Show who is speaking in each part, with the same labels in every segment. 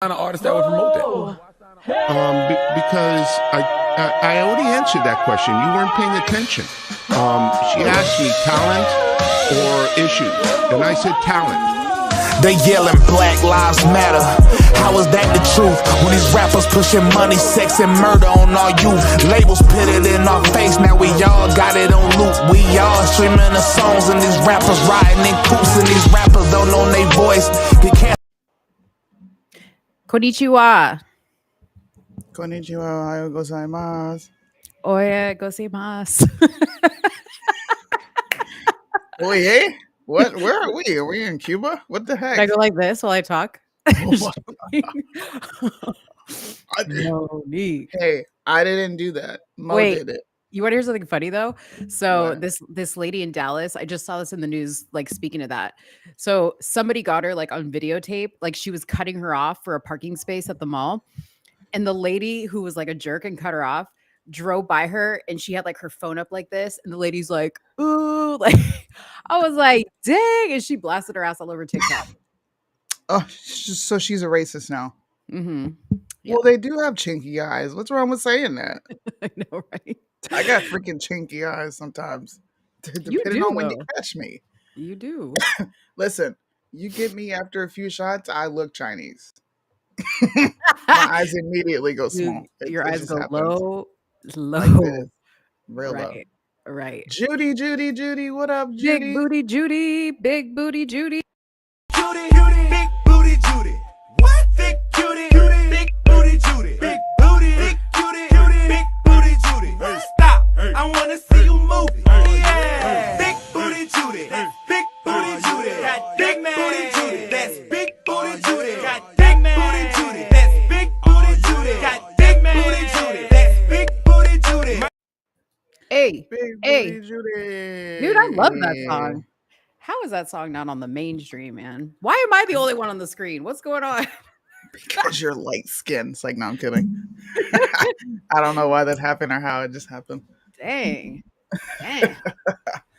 Speaker 1: kind of artist that would promote that?
Speaker 2: Because I already answered that question. You weren't paying attention. She asked me talent or issues, and I said talent.
Speaker 3: They yelling Black Lives Matter. How is that the truth? When these rappers pushing money, sex, and murder on our youth. Labels put it in our face, now we all got it on loop. We all streaming the songs, and these rappers riding in coops, and these rappers don't know their voice.
Speaker 4: Konnichiwa.
Speaker 5: Konnichiwa, ohayo gozaimasu.
Speaker 4: Oye, gozaimasu.
Speaker 5: Oye? What? Where are we? Are we in Cuba? What the heck?
Speaker 4: Can I go like this while I talk?
Speaker 5: No need. Hey, I didn't do that. Mo did it.
Speaker 4: You want to hear something funny though? So this lady in Dallas, I just saw this in the news, like speaking of that. So somebody got her like on videotape, like she was cutting her off for a parking space at the mall. And the lady who was like a jerk and cut her off drove by her and she had like her phone up like this. And the lady's like, ooh, like I was like, dang. And she blasted her ass all over TikTok.
Speaker 5: Oh, so she's a racist now.
Speaker 4: Mm-hmm. Yeah.
Speaker 5: Well, they do have chinky eyes. What's wrong with saying that?
Speaker 4: I know, right?
Speaker 5: I got freaking chinky eyes sometimes. Depending on when you catch me.
Speaker 4: You do.
Speaker 5: Listen, you get me after a few shots, I look Chinese. My eyes immediately go small.
Speaker 4: Your eyes go low.
Speaker 5: Like this. Real low.
Speaker 4: Right.
Speaker 5: Judy, what up, Judy?
Speaker 4: Big booty Judy, big booty Judy.
Speaker 6: Judy, big booty Judy. What? Big Judy, big booty Judy. Big booty, big Judy, big booty Judy. Stop, I wanna see you move it. Yeah. Big booty Judy, big booty Judy. Got big booty Judy, that's big booty Judy. Got big booty Judy, that's big booty Judy. Got big booty Judy, that's big booty Judy.
Speaker 4: Hey,
Speaker 5: Big Judy.
Speaker 4: Dude, I love that song. How is that song not on the mainstream, man? Why am I the only one on the screen? What's going on?
Speaker 5: Because you're light skinned. It's like, no, I'm kidding. I don't know why that happened or how it just happened.
Speaker 4: Dang.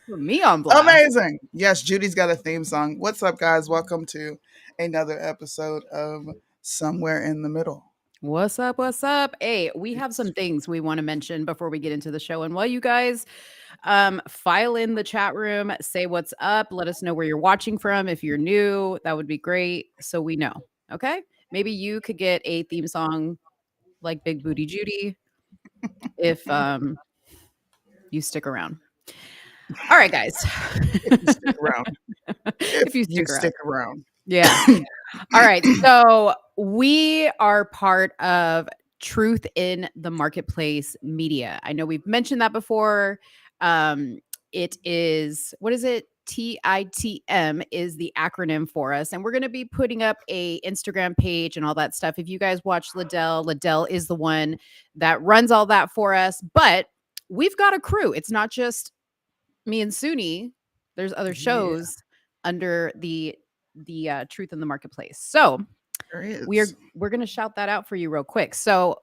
Speaker 4: Put me on blast.
Speaker 5: Amazing. Yes, Judy's got a theme song. What's up, guys? Welcome to another episode of Somewhere in the Middle.
Speaker 4: What's up? Hey, we have some things we want to mention before we get into the show. And while you guys file in the chat room, say what's up, let us know where you're watching from. If you're new, that would be great. So we know. Okay. Maybe you could get a theme song like Big Booty Judy if you stick around. All right, guys.
Speaker 5: If you stick around.
Speaker 4: Yeah. All right. So we are part of Truth in the Marketplace Media. I know we've mentioned that before. It is, what is it? TITM is the acronym for us. And we're going to be putting up a Instagram page and all that stuff. If you guys watch Liddell is the one that runs all that for us. But we've got a crew. It's not just me and Suni. There's other shows under the Truth in the Marketplace. So we're going to shout that out for you real quick. So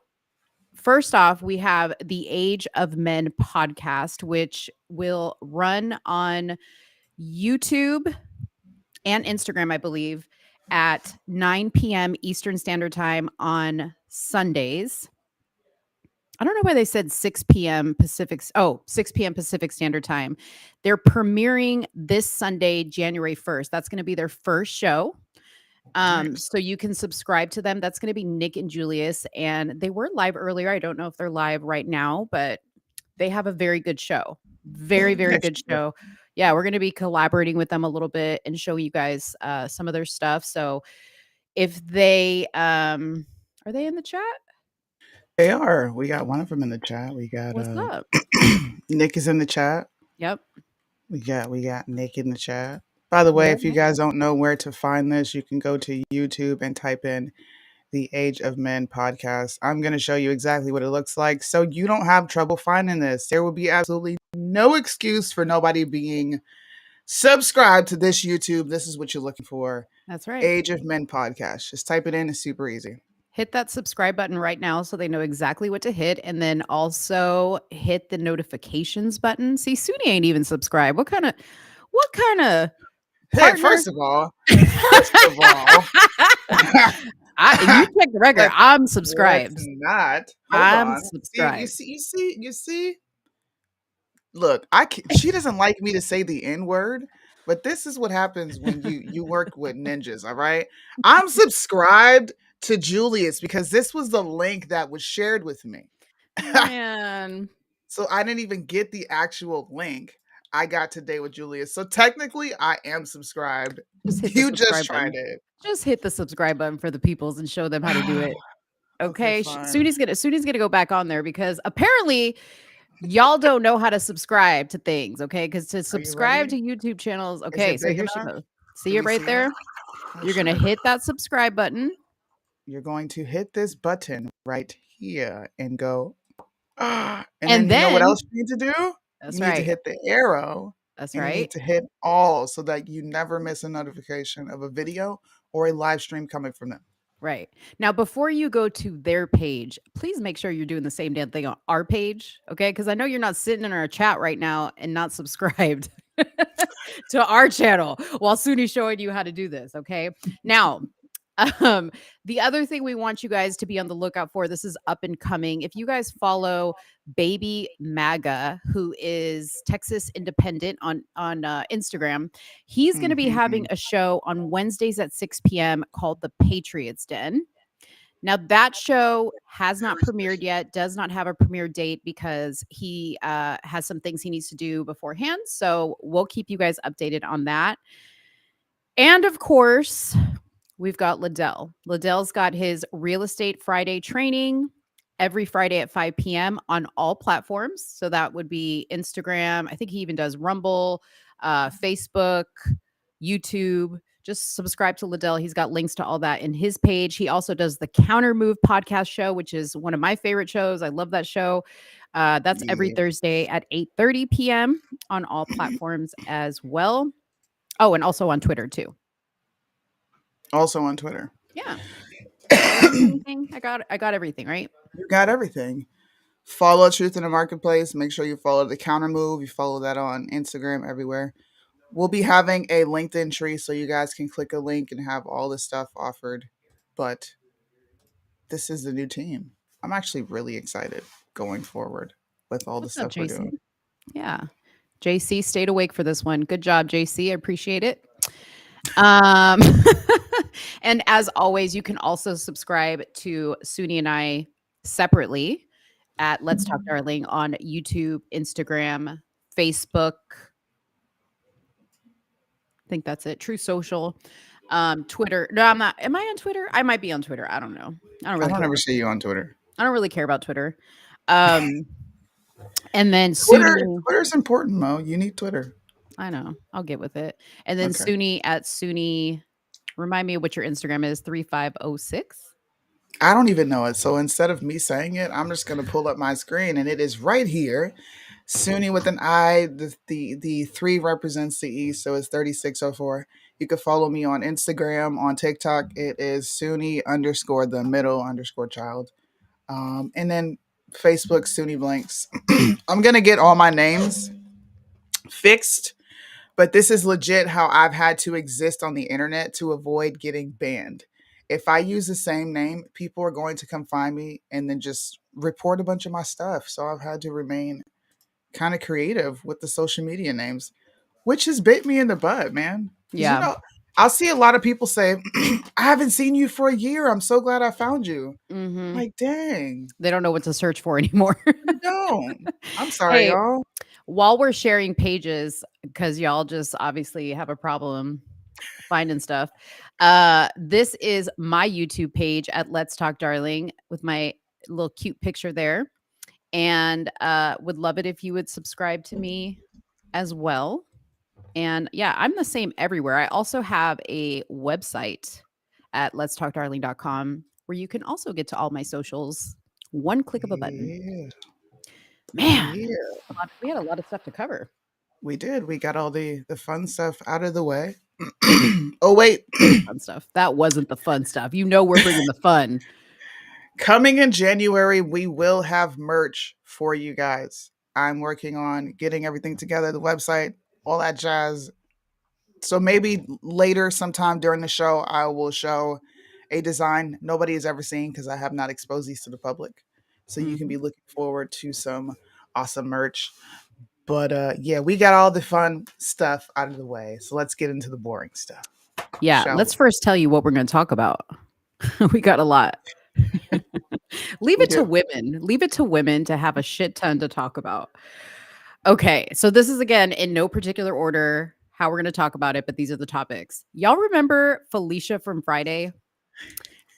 Speaker 4: first off, we have the Age of Men podcast, which will run on YouTube and Instagram, I believe, at 9 p.m. Eastern Standard Time on Sundays. I don't know why they said 6 p.m. Pacific. Oh, 6 p.m. Pacific Standard Time. They're premiering this Sunday, January 1st. That's going to be their first show. So you can subscribe to them. That's going to be Nick and Julius. And they were live earlier. I don't know if they're live right now, but they have a very good show. Very, very good show. Yeah, we're going to be collaborating with them a little bit and show you guys some of their stuff. So if they, are they in the chat?
Speaker 5: They are. We got one of them in the chat. We got
Speaker 4: what's up?
Speaker 5: Nick is in the chat.
Speaker 4: Yep.
Speaker 5: We got Nick in the chat. By the way, if you guys don't know where to find this, you can go to YouTube and type in the Age of Men podcast. I'm going to show you exactly what it looks like so you don't have trouble finding this. There will be absolutely no excuse for nobody being subscribed to this YouTube. This is what you're looking for.
Speaker 4: That's right.
Speaker 5: Age of Men podcast. Just type it in. It's super easy.
Speaker 4: Hit that subscribe button right now so they know exactly what to hit. And then also hit the notifications button. See, Suni ain't even subscribed. What kind of
Speaker 5: Hey, first of all,
Speaker 4: You check the record.
Speaker 5: Let's
Speaker 4: I'm subscribed.
Speaker 5: not. Hold
Speaker 4: I'm
Speaker 5: on.
Speaker 4: subscribed.
Speaker 5: You see. Look, she doesn't like me to say the N word, but this is what happens when you work with ninjas, all right? I'm subscribed to Julius because this was the link that was shared with me.
Speaker 4: Man.
Speaker 5: So I didn't even get the actual link. I got Today with Julius. So technically I am subscribed.
Speaker 4: Just hit the
Speaker 5: You just
Speaker 4: subscribe button.
Speaker 5: tried it.
Speaker 4: Just hit the subscribe button for the peoples and show them how to do it. Okay.
Speaker 5: fine.
Speaker 4: Suni's gonna go back on there because apparently y'all don't know how to subscribe to things. Okay, because to subscribe to
Speaker 5: ready?
Speaker 4: YouTube channels.
Speaker 5: Is
Speaker 4: Okay,
Speaker 5: it
Speaker 4: so
Speaker 5: big
Speaker 4: here she
Speaker 5: enough?
Speaker 4: goes. See
Speaker 5: Can
Speaker 4: it
Speaker 5: we
Speaker 4: right
Speaker 5: see
Speaker 4: there.
Speaker 5: it? Oh,
Speaker 4: You're gonna
Speaker 5: shit.
Speaker 4: hit that subscribe button.
Speaker 5: You're going to hit this button right here and go, and
Speaker 4: And
Speaker 5: then you know what
Speaker 4: then
Speaker 5: else you need to do?
Speaker 4: that's
Speaker 5: You need to
Speaker 4: right.
Speaker 5: hit the arrow
Speaker 4: That's
Speaker 5: and you
Speaker 4: right.
Speaker 5: need to hit all so that you never miss a notification of a video or a live stream coming from them.
Speaker 4: Right. Now, before you go to their page, please make sure you're doing the same damn thing on our page. Okay. Because I know you're not sitting in our chat right now and not subscribed to our channel while Suni's showing you how to do this. Okay. Now, the other thing we want you guys to be on the lookout for, this is up and coming. If you guys follow Baby MAGA, who is Texas Independent on Instagram, he's going to be having a show on Wednesdays at 6 p.m. called The Patriots Den. Now that show has not premiered yet, does not have a premiere date because he has some things he needs to do beforehand. So we'll keep you guys updated on that. And of course, we've got Liddell. Liddell's got his Real Estate Friday training every Friday at 5 p.m. on all platforms. So that would be Instagram. I think he even does Rumble, Facebook, YouTube. Just subscribe to Liddell. He's got links to all that in his page. He also does the Counter Move podcast show, which is one of my favorite shows. I love that show. That's every Thursday at 8:30 p.m. on all platforms as well. Oh, and also on Twitter too.
Speaker 5: Also on Twitter.
Speaker 4: Yeah. I got everything, right?
Speaker 5: You got everything. Follow Truth in the Marketplace. Make sure you follow the Counter Move. You follow that on Instagram, everywhere. We'll be having a LinkedIn tree so you guys can click a link and have all this stuff offered. But this is the new team. I'm actually really excited going forward with all the
Speaker 4: What's up,
Speaker 5: stuff we're
Speaker 4: JC?
Speaker 5: doing.
Speaker 4: Yeah. JC stayed awake for this one. Good job, JC. I appreciate it. And as always, you can also subscribe to Suni and I separately at Let's Talk Darling on YouTube, Instagram, Facebook. I think that's it. True Social, Twitter. No, I'm not. Am I on Twitter? I might be on Twitter. I don't know. I don't
Speaker 5: ever see you on Twitter.
Speaker 4: I don't really care about Twitter. And then
Speaker 5: Twitter's important, Mo. You need Twitter.
Speaker 4: I know. I'll get with it. And then
Speaker 5: Okay.
Speaker 4: Suni at Suni. Remind me of what your Instagram is. 3506.
Speaker 5: I don't even know it. So instead of me saying it, I'm just going to pull up my screen and it is right here. Suni with an I. The 3 represents the E, so it's 3604. You can follow me on Instagram, on TikTok. It is Suni _ the middle _ child. And then Facebook, Suni Blanks. I'm going to get all my names fixed, but this is legit how I've had to exist on the internet to avoid getting banned. If I use the same name, people are going to come find me and then just report a bunch of my stuff. So I've had to remain kind of creative with the social media names, which has bit me in the butt, man. 'Cause,
Speaker 4: Yeah.
Speaker 5: You know, I'll see a lot of people say, I haven't seen you for a year. I'm so glad I found you.
Speaker 4: Mm-hmm.
Speaker 5: Like, dang.
Speaker 4: They don't know what to search for anymore.
Speaker 5: No. I'm sorry,
Speaker 4: Hey,
Speaker 5: y'all.
Speaker 4: while we're sharing pages, because y'all just obviously have a problem finding stuff. This is my YouTube page at Let's Talk Darling with my little cute picture there. And would love it if you would subscribe to me as well. And yeah, I'm the same everywhere. I also have a website at letstalkdarling.com where you can also get to all my socials. One click of a button.
Speaker 5: Yeah.
Speaker 4: Man,
Speaker 5: Yeah.
Speaker 4: we had a lot of stuff to cover.
Speaker 5: We did. We got all the fun stuff out of the way. Oh, wait.
Speaker 4: Fun stuff. That wasn't the fun stuff. You know we're bringing the fun.
Speaker 5: Coming in January, we will have merch for you guys. I'm working on getting everything together, the website, all that jazz. So maybe later sometime during the show, I will show a design nobody has ever seen because I have not exposed these to the public. So you can be looking forward to some awesome merch. But yeah, we got all the fun stuff out of the way. So let's get into the boring stuff.
Speaker 4: Yeah,
Speaker 5: Shall
Speaker 4: let's
Speaker 5: we?
Speaker 4: first tell you what we're going to talk about. We got a lot. Leave
Speaker 5: We
Speaker 4: it to
Speaker 5: do.
Speaker 4: women. Leave it to women to have a shit ton to talk about. Okay, so this is again in no particular order how we're going to talk about it, but these are the topics. Y'all remember Felicia from Friday?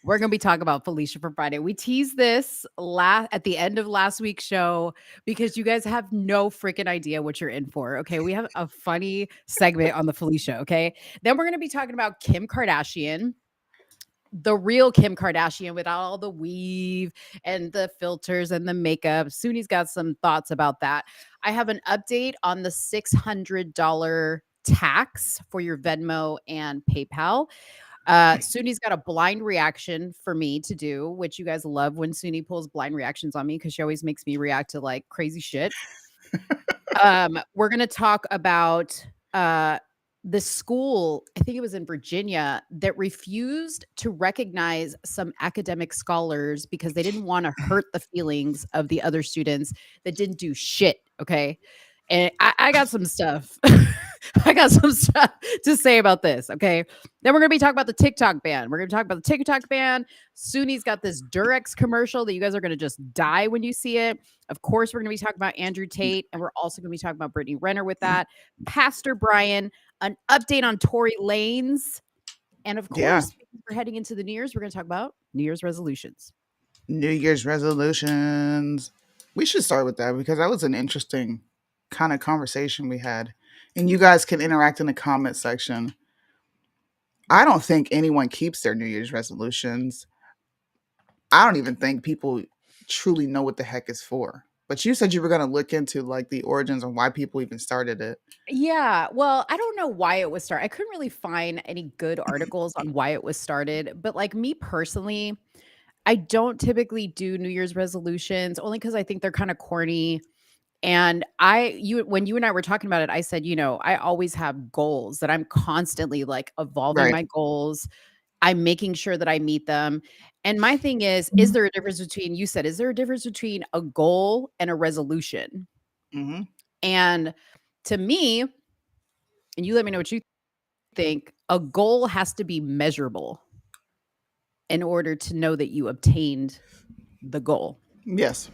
Speaker 4: We're going to be talking about Felicia from Friday. We teased this at the end of last week's show because you guys have no freaking idea what you're in for. Okay, we have a funny segment on the Felicia. Okay, then we're going to be talking about Kim Kardashian, the real Kim Kardashian without all the weave and the filters and the makeup. Suni's got some thoughts about that. I have an update on the $600 tax for your Venmo and PayPal. Suni's got a blind reaction for me to do, which you guys love when Suni pulls blind reactions on me because she always makes me react to like crazy shit. We're going to talk about the school, I think it was in Virginia, that refused to recognize some academic scholars because they didn't want to hurt the feelings of the other students that didn't do shit. Okay. And I got some stuff. I got some stuff to say about this. Okay. Then we're going to be talking about the TikTok ban. We're going to talk about the TikTok ban. Suni's got this Durex commercial that you guys are going to just die when you see it. Of course, we're going to be talking about Andrew Tate, and we're also going to be talking about Brittany Renner with that. Pastor Brian, an update on Tory Lanez. And of course,
Speaker 5: Yeah.
Speaker 4: we're heading into the New Year's. We're going to talk about New Year's resolutions.
Speaker 5: New Year's resolutions. We should start with that because that was an interesting kind of conversation we had. And you guys can interact in the comment section. I don't think anyone keeps their New Year's resolutions. I don't even think people truly know what the heck it's for. But you said you were going to look into like the origins and why people even started it.
Speaker 4: Yeah, well, I don't know why it was started. I couldn't really find any good articles on why it was started, but like me personally, I don't typically do New Year's resolutions only because I think they're kind of corny. And when you and I were talking about it, I said, I always have goals that I'm constantly like evolving
Speaker 5: Right.
Speaker 4: my goals. I'm making sure that I meet them. And my thing is there a difference between, you said, is there a difference between a goal and a resolution?
Speaker 5: Mm-hmm.
Speaker 4: And to me, and you let me know what you think, a goal has to be measurable in order to know that you obtained the goal,
Speaker 5: Yes.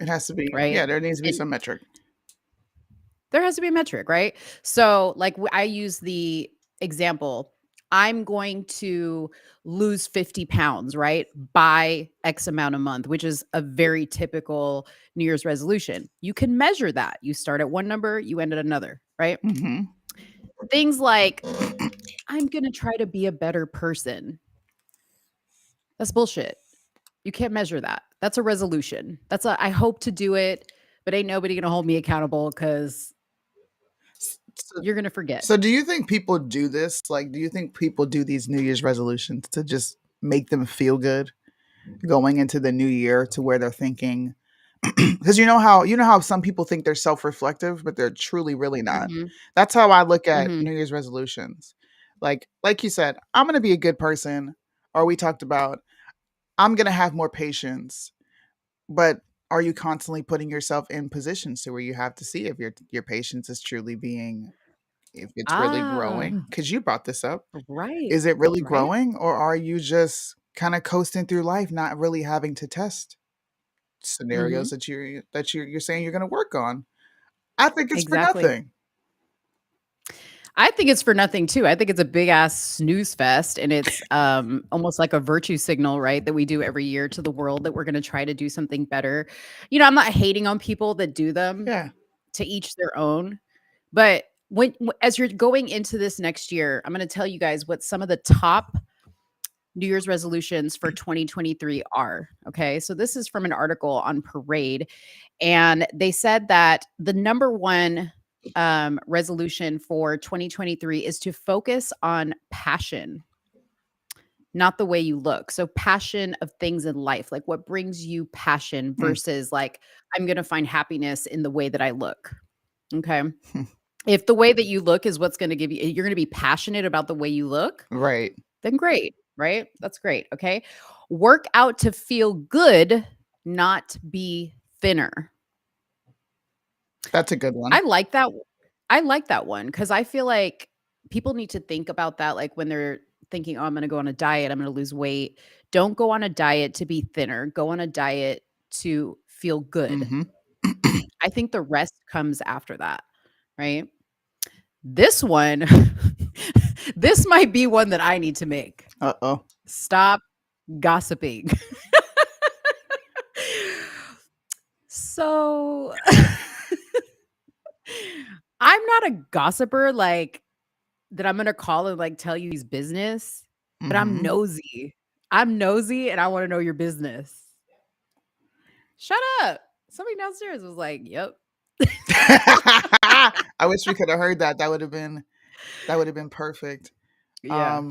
Speaker 5: It has to be.
Speaker 4: right?
Speaker 5: Yeah, there needs to be
Speaker 4: And
Speaker 5: some metric.
Speaker 4: there has to be a metric, right? So, like, I use the example, I'm going to lose 50 pounds, right? By X amount a month, which is a very typical New Year's resolution. You can measure that. You start at one number, you end at another, right?
Speaker 5: Mm-hmm.
Speaker 4: Things like, I'm going to try to be a better person. That's bullshit. You can't measure that. That's a resolution. I hope to do it, but ain't nobody going to hold me accountable because
Speaker 5: So,
Speaker 4: you're going to forget.
Speaker 5: so do you think people do this? Like, do you think people do these New Year's resolutions to just make them feel good going into the new year to where they're thinking, because you know how some people think they're self-reflective, but they're truly really not.
Speaker 4: Mhm,
Speaker 5: That's how I look at
Speaker 4: mhm.
Speaker 5: New Year's resolutions. Like you said, I'm gonna be a good person, or we talked about I'm gonna have more patience. But are you constantly putting yourself in positions to where you have to see if your patience is truly being, if it's really
Speaker 4: Ah,
Speaker 5: growing? Because you brought this up.
Speaker 4: right,
Speaker 5: Is it really
Speaker 4: right.
Speaker 5: growing, or are you just kind of coasting through life, not really having to test scenarios
Speaker 4: Mhm,
Speaker 5: that you're saying you're going to work on? I think it's for
Speaker 4: exactly.
Speaker 5: nothing.
Speaker 4: I think it's for nothing too. I think it's a big ass snooze fest, and it's almost like a virtue signal, right? That we do every year to the world that we're going to try to do something better. I'm not hating on people that do them,
Speaker 5: Yeah.
Speaker 4: to each their own. But as you're going into this next year, I'm going to tell you guys what some of the top New Year's resolutions for 2023 are. Okay. So this is from an article on Parade. And they said that the number one resolution for 2023 is to focus on passion, not the way you look. So passion of things in life, like what brings you passion
Speaker 5: Mm.
Speaker 4: versus like, I'm going to find happiness in the way that I look. Okay.
Speaker 5: Hmm.
Speaker 4: If the way that you look is what's going to give you, you're going to be passionate about the way you look,
Speaker 5: Right.
Speaker 4: then great. right? That's great. Okay. Work out to feel good, not be thinner.
Speaker 5: That's a good one.
Speaker 4: I like that. I like that one because I feel like people need to think about that. Like when they're thinking, oh, I'm going to go on a diet, I'm going to lose weight. Don't go on a diet to be thinner. Go on a diet to feel good.
Speaker 5: hmm
Speaker 4: I think the rest comes after that, right? This one, this might be one that I need to make.
Speaker 5: Uh-oh.
Speaker 4: Stop gossiping. So I'm not a gossiper like that I'm gonna call and like tell you his business, but I'm
Speaker 5: Mhm.
Speaker 4: nosy. I'm nosy and I want to know your business. Shut up. Somebody downstairs was like, yep.
Speaker 5: I wish we could have heard that. That would have been perfect.
Speaker 4: Yeah.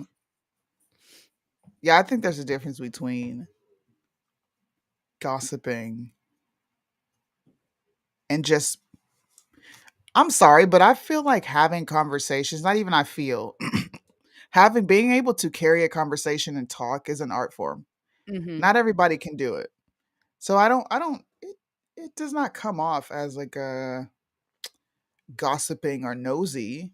Speaker 5: Yeah, I think there's a difference between gossiping and just I'm sorry, but I feel like having conversations, not even I feel, being able to carry a conversation and talk is an art form.
Speaker 4: Mm-hmm.
Speaker 5: Not everybody can do it. So it does not come off as like a gossiping or nosy.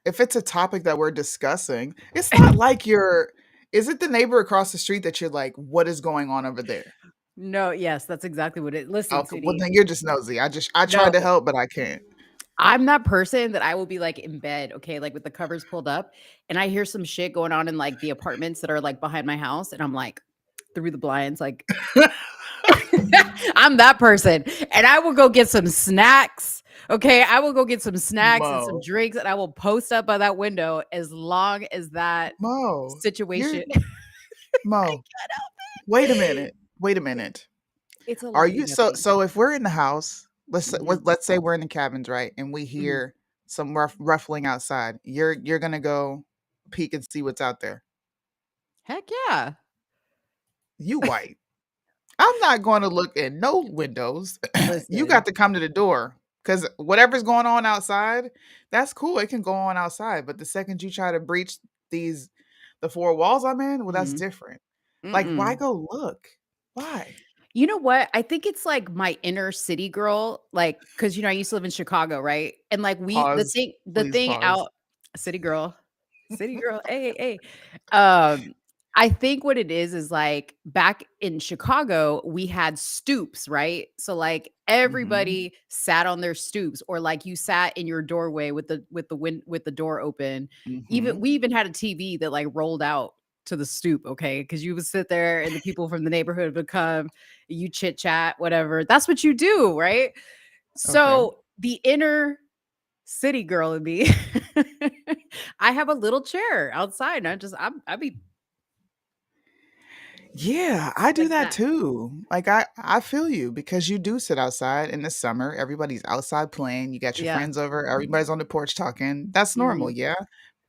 Speaker 5: If it's a topic that we're discussing, it's not like is it the neighbor across the street that you're like, what is going on over there?
Speaker 4: No, yes, that's exactly what it. Listen,
Speaker 5: Okay, well
Speaker 4: Sudie.
Speaker 5: then you're just nosy. I
Speaker 4: No,
Speaker 5: tried to help, but I can't.
Speaker 4: I'm that person that I will be like in bed, okay, like with the covers pulled up, and I hear some shit going on in like the apartments that are like behind my house, and I'm like through the blinds, like I'm that person, and I will go get some snacks. Okay, I will go get some snacks and some
Speaker 5: Mo,
Speaker 4: drinks, and I will post up by that window as long as that
Speaker 5: Mo,
Speaker 4: situation.
Speaker 5: Mo. Wait a minute. Wait a minute.
Speaker 4: It's a
Speaker 5: Are
Speaker 4: lovely
Speaker 5: you
Speaker 4: puppy.
Speaker 5: so if we're in the house,
Speaker 4: Mhm,
Speaker 5: let's say we're in the cabins, right? And we
Speaker 4: mhm.
Speaker 5: hear some ruffling outside. You're gonna go peek and see what's out there.
Speaker 4: Heck yeah.
Speaker 5: You white. I'm not going to look in no windows. You got
Speaker 4: Listen,
Speaker 5: to come to the door because whatever's going on outside, that's cool. It can go on outside. But the second you try to breach the four walls I'm in, well, that's
Speaker 4: mhm,
Speaker 5: different. Like, why
Speaker 4: mm-mm.
Speaker 5: go look? Why?
Speaker 4: You know what? I think it's like my inner city girl, like, because I used to live in Chicago, right? And like
Speaker 5: Pause.
Speaker 4: the
Speaker 5: Please
Speaker 4: thing
Speaker 5: pause.
Speaker 4: out city girl, hey, hey. I think what it is like back in Chicago, we had stoops, right? So like
Speaker 5: hmm
Speaker 4: everybody sat on their stoops, or like you sat in your doorway with the door open. Even
Speaker 5: hmm
Speaker 4: we even had a TV that like rolled out to the stoop, okay? Because you would sit there and the people from the neighborhood would come, you chit chat, whatever. That's what you do, right?
Speaker 5: Okay.
Speaker 4: So the inner city girl in me, I have a little chair outside. And I be
Speaker 5: Yeah, I do
Speaker 4: like
Speaker 5: that
Speaker 4: that.
Speaker 5: too. Like I feel you because you do sit outside in the summer. Everybody's outside playing. You got your
Speaker 4: Yeah.
Speaker 5: friends over. Everybody's on the porch talking. That's normal,
Speaker 4: Mhm.
Speaker 5: yeah.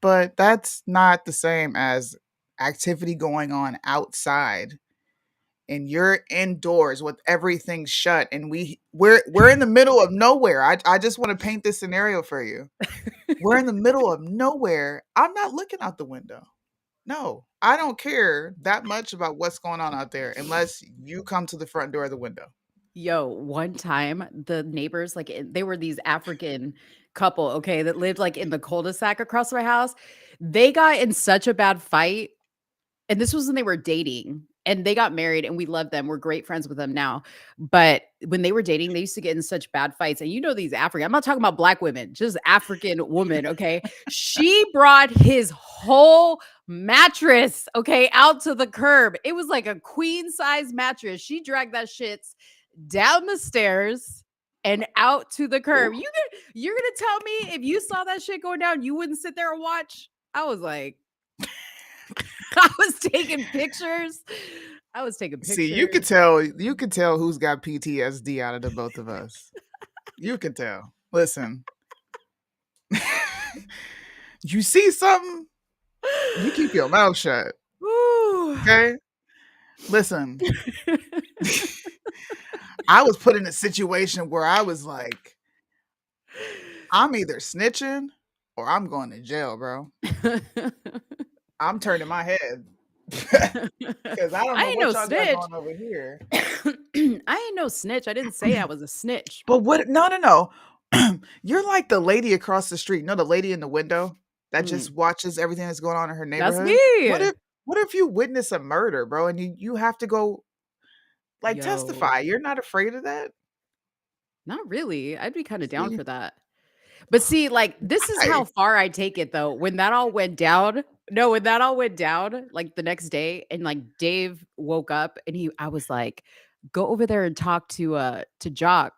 Speaker 5: But that's not the same as activity going on outside and you're indoors with everything shut and we're in the middle of nowhere. I just want to paint this scenario for you. We're in the middle of nowhere. I'm not looking out the window. No, I don't care that much about what's going on out there unless you come to the front door of the window.
Speaker 4: Yo, one time the neighbors, like they were these African couple, okay, that lived like in the cul-de-sac across my house. They got in such a bad fight. And this was when they were dating, and they got married, and we love them. We're great friends with them now. But when they were dating, they used to get in such bad fights. And these African, I'm not talking about black women, just African woman. Okay. She brought his whole mattress, okay, out to the curb. It was like a queen size mattress. She dragged that shit down the stairs and out to the curb. You're gonna tell me if you saw that shit going down, you wouldn't sit there and watch? I was like, I was taking pictures. I was taking
Speaker 5: See,
Speaker 4: pictures.
Speaker 5: you could tell who's got PTSD out of the both of us. You can tell. Listen. You see something, you keep your mouth shut.
Speaker 4: Woo.
Speaker 5: Okay? Listen. I was put in a situation where I was like, I'm either snitching or I'm going to jail, bro. I'm turning my head because I don't
Speaker 4: I
Speaker 5: know
Speaker 4: ain't
Speaker 5: what
Speaker 4: no
Speaker 5: y'all got
Speaker 4: snitch.
Speaker 5: going over here.
Speaker 4: I ain't no snitch. I didn't say I was a snitch.
Speaker 5: But what? No. You're like the lady across the street. No, the lady in the window that
Speaker 4: Mm,
Speaker 5: just watches everything that's going on in her
Speaker 4: that's
Speaker 5: neighborhood. What
Speaker 4: me.
Speaker 5: if you witness a murder, bro, and you have to go like
Speaker 4: Yo,
Speaker 5: testify? You're not afraid of that?
Speaker 4: not really. I'd be kind of down
Speaker 5: See,
Speaker 4: for that. But see, like, this is how
Speaker 5: I
Speaker 4: far I take it though. When that all went down, no, when that all went down, like the next day, and like Dave woke up and I was like, go over there and talk to Jock.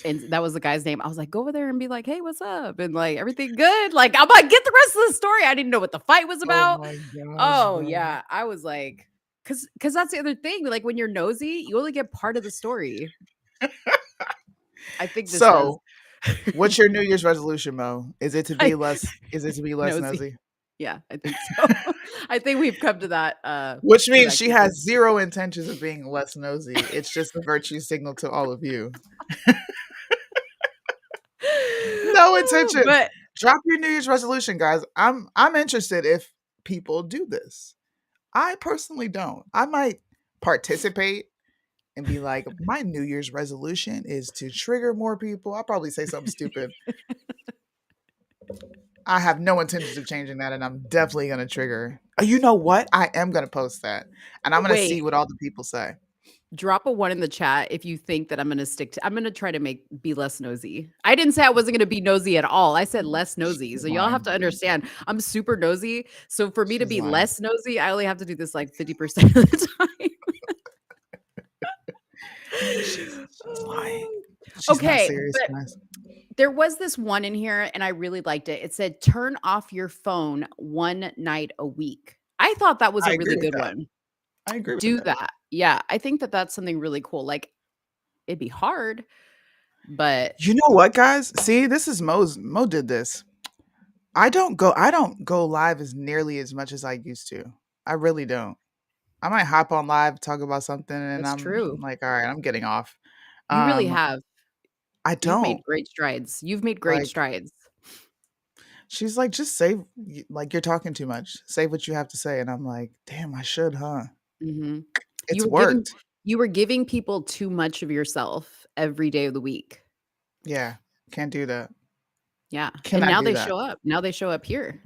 Speaker 4: And that was the guy's name. I was like, go over there and be like, hey, what's up? And like, everything good? Like, I'm like, get the rest of the story. I didn't know what the fight was
Speaker 5: oh
Speaker 4: about.
Speaker 5: my gosh,
Speaker 4: Oh,
Speaker 5: bro.
Speaker 4: yeah. I was like, because that's the other thing. Like, when you're nosy, you only get part of the story. I think this does.
Speaker 5: So, what's your New Year's resolution, Mo? Is it to be
Speaker 4: I-
Speaker 5: less? Is it to be less
Speaker 4: nosy.
Speaker 5: nosy?
Speaker 4: Yeah, I think so. I think we've come to that.
Speaker 5: Which
Speaker 4: to
Speaker 5: means
Speaker 4: that
Speaker 5: she
Speaker 4: conclusion.
Speaker 5: has zero intentions of being less nosy. It's just a virtue signal to all of you. No intentions.
Speaker 4: But
Speaker 5: Drop your New Year's resolution, guys. I'm interested if people do this. I personally don't. I might participate and be like, my New Year's resolution is to trigger more people. I'll probably say something stupid. I have no intentions of changing that, and I'm definitely gonna trigger. Oh, you know what? I am gonna post that, and I'm gonna
Speaker 4: wait,
Speaker 5: see what all the people say.
Speaker 4: drop a 1 in the chat if you think that I'm gonna try to be less nosy. I didn't say I wasn't gonna be nosy at all. I said less nosy. So y'all have
Speaker 5: Lying.
Speaker 4: to understand I'm super nosy. So for me to
Speaker 5: She's
Speaker 4: be
Speaker 5: lying.
Speaker 4: less nosy, I only have to do this like 50% of the time.
Speaker 5: She's lying. She's
Speaker 4: Okay,
Speaker 5: not serious,
Speaker 4: but
Speaker 5: guys.
Speaker 4: there was this one in here and I really liked it. It said turn off your phone 1 night a week. I thought that was
Speaker 5: I
Speaker 4: a
Speaker 5: agree
Speaker 4: really
Speaker 5: with
Speaker 4: good
Speaker 5: that.
Speaker 4: one.
Speaker 5: I agree with
Speaker 4: Do
Speaker 5: that.
Speaker 4: that. Yeah, I think that that's something really cool. Like it'd be hard, but
Speaker 5: You know what, guys? See, this is Mo did this. I don't go live as nearly as much as I used to. I really don't. I might hop on live, talk about something, and
Speaker 4: that's
Speaker 5: I'm
Speaker 4: true.
Speaker 5: like, all right, I'm getting off.
Speaker 4: You really have.
Speaker 5: I
Speaker 4: You've made
Speaker 5: don't.
Speaker 4: great strides. You've made great
Speaker 5: Like,
Speaker 4: strides.
Speaker 5: she's like, just save, like, you're talking too much. Say what you have to say. And I'm like, damn, I should, huh?
Speaker 4: Mhm.
Speaker 5: It's
Speaker 4: You were giving
Speaker 5: worked.
Speaker 4: you were giving people too much of yourself every day of the week.
Speaker 5: Yeah, can't do that.
Speaker 4: Yeah. And
Speaker 5: Cannot
Speaker 4: now
Speaker 5: do
Speaker 4: they
Speaker 5: that.
Speaker 4: show up. Now they show up here.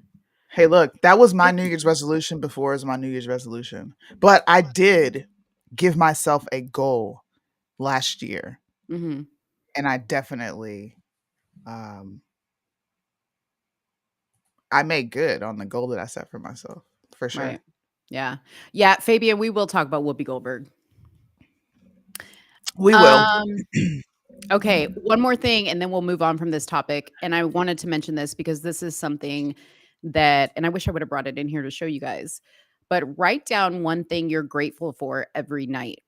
Speaker 5: Hey, look, that was my New Year's resolution before it was my New Year's resolution. But I did give myself a goal last year.
Speaker 4: Mhm.
Speaker 5: And I definitely I made good on the goal that I set for myself, for sure.
Speaker 4: Right. Yeah. Yeah, Fabian, we will talk about Whoopi Goldberg.
Speaker 5: We will.
Speaker 4: Okay, one more thing and then we'll move on from this topic. And I wanted to mention this because this is something that, and I wish I would have brought it in here to show you guys, but write down one thing you're grateful for every night.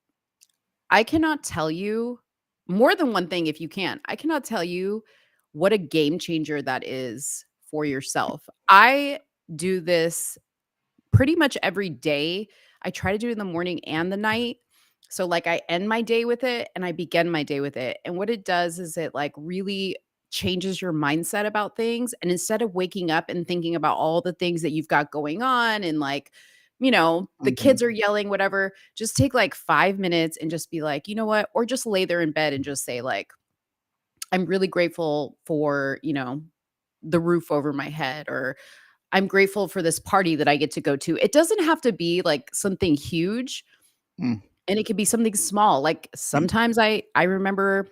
Speaker 4: I cannot tell you more than one thing if you can. I cannot tell you what a game changer that is for yourself. I do this pretty much every day. I try to do it in the morning and the night. So like I end my day with it and I begin my day with it. And what it does is it like really changes your mindset about things. And instead of waking up and thinking about all the things that you've got going on and like, you know, the kids are yelling, whatever, just take like 5 minutes and just be like, you know what? Or just lay there in bed and just say like, I'm really grateful for, you know, the roof over my head, or I'm grateful for this party that I get to go to. It doesn't have to be like something huge.
Speaker 5: Mm.
Speaker 4: And it could be something small. Like sometimes I remember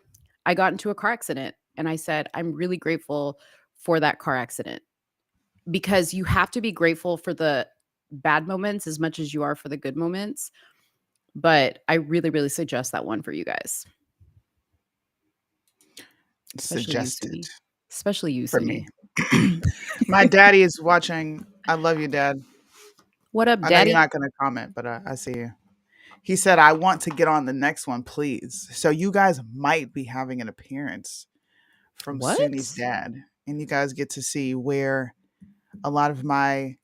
Speaker 4: I got into a car accident and I said, I'm really grateful for that car accident, because you have to be grateful for the bad moments as much as you are for the good moments. But I really, really suggest that one for you guys. Especially you,
Speaker 5: Suggested
Speaker 4: Sumi. Especially you,
Speaker 5: for
Speaker 4: Sumi.
Speaker 5: me. My daddy is watching. I love you, Dad.
Speaker 4: What up,
Speaker 5: I know
Speaker 4: Daddy?
Speaker 5: you're not going to comment, but I see you. He said, I want to get on the next one, please. So you guys might be having an appearance from
Speaker 4: What?
Speaker 5: Suni's dad. And you guys get to see where a lot of my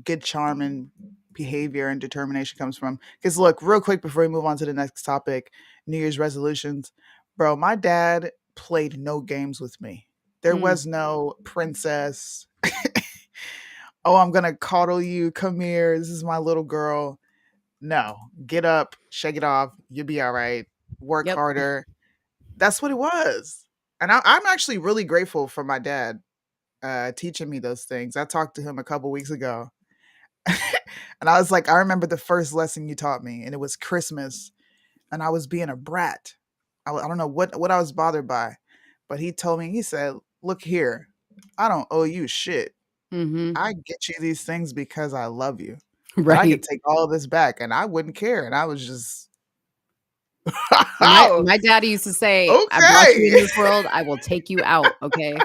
Speaker 5: good charm and behavior and determination comes from. Because look, real quick before we move on to the next topic, New Year's resolutions. Bro, my dad played no games with me. There
Speaker 4: Mm.
Speaker 5: was no princess. oh, I'm gonna coddle you. Come here. This is my little girl. No, get up, shake it off. You'll be all right. Work
Speaker 4: Yep.
Speaker 5: harder. That's what it was. And I'm actually really grateful for my dad teaching me those things. I talked to him a couple weeks ago, and I was like, I remember the first lesson you taught me, and it was Christmas, and I was being a brat. I don't know what I was bothered by, but he told me, he said, "Look here, I don't owe you shit.
Speaker 4: Mm-hmm.
Speaker 5: I get you these things because I love you. But I
Speaker 4: Right.
Speaker 5: could take all of this back, and I wouldn't care." And I was just,
Speaker 4: My
Speaker 5: oh,
Speaker 4: my daddy used to say, "I brought you in
Speaker 5: okay.
Speaker 4: this world. I will take you out." Okay,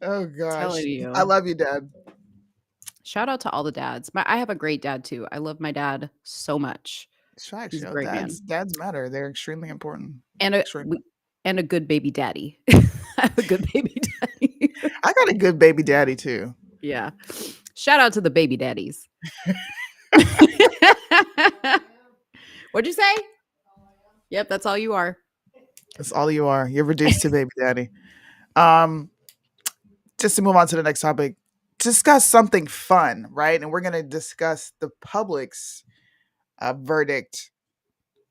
Speaker 5: Oh gosh,
Speaker 4: telling
Speaker 5: I
Speaker 4: you.
Speaker 5: love you, Dad.
Speaker 4: Shout out to all the dads. I have a great dad too. I love my dad so much.
Speaker 5: Facts,
Speaker 4: He's a
Speaker 5: yo.
Speaker 4: great man
Speaker 5: Dads matter. They're extremely important.
Speaker 4: and a
Speaker 5: Extremely.
Speaker 4: and a good baby daddy. I have a good baby daddy.
Speaker 5: I got a good baby daddy too.
Speaker 4: Yeah. Shout out to the baby daddies. What'd you say? Yep, that's all you are.
Speaker 5: That's all you are. You're reduced to baby daddy. Um, just to move on to the next topic, discuss something fun, right? And we're gonna discuss the public's verdict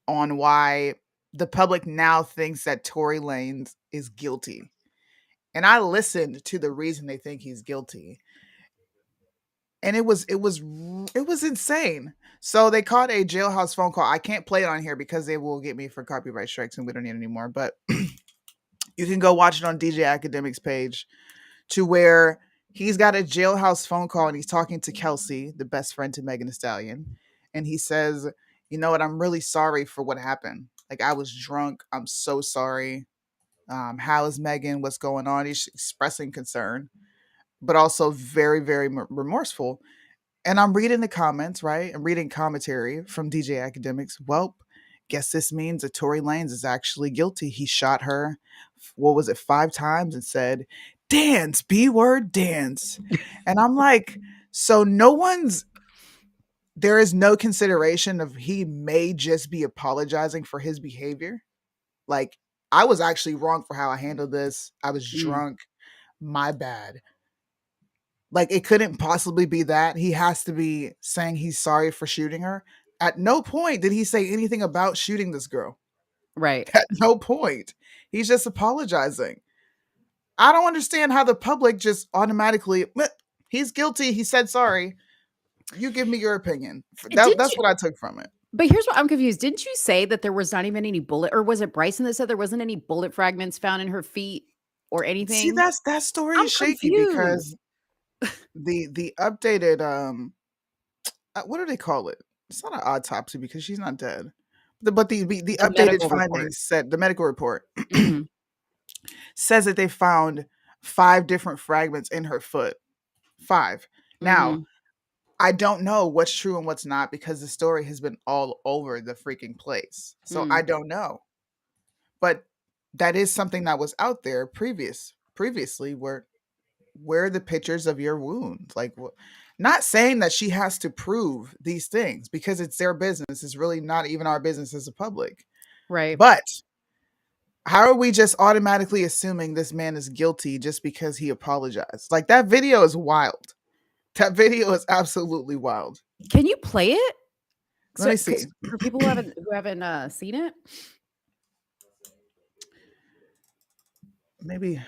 Speaker 5: on why the public now thinks that Tory Lanez is guilty. And I listened to the reason they think he's guilty. And it was insane. So they caught a jailhouse phone call. I can't play it on here because they will get me for copyright strikes and we don't need it anymore. But you can go watch it on DJ Academic's page, to where he's got a jailhouse phone call and he's talking to Kelsey, the best friend to Megan Thee Stallion. And he says, "You know what? I'm really sorry for what happened. Like, I was drunk. I'm so sorry. How is Megan? What's going on?" He's expressing concern, but also very, very remorseful. And I'm reading the comments, right? I'm reading commentary from DJ Academics. Well, guess this means that Tory Lanez is actually guilty. He shot her, what was it, 5 times, and said, "Dance, B word, dance." And I'm like, so there is no consideration of he may just be apologizing for his behavior. Like, I was actually wrong for how I handled this. I was drunk. My bad. Like, it couldn't possibly be that. He has to be saying he's sorry for shooting her. At no point did he say anything about shooting this girl.
Speaker 4: Right.
Speaker 5: At no point. He's just apologizing. I don't understand how the public just automatically, he's guilty. He said sorry. You give me your opinion. That's what I took from it.
Speaker 4: But here's what I'm confused. Didn't you say that there was not even any bullet, or was it Bryson that said there wasn't any bullet fragments found in her feet or anything?
Speaker 5: See, that story
Speaker 4: I'm
Speaker 5: is shaky
Speaker 4: confused.
Speaker 5: because the updated what do they call it? It's not an autopsy because she's not dead. But the updated
Speaker 4: medical report.
Speaker 5: findings said, the medical report
Speaker 4: Mhm.
Speaker 5: says that they found 5 different fragments in her foot. 5. Now,
Speaker 4: Mhm.
Speaker 5: I don't know what's true and what's not because the story has been all over the freaking place. So I don't know. But that is something that was out there previously, where are the pictures of your wounds? Like, not saying that she has to prove these things because it's their business. It's really not even our business as a public.
Speaker 4: Right.
Speaker 5: But how are we just automatically assuming this man is guilty just because he apologized? Like, that video is wild. That video is absolutely wild.
Speaker 4: Can you play it?
Speaker 5: Let me see.
Speaker 4: For people who haven't seen it.
Speaker 5: Maybe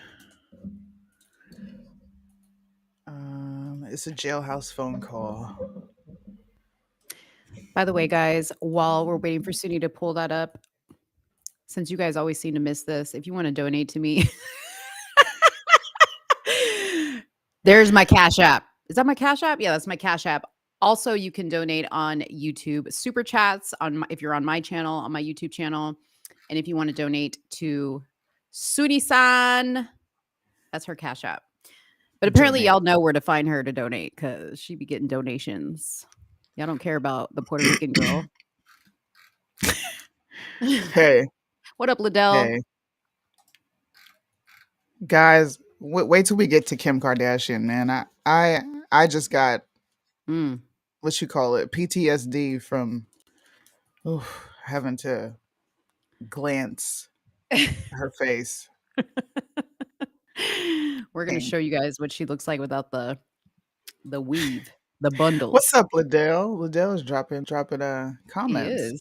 Speaker 5: it's a jailhouse phone call.
Speaker 4: By the way, guys, while we're waiting for Suni to pull that up, since you guys always seem to miss this, if you want to donate to me, there's my Cash App. Is that my Cash App? Yeah, that's my Cash App. Also, you can donate on YouTube Super Chats if you're on my channel, on my YouTube channel. And if you want to donate to Suni-san, that's her Cash App. But apparently y'all know where to find her to donate because she be getting donations. Y'all don't care about the Puerto Rican girl.
Speaker 5: Hey.
Speaker 4: What up, Liddell?
Speaker 5: Hey. Guys, wait till we get to Kim Kardashian, man. I just got what you call it, PTSD from having to glance her face.
Speaker 4: We're gonna show you guys what she looks like without the the weave, the bundles.
Speaker 5: What's up, Liddell? Liddell is dropping
Speaker 4: He
Speaker 5: comments.
Speaker 4: is.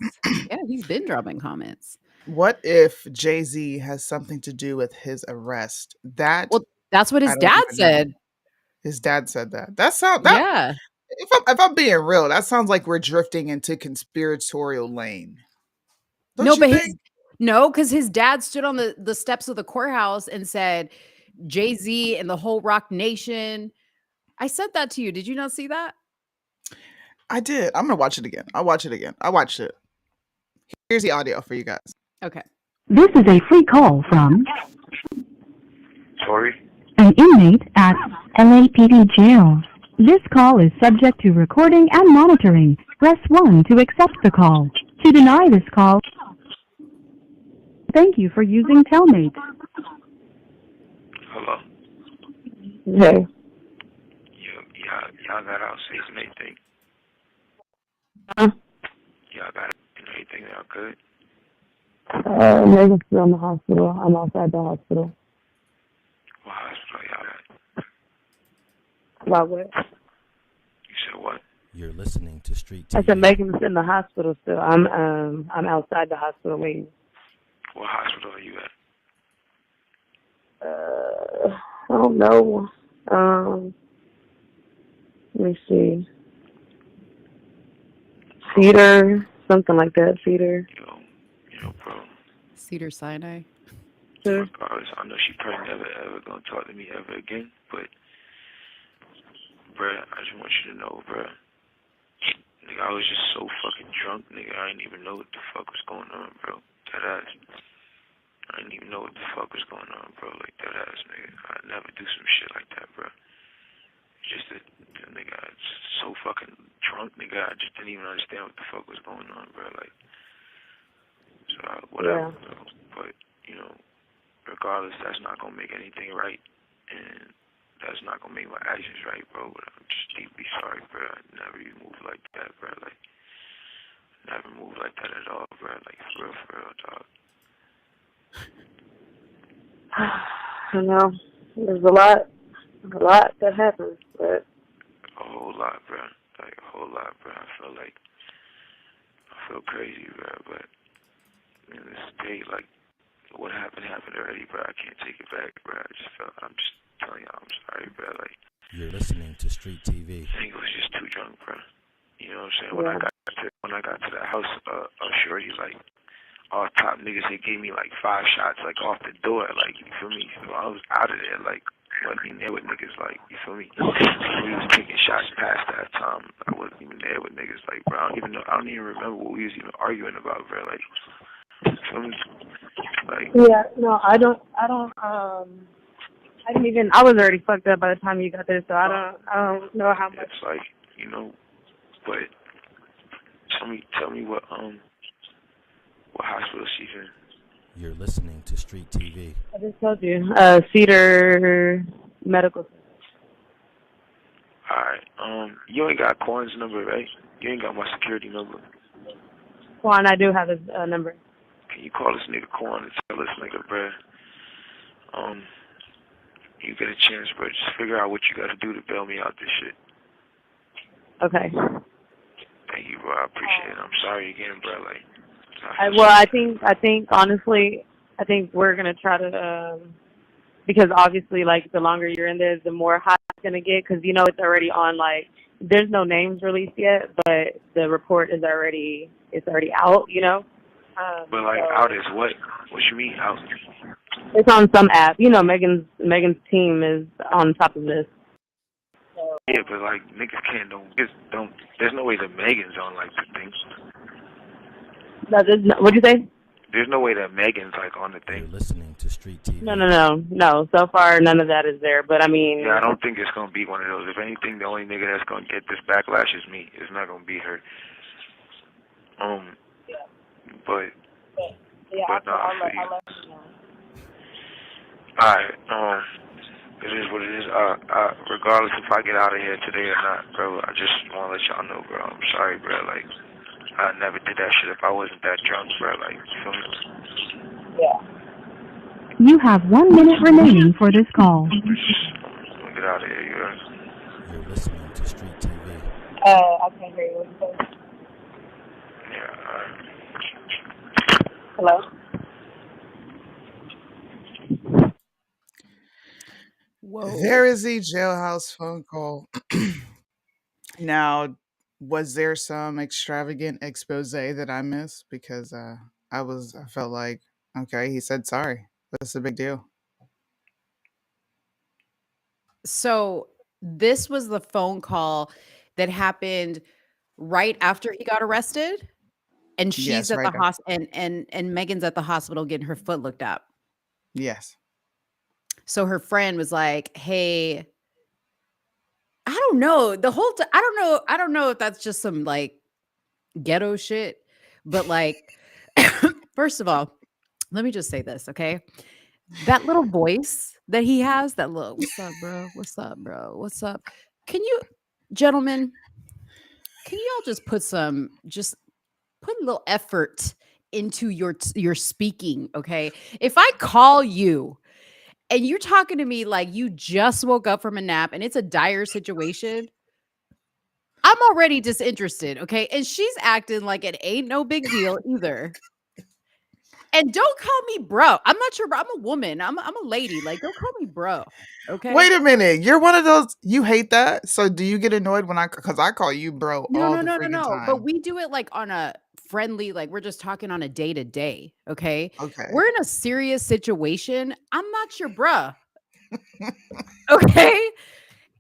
Speaker 4: Yeah, he's been dropping comments.
Speaker 5: What if Jay-Z has something to do with his arrest? That
Speaker 4: Well, that's what
Speaker 5: I
Speaker 4: his
Speaker 5: don't
Speaker 4: dad
Speaker 5: even know.
Speaker 4: said.
Speaker 5: His dad said that. That sound that
Speaker 4: Yeah.
Speaker 5: if I'm being real, that sounds like we're drifting into conspiratorial lane. Don't
Speaker 4: No,
Speaker 5: you
Speaker 4: but
Speaker 5: think?
Speaker 4: because his dad stood on the steps of the courthouse and said Jay-Z and the whole Rock Nation. I sent that to you. Did you not see that?
Speaker 5: I did. I'm gonna watch it again. I'll watch it again. I watched it. Here's the audio for you guys.
Speaker 4: Okay.
Speaker 1: This is a free call from
Speaker 7: Tori?
Speaker 1: an inmate at LAPD jail. This call is subject to recording and monitoring. Press 1 to accept the call. To deny this call, thank you for using Telmate.
Speaker 7: Hello?
Speaker 8: Hey.
Speaker 7: Y'all got out safe and everything?
Speaker 8: Huh?
Speaker 7: Y'all got everything y'all good?
Speaker 8: Megan's still in the hospital. I'm outside the hospital.
Speaker 7: What hospital y'all at?
Speaker 8: About what?
Speaker 7: You said what?
Speaker 9: You're listening to Street
Speaker 8: I
Speaker 9: TV.
Speaker 8: said Megan's in the hospital still. I'm outside the hospital waiting.
Speaker 7: What hospital are you at?
Speaker 8: I don't know. Let me see. Cedar, something like that. Cedar.
Speaker 7: You know, bro.
Speaker 4: Cedar Sinai.
Speaker 8: Sure.
Speaker 7: Regardless, I know she probably never ever gonna talk to me ever again, but bruh, I just want you to know, bruh. Nigga, I was just so fucking drunk, nigga. I didn't even know what the fuck was going on, bro. That ass. I didn't even know what the fuck was going on, bro. Like, that ass, nigga. I'd never do some shit like that, bro. Just that, nigga, I was so fucking drunk, nigga. I just didn't even understand what the fuck was going on, bro. Like, so, whatever,
Speaker 8: Yeah.
Speaker 7: bro. But, you know, regardless, that's not gonna make anything right. And that's not gonna make my actions right, bro. But I'm just deeply sorry, bro. I never even moved like that, bro. Like, never moved like that at all, bro. Like, for real, dog.
Speaker 8: I know. There's a lot that happens, but
Speaker 7: A whole lot, bro. Like, a whole lot, bro. I feel crazy, bro. But in this day, like, what happened already, bro. I can't take it back, bro. I'm just telling y'all, I'm sorry, bro. Like,
Speaker 9: You're listening to Street TV.
Speaker 7: I think I was just too drunk, bro. You know what I'm saying?
Speaker 8: Yeah.
Speaker 7: When I got to the house, shorty, like, all top niggas, they gave me like 5 shots, like, off the door, like, you feel me? So I was out of there, like, wasn't even there with niggas, like, you feel me? We was taking shots past that time. I wasn't even there with niggas, like, bro. I don't even remember what we was even arguing about, bro. Like, you feel me? Like,
Speaker 8: yeah, no, I was already fucked up by the time you got there, so I don't know how much.
Speaker 7: it's like, you know, but tell me what hospital she's in.
Speaker 9: You're listening to Street TV.
Speaker 8: I just told you, Cedar Medical Center.
Speaker 7: Alright, you ain't got Corn's number, right? You ain't got my security number.
Speaker 8: Juan, I do have his number.
Speaker 7: Can you call this nigga Corn and tell this nigga, bruh, you get a chance, bro, just figure out what you gotta do to bail me out this shit.
Speaker 8: Okay.
Speaker 7: Thank you, bro. I appreciate it. I'm sorry again, bro. Like,
Speaker 8: I think honestly, I think we're gonna try to, because obviously, like, the longer you're in there, the more hot it's gonna get, because you know it's already on. Like, there's no names released yet, but the report is already out. You know.
Speaker 7: But like,
Speaker 8: so
Speaker 7: out is what? What you mean out?
Speaker 8: it's on some app. You know, Megan's team is on top of this.
Speaker 7: Yeah, but like, niggas don't. There's no way that Megan's on like the thing.
Speaker 8: What'd you say?
Speaker 7: There's no way that Megan's like on the
Speaker 9: You're
Speaker 7: thing.
Speaker 9: listening to Street TV.
Speaker 8: No. So far, none of that is there. But I mean,
Speaker 7: Yeah, I don't think it's gonna be one of those. If anything, the only nigga that's gonna get this backlash is me. It's not gonna be her. But no, I feel you.
Speaker 8: let you know.
Speaker 7: Alright, it is what it is. Regardless if I get out of here today or not, bro, I just wanna let y'all know, bro. I'm sorry, bro. Like, I never did that shit if I wasn't that drunk, bro. Like, you feel me?
Speaker 8: Yeah.
Speaker 1: You have 1 minute remaining for this call.
Speaker 7: I'm gonna get out of here, you know?
Speaker 9: You're listening to
Speaker 8: I can't hear you. What you say?
Speaker 7: Yeah,
Speaker 8: Hello?
Speaker 4: Whoa.
Speaker 5: There is a jailhouse phone call. Now, was there some extravagant expose that I missed? Because I felt like, okay, he said sorry. What's the big deal?
Speaker 4: So this was the phone call that happened right after he got arrested, and she's
Speaker 5: Yes,
Speaker 4: at the
Speaker 5: right there.
Speaker 4: and Megan's at the hospital getting her foot looked up.
Speaker 5: Yes.
Speaker 4: So her friend was like, "Hey, I don't know. The whole I don't know if that's just some like ghetto shit, but like first of all, let me just say this, okay? That little voice that he has, that little, what's up, bro? What's up, bro? What's up? Can you, gentlemen, can y'all just put a little effort into your speaking, okay? If I call you and you're talking to me like you just woke up from a nap and it's a dire situation, I'm already disinterested, okay? And she's acting like it ain't no big deal either. And don't call me bro. I'm not your bro. I'm a woman. I'm a lady. Like, don't call me bro. Okay.
Speaker 5: Wait a minute. You're one of those, you hate that? So do you get annoyed when because I call you bro
Speaker 4: No,
Speaker 5: all
Speaker 4: no,
Speaker 5: the
Speaker 4: no, no,
Speaker 5: freaking
Speaker 4: no. But
Speaker 5: time?
Speaker 4: we do it like on a friendly, like we're just talking on a day to day. Okay.
Speaker 5: Okay.
Speaker 4: We're in a serious situation. I'm not your bruh. Okay.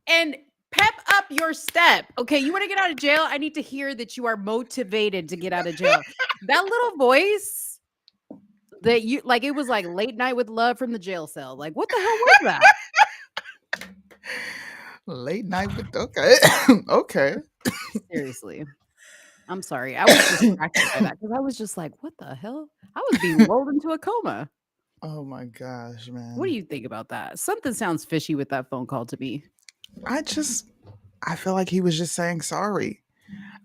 Speaker 4: And pep up your step. Okay. You want to get out of jail? I need to hear that you are motivated to get out of jail. That little voice that you like, it was like late night with love from the jail cell. Like, what the hell was that?
Speaker 5: Late night with, okay. Okay.
Speaker 4: Seriously. I'm sorry. I was distracted by that because I was just like, what the hell? I was being lulled into a coma.
Speaker 5: Oh my gosh, man.
Speaker 4: What do you think about that? Something sounds fishy with that phone call to me.
Speaker 5: I feel like he was just saying sorry.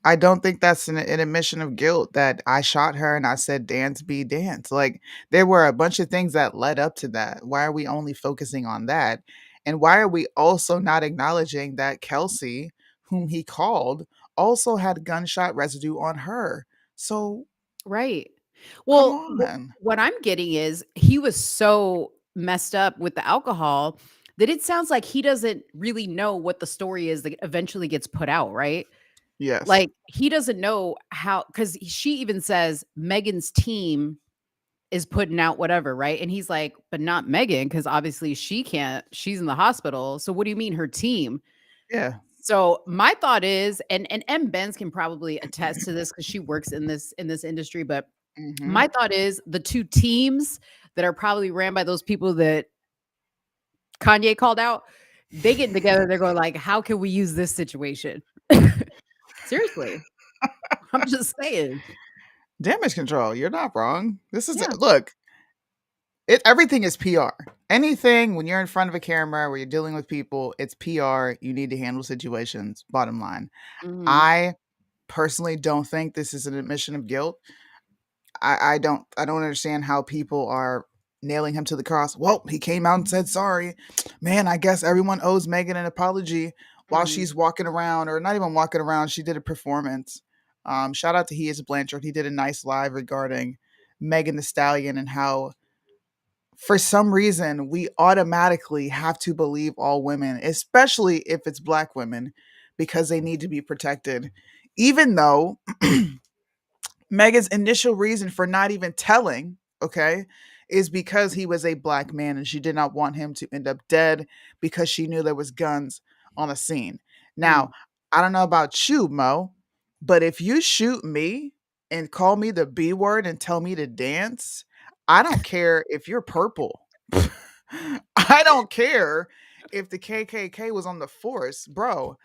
Speaker 5: I don't think that's an admission of guilt that I shot her and I said dance be dance. Like there were a bunch of things that led up to that. Why are we only focusing on that? And why are we also not acknowledging that Kelsey, whom he called, also had gunshot residue on her? So
Speaker 4: Right.
Speaker 5: come
Speaker 4: Well,
Speaker 5: on.
Speaker 4: what I'm getting is he was so messed up with the alcohol that it sounds like he doesn't really know what the story is that eventually gets put out, right?
Speaker 5: Yes.
Speaker 4: Like he doesn't know how, because she even says Megan's team is putting out whatever, right? And he's like, but not Megan, because obviously she can't, she's in the hospital. So what do you mean her team?
Speaker 5: Yeah.
Speaker 4: So my thought is, and M. Benz can probably attest to this because she works in this industry, but
Speaker 5: Mhm.
Speaker 4: my thought is the two teams that are probably ran by those people that Kanye called out, they getting together, they're going like, how can we use this situation? Seriously. I'm just saying.
Speaker 5: Damage control. You're not wrong. This is
Speaker 4: Yeah.
Speaker 5: look, everything is PR. Anything when you're in front of a camera where you're dealing with people, it's PR. You need to handle situations. Bottom line.
Speaker 4: Mhm.
Speaker 5: I personally don't think this is an admission of guilt. I don't understand how people are nailing him to the cross. Well, he came out and said sorry. Man, I guess everyone owes Megan an apology while
Speaker 4: Mhm.
Speaker 5: she's walking around, or not even walking around. She did a performance. Shout out to He Is Blanchard. He did a nice live regarding Megan the Stallion and how for some reason we automatically have to believe all women, especially if it's black women, because they need to be protected. Even though Megan's initial reason for not even telling, okay, is because he was a black man and she did not want him to end up dead because she knew there was guns on the scene. Now, I don't know about you, Mo, but if you shoot me and call me the B word and tell me to dance, I don't care if you're purple. I don't care if the KKK was on the force, bro.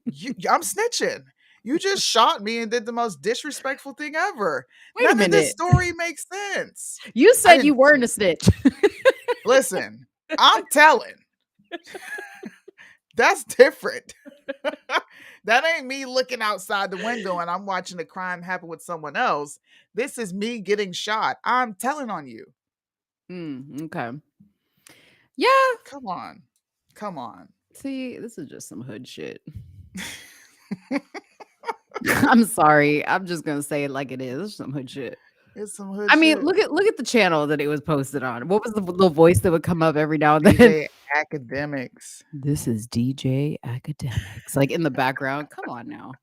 Speaker 5: I'm snitching. You just shot me and did the most disrespectful thing ever.
Speaker 4: Wait a
Speaker 5: None of this
Speaker 4: minute.
Speaker 5: story makes sense.
Speaker 4: You
Speaker 5: I
Speaker 4: said you
Speaker 5: didn't
Speaker 4: weren't a snitch.
Speaker 5: listen. I'm telling. That's different. That ain't me looking outside the window and I'm watching a crime happen with someone else. This is me getting shot. I'm telling on you.
Speaker 4: Okay. Yeah.
Speaker 5: Come on. Come on.
Speaker 4: See, this is just some hood shit. I'm sorry. I'm just gonna say it like it is. It's some hood shit.
Speaker 5: It's some hood
Speaker 4: I mean,
Speaker 5: shit.
Speaker 4: look at the channel that it was posted on. What was the little voice that would come up every now and then?
Speaker 5: DJ Academics.
Speaker 4: This is DJ Academics, like in the background. Come on now.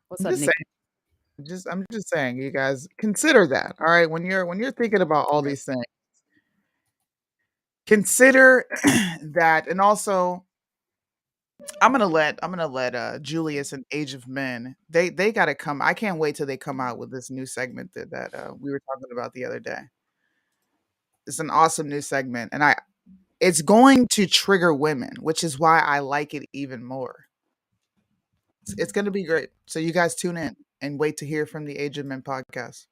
Speaker 4: What's
Speaker 5: I'm
Speaker 4: up,
Speaker 5: just
Speaker 4: Nick?
Speaker 5: saying. I'm just saying, you guys consider that. All right, when you're thinking about all these things, consider that, and also I'm gonna let Julius and Age of Men. They gotta come. I can't wait till they come out with this new segment that we were talking about the other day. It's an awesome new segment, and it's going to trigger women, which is why I like it even more. It's going to be great. So you guys tune in and wait to hear from the Age of Men podcast.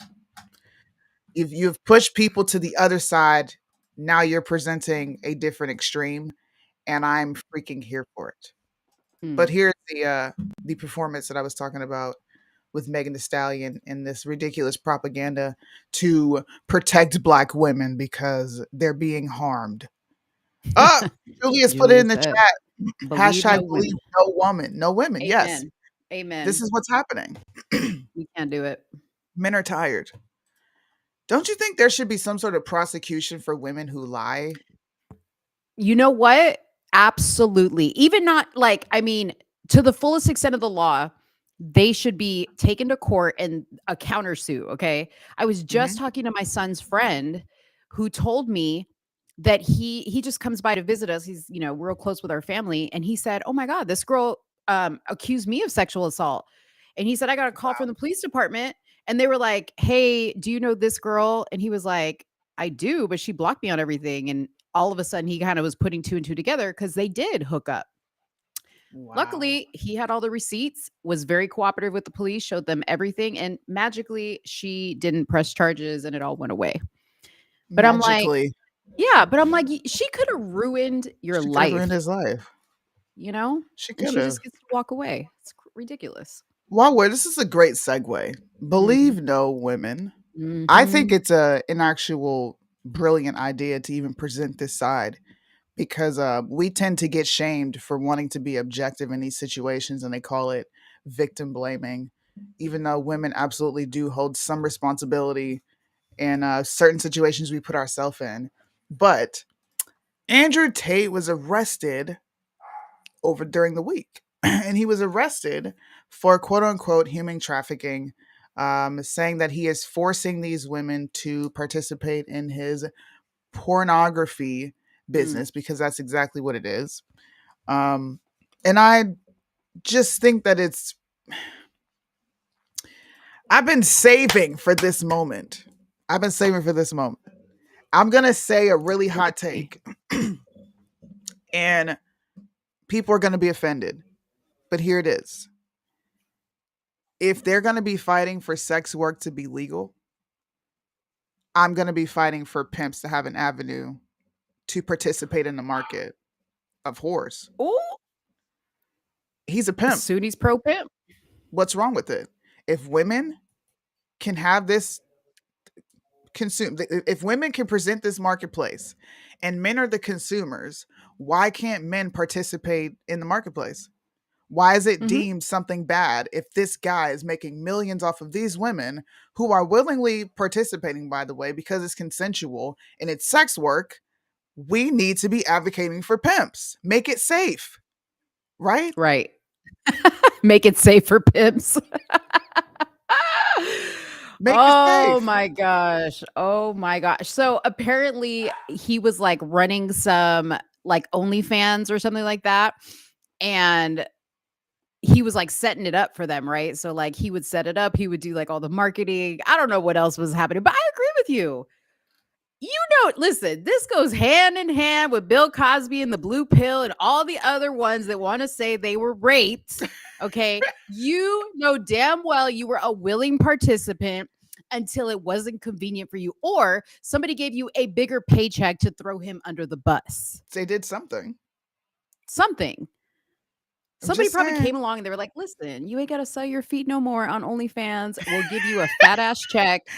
Speaker 5: If you've pushed people to the other side, now you're presenting a different extreme, and I'm freaking here for it. But here's the performance that I was talking about with Megan Thee Stallion and this ridiculous propaganda to protect Black women because they're being harmed. Julius put it in the
Speaker 4: Julius
Speaker 5: chat.
Speaker 4: Believe
Speaker 5: Hashtag
Speaker 4: no
Speaker 5: believe
Speaker 4: women.
Speaker 5: no women. Yes.
Speaker 4: Amen. Amen.
Speaker 5: This is what's happening.
Speaker 4: We can't do it.
Speaker 5: Men are tired. Don't you think there should be some sort of prosecution for women who lie?
Speaker 4: You know what? Absolutely. Even not like, I mean, to the fullest extent of the law, they should be taken to court and a countersuit. Okay. I was just talking to my son's friend who told me that he just comes by to visit us. He's, real close with our family. And he said, oh my God, this girl accused me of sexual assault. And he said, I got a call from the police department and they were like, hey, do you know this girl? And he was like, I do, but she blocked me on everything. And all of a sudden he kind of was putting two and two together because they did hook up.
Speaker 5: Wow.
Speaker 4: Luckily, he had all the receipts, was very cooperative with the police, showed them everything, and magically she didn't press charges and it all went away. But I'm like, she could have ruined your
Speaker 5: She
Speaker 4: life.
Speaker 5: ruined his life.
Speaker 4: She
Speaker 5: And
Speaker 4: she
Speaker 5: could have.
Speaker 4: just gets to walk away. It's ridiculous.
Speaker 5: This is a great segue. Believe no women. I think it's an actual brilliant idea to even present this side because we tend to get shamed for wanting to be objective in these situations, and they call it victim blaming, even though women absolutely do hold some responsibility in certain situations we put ourselves in. But Andrew Tate was arrested during the week, and he was arrested for quote unquote human trafficking, saying that he is forcing these women to participate in his pornography business because that's exactly what it is. And I just think that I've been saving for this moment. I'm going to say a really hot take and people are going to be offended, but here it is. If they're going to be fighting for sex work to be legal, I'm going to be fighting for pimps to have an avenue to participate in the market of whores.
Speaker 4: Oh,
Speaker 5: he's a pimp.
Speaker 4: Sunni's pro pimp.
Speaker 5: What's wrong with it? If women can have this if women can present this marketplace and men are the consumers, why can't men participate in the marketplace? Why is it deemed something bad if this guy is making millions off of these women who are willingly participating, by the way, because it's consensual and it's sex work? We need to be advocating for pimps. Make it safe. Right?
Speaker 4: Right. Make it safe for pimps. Oh my gosh. So apparently he was like running some like OnlyFans or something like that. And he was like setting it up for them, right? So like he would set it up, he would do like all the marketing. I don't know what else was happening, but I agree with you. Listen, this goes hand in hand with Bill Cosby and the blue pill and all the other ones that want to say they were raped. Okay. You know damn well you were a willing participant until it wasn't convenient for you, or somebody gave you a bigger paycheck to throw him under the bus.
Speaker 5: They did something.
Speaker 4: Somebody probably came along and they were like, listen, you ain't got to sell your feet no more on OnlyFans. We'll give you a fat ass check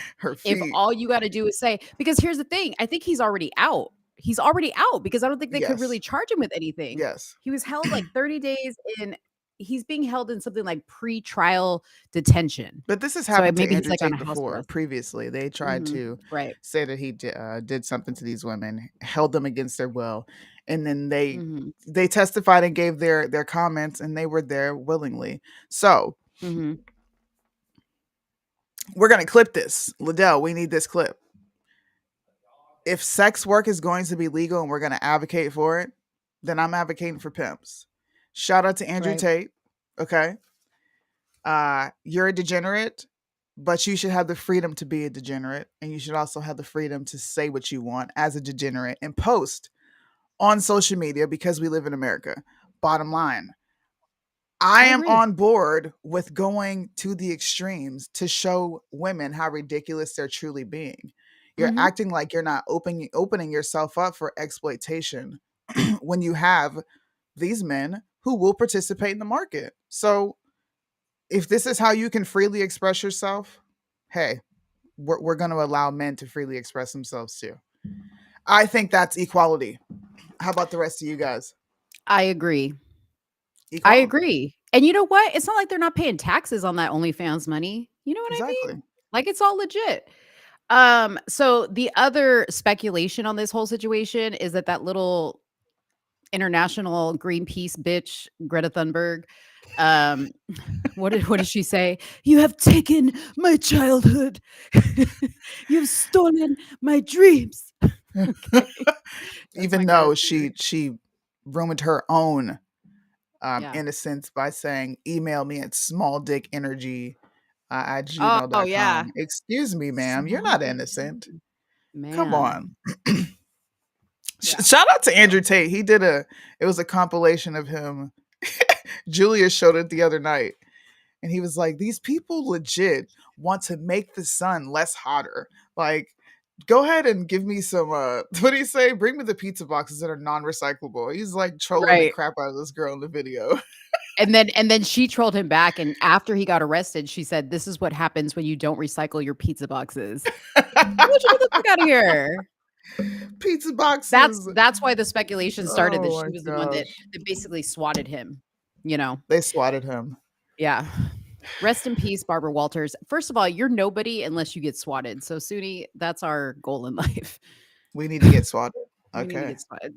Speaker 4: if all you got to do is say, because here's the thing. I think he's already out. Because I don't think they could really charge him with anything.
Speaker 5: Yes.
Speaker 4: He was held like 30 days in he's being held in something like pre-trial detention.
Speaker 5: But this has
Speaker 4: So
Speaker 5: happened to
Speaker 4: maybe he's
Speaker 5: Andrew
Speaker 4: like on a
Speaker 5: Tate
Speaker 4: house
Speaker 5: before.
Speaker 4: arrest.
Speaker 5: Previously, they tried
Speaker 4: Mhm.
Speaker 5: to
Speaker 4: Right.
Speaker 5: say that he did something to these women, held them against their will, and then
Speaker 4: Mhm.
Speaker 5: they testified and gave their comments, and they were there willingly. So
Speaker 4: Mhm.
Speaker 5: we're gonna clip this, Liddell. We need this clip. If sex work is going to be legal and we're gonna advocate for it, then I'm advocating for pimps. Shout out to Andrew
Speaker 4: Right.
Speaker 5: Tate. Okay. You're a degenerate, but you should have the freedom to be a degenerate, and you should also have the freedom to say what you want as a degenerate and post on social media because we live in America. Bottom line, I am
Speaker 4: agree.
Speaker 5: on board with going to the extremes to show women how ridiculous they're truly being. You're
Speaker 4: Mhm.
Speaker 5: acting like you're not opening yourself up for exploitation when you have these men who will participate in the market. So if this is how you can freely express yourself, hey, we're going to allow men to freely express themselves too. I think that's equality. How about the rest of you guys?
Speaker 4: I agree. I
Speaker 5: Equality.
Speaker 4: agree. And you know what? It's not like they're not paying taxes on that OnlyFans money. You know what I
Speaker 5: Exactly.
Speaker 4: mean? Like it's all legit. So the other speculation on this whole situation is that little international Greenpeace bitch, Greta Thunberg, um, what did she say? You have taken my childhood. You've stolen my dreams. Okay. That's
Speaker 5: Even
Speaker 4: my
Speaker 5: though
Speaker 4: Greta
Speaker 5: she ruined her own
Speaker 4: Yeah.
Speaker 5: innocence by saying, email me at smalldickenergy at
Speaker 4: Oh,
Speaker 5: gmail.com.
Speaker 4: yeah.
Speaker 5: Excuse me, ma'am. You're
Speaker 4: Small
Speaker 5: not
Speaker 4: dick
Speaker 5: innocent.
Speaker 4: energy.
Speaker 5: Come
Speaker 4: Man.
Speaker 5: on.
Speaker 4: Yeah.
Speaker 5: Shout out to Andrew Tate. It was a compilation of him. Julia showed it the other night. And he was like, these people legit want to make the sun less hotter. Like, go ahead and give me some, what do you say? Bring me the pizza boxes that are non-recyclable. He's like trolling the
Speaker 4: Right.
Speaker 5: crap out of this girl in the video.
Speaker 4: And then she trolled him back. And after he got arrested, she said, "This is what happens when you don't recycle your pizza boxes." Get the fuck out of here.
Speaker 5: Pizza boxes.
Speaker 4: That's why the speculation started that
Speaker 5: Oh
Speaker 4: she
Speaker 5: my
Speaker 4: was the one that
Speaker 5: gosh.
Speaker 4: basically swatted him. You know.
Speaker 5: They swatted him.
Speaker 4: Yeah. Rest in peace, Barbara Walters. First of all, you're nobody unless you get swatted. So Suni, that's our goal in life.
Speaker 5: We need to get swatted.
Speaker 4: We need to
Speaker 5: Okay.
Speaker 4: get swatted.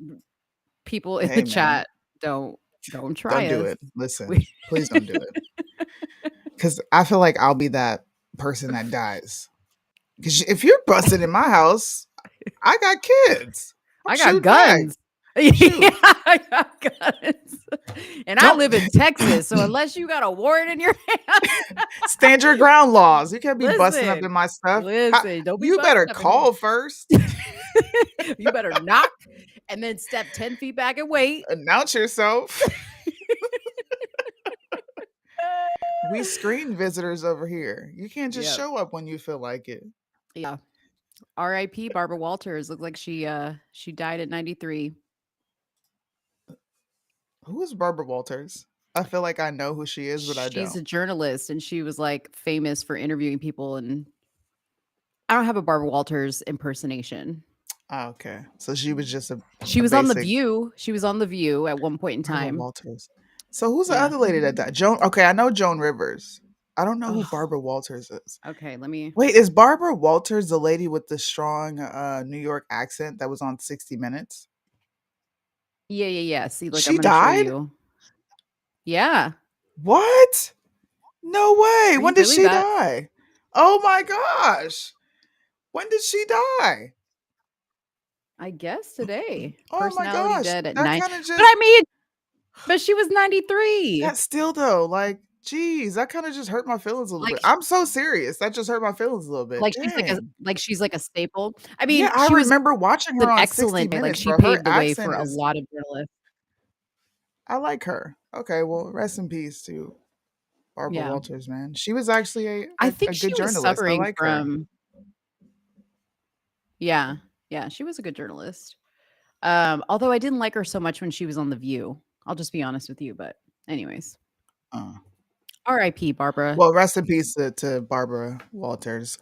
Speaker 4: People in
Speaker 5: Hey,
Speaker 4: the
Speaker 5: man.
Speaker 4: chat, don't try
Speaker 5: Don't do
Speaker 4: us.
Speaker 5: it. Listen, please don't do it. Because I feel like I'll be that person that dies. Because if you're busted in my house, I got kids.
Speaker 4: I got
Speaker 5: shooting back.
Speaker 4: guns. Yeah, I got guns. And I
Speaker 5: Don't-
Speaker 4: live in Texas, so unless you got a warrant in your hand,
Speaker 5: Stand your ground laws. You can't be busting up
Speaker 4: Listen,
Speaker 5: in my stuff.
Speaker 4: listen, don't be
Speaker 5: You better
Speaker 4: busting up in
Speaker 5: call first.
Speaker 4: here. You better knock and then step 10 feet back and wait.
Speaker 5: Announce yourself. We screen visitors over here. You can't just
Speaker 4: Yep.
Speaker 5: show up when you feel like it.
Speaker 4: Yeah. R.I.P. Barbara Walters. Looked like she died at 93.
Speaker 5: Who is Barbara Walters? I feel like I know who she is, but I
Speaker 4: She's
Speaker 5: don't.
Speaker 4: a journalist and she was like famous for interviewing people, and I don't have a Barbara Walters impersonation.
Speaker 5: Oh, okay. So she was just a
Speaker 4: She was on The
Speaker 5: basic
Speaker 4: View. She was on The View at one point in
Speaker 5: Barbara
Speaker 4: time.
Speaker 5: Walters. So who's the
Speaker 4: Yeah.
Speaker 5: other lady that died? Joan. Okay, I know Joan Rivers. I don't know who
Speaker 4: Ugh.
Speaker 5: Barbara Walters is.
Speaker 4: Okay, let me.
Speaker 5: Wait, is Barbara Walters the lady with the strong New York accent that was on 60 Minutes?
Speaker 4: Yeah. See, look,
Speaker 5: She
Speaker 4: I'm gonna
Speaker 5: died?
Speaker 4: show you. Yeah.
Speaker 5: What? No way.
Speaker 4: Are
Speaker 5: When
Speaker 4: you
Speaker 5: did
Speaker 4: really
Speaker 5: she
Speaker 4: that?
Speaker 5: die? Oh my gosh. When did she die?
Speaker 4: I guess today.
Speaker 5: Oh my
Speaker 4: Personality
Speaker 5: gosh.
Speaker 4: dead at
Speaker 5: That
Speaker 4: 9.
Speaker 5: kind of
Speaker 4: But
Speaker 5: just
Speaker 4: I mean, but she was 93.
Speaker 5: that still though, like, geez, that kind of just hurt my feelings a little
Speaker 4: Like
Speaker 5: bit. I'm so serious. That just hurt my feelings a little bit. Dang.
Speaker 4: she's like a staple. I mean,
Speaker 5: Yeah, I
Speaker 4: she was
Speaker 5: remember watching her
Speaker 4: an
Speaker 5: on 60
Speaker 4: excellent, like
Speaker 5: Minutes,
Speaker 4: she
Speaker 5: bro. Her
Speaker 4: paved the way for
Speaker 5: accent
Speaker 4: a
Speaker 5: is
Speaker 4: lot of journalists.
Speaker 5: I like her. Okay, well, rest in peace to Barbara
Speaker 4: Yeah.
Speaker 5: Walters, man. She was actually
Speaker 4: I
Speaker 5: a
Speaker 4: think she
Speaker 5: good
Speaker 4: was
Speaker 5: journalist. I
Speaker 4: suffering
Speaker 5: like her.
Speaker 4: from Yeah, she was a good journalist. Although I didn't like her so much when she was on The View. I'll just be honest with you, but anyways.
Speaker 5: Uh,
Speaker 4: R.I.P. Barbara.
Speaker 5: well, rest in peace to Barbara Walters.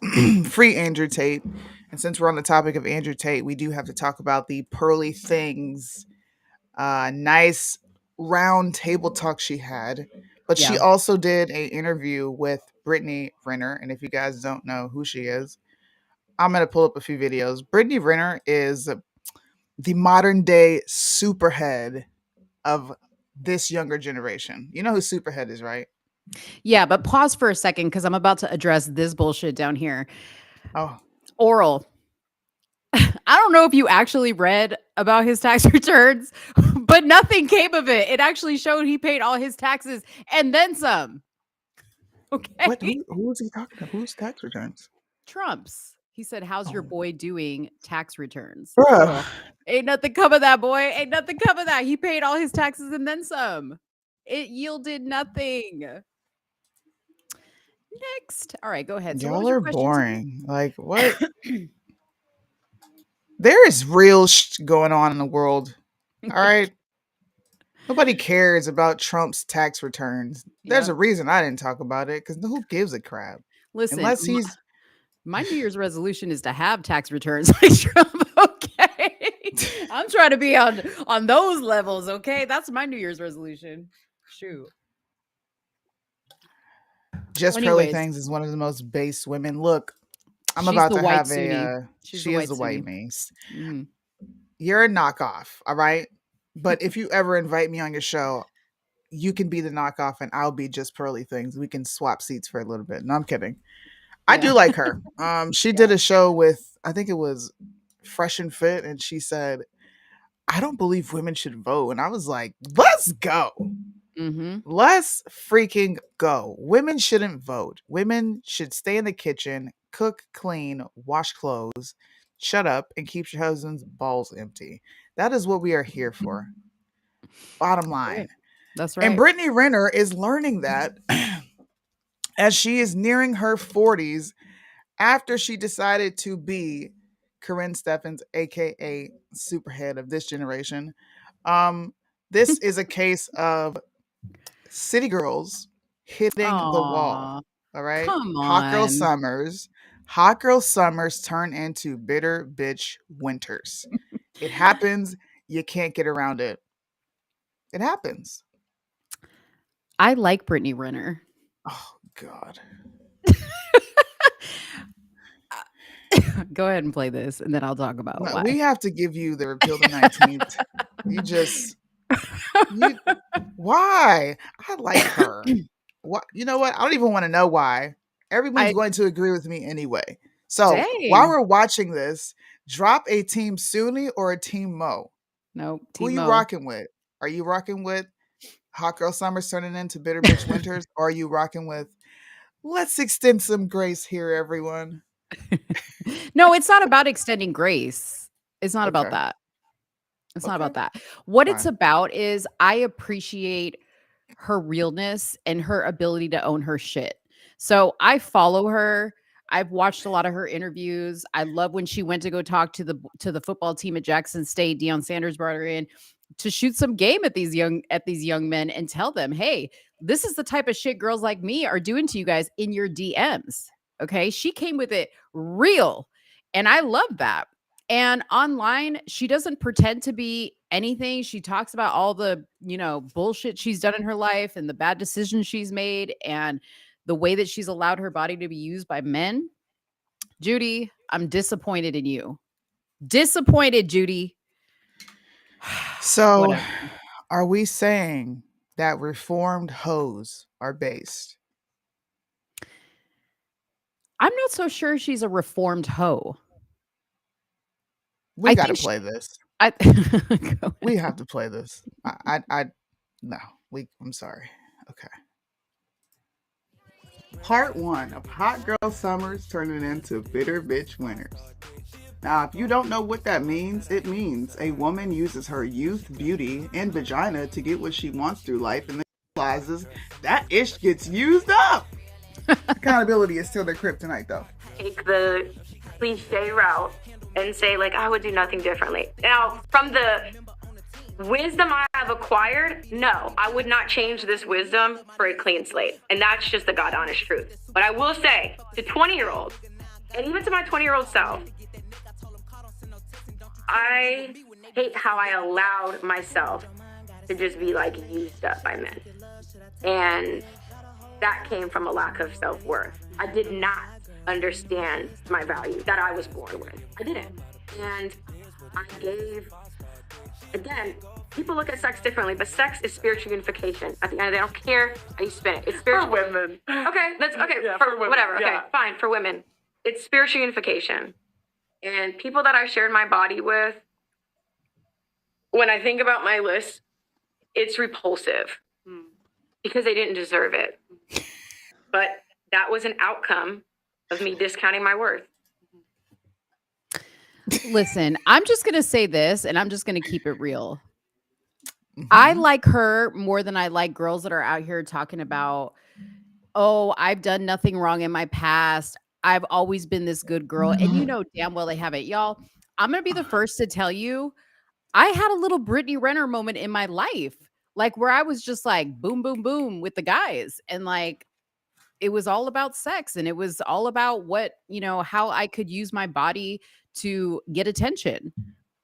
Speaker 5: Free Andrew Tate. And since we're on the topic of Andrew Tate, we do have to talk about the Pearly Things nice round table talk she had, but she
Speaker 4: Yeah.
Speaker 5: also did a interview with Brittany Renner. And if you guys don't know who she is, I'm gonna pull up a few videos. Brittany Renner is the modern day superhead of this younger generation. You know who Superhead is, right?
Speaker 4: Yeah, but pause for a second because I'm about to address this bullshit down here.
Speaker 5: Oh,
Speaker 4: Oral. I don't know if you actually read about his tax returns, but nothing came of it. It actually showed he paid all his taxes and then some. Okay.
Speaker 5: what? Who was he talking about? Whose tax returns?
Speaker 4: Trump's. He said, "How's your
Speaker 5: Oh.
Speaker 4: boy doing tax returns?"
Speaker 5: Bruh.
Speaker 4: Ain't nothing come of that, boy. Ain't nothing come of that. He paid all his taxes and then some. It yielded nothing. Next. All right, go ahead. So what
Speaker 5: Y'all
Speaker 4: was your
Speaker 5: are
Speaker 4: question to me?
Speaker 5: boring. Like, what? There is real going on in the world. All right. Nobody cares about Trump's tax returns. There's
Speaker 4: Yeah.
Speaker 5: a reason I didn't talk about it because who gives a crap?
Speaker 4: Listen,
Speaker 5: Unless he's
Speaker 4: my New Year's resolution is to have tax returns like Trump. Okay. I'm trying to be on those levels. Okay. That's my New Year's resolution. Shoot.
Speaker 5: just
Speaker 4: Well,
Speaker 5: Pearly
Speaker 4: anyways.
Speaker 5: Things is one of the most base women. Look, I'm
Speaker 4: She's
Speaker 5: about
Speaker 4: the
Speaker 5: to
Speaker 4: white
Speaker 5: have
Speaker 4: Sunni.
Speaker 5: a.
Speaker 4: She's
Speaker 5: She
Speaker 4: the
Speaker 5: is the
Speaker 4: white
Speaker 5: white
Speaker 4: Sunni.
Speaker 5: niece.
Speaker 4: Mhm.
Speaker 5: You're a knockoff, all right. But if you ever invite me on your show, you can be the knockoff, and I'll be just Pearly Things. We can swap seats for a little bit. No, I'm kidding. I
Speaker 4: Yeah.
Speaker 5: do like her. She did a show with, I think it was Fresh and Fit, and she said, "I don't believe women should vote," and I was like, "Let's go."
Speaker 4: Mm-hmm.
Speaker 5: Let's freaking go. Women shouldn't vote. Women should stay in the kitchen, cook, clean, wash clothes, shut up, and keep your husband's balls empty. That is what we are here for. Bottom line.
Speaker 4: Right. That's
Speaker 5: And
Speaker 4: right.
Speaker 5: Brittany Renner is learning that as she is nearing her 40s after she decided to be Corinne Steffens, aka Superhead of this generation. This is a case of city girls hitting the wall.
Speaker 4: Aw,
Speaker 5: All right.
Speaker 4: come
Speaker 5: Hot girl
Speaker 4: on.
Speaker 5: summers. Hot girl summers turn into bitter bitch winters. It happens. You can't get around it. It happens.
Speaker 4: I like Brittany Renner.
Speaker 5: Oh God.
Speaker 4: Go ahead and play this, and then I'll talk about
Speaker 5: No,
Speaker 4: why.
Speaker 5: we have to give you the repeal the 19th. You just why? I like her. What you know what? I don't even want to know why. Everyone's
Speaker 4: I
Speaker 5: going to agree with me anyway. So
Speaker 4: Dang.
Speaker 5: while we're watching this, drop a team Sunni or a team Mo.
Speaker 4: No,
Speaker 5: Who
Speaker 4: Team
Speaker 5: you
Speaker 4: Mo.
Speaker 5: rocking with? Are you rocking with Hot Girl Summers turning into Bitter Bitch Winters? Or are you rocking with let's extend some grace here, everyone?
Speaker 4: No, it's not about extending grace. It's not about
Speaker 5: Okay.
Speaker 4: that. It's not
Speaker 5: Okay.
Speaker 4: about that. What it's
Speaker 5: Fine.
Speaker 4: about is I appreciate her realness and her ability to own her shit. So I follow her. I've watched a lot of her interviews. I love when she went to go talk to the football team at Jackson State. Deion Sanders brought her in to shoot some game at these young men and tell them, "Hey, this is the type of shit girls like me are doing to you guys in your DMs." Okay? She came with it real, and I love that. And online, she doesn't pretend to be anything. She talks about all the, bullshit she's done in her life and the bad decisions she's made and the way that she's allowed her body to be used by men. Judy, I'm disappointed in you. Disappointed, Judy.
Speaker 5: So
Speaker 4: Whatever.
Speaker 5: are we saying that reformed hoes are based?
Speaker 4: I'm not so sure she's a reformed hoe.
Speaker 5: We
Speaker 4: I
Speaker 5: got to
Speaker 4: think she-
Speaker 5: play this.
Speaker 4: Go
Speaker 5: We
Speaker 4: ahead.
Speaker 5: have to play this. I'm sorry. Okay. Part 1 of Hot Girl Summers turning into Bitter Bitch Winters. Now, if you don't know what that means, it means a woman uses her youth, beauty, and vagina to get what she wants through life and then realizes that ish gets used up. Accountability is still their kryptonite, though.
Speaker 10: Take the cliche route and say, like, I would do nothing differently. Now, from the wisdom I have acquired, no, I would not change this wisdom for a clean slate. And that's just the God honest truth. But I will say to 20-year-olds, and even to my 20-year-old self, I hate how I allowed myself to just be like used up by men. And that came from a lack of self-worth. I did not understand my value that I was born with. I didn't. And I gave, again, people look at sex differently, but sex is spiritual unification. At the end of the day, I don't care how you spin it. It's spiritual.
Speaker 8: For women.
Speaker 10: Okay,
Speaker 8: Yeah,
Speaker 10: for
Speaker 8: for women,
Speaker 10: whatever. Okay,
Speaker 8: yeah.
Speaker 10: fine, for women. It's spiritual unification. And people that I shared my body with, when I think about my list, it's repulsive because they didn't deserve it. But that was an outcome of me discounting my worth.
Speaker 4: Listen, I'm just going to say this and I'm just going to keep it real. I like her more than I like girls that are out here talking about, oh, I've done nothing wrong in my past. I've always been this good girl. And you know damn well they haven't. Y'all, I'm going to be the first to tell you, I had a little Brittany Renner moment in my life, like where I was just like boom, boom, boom with the guys. And like, it was all about sex and it was all about what, you know, how I could use my body to get attention.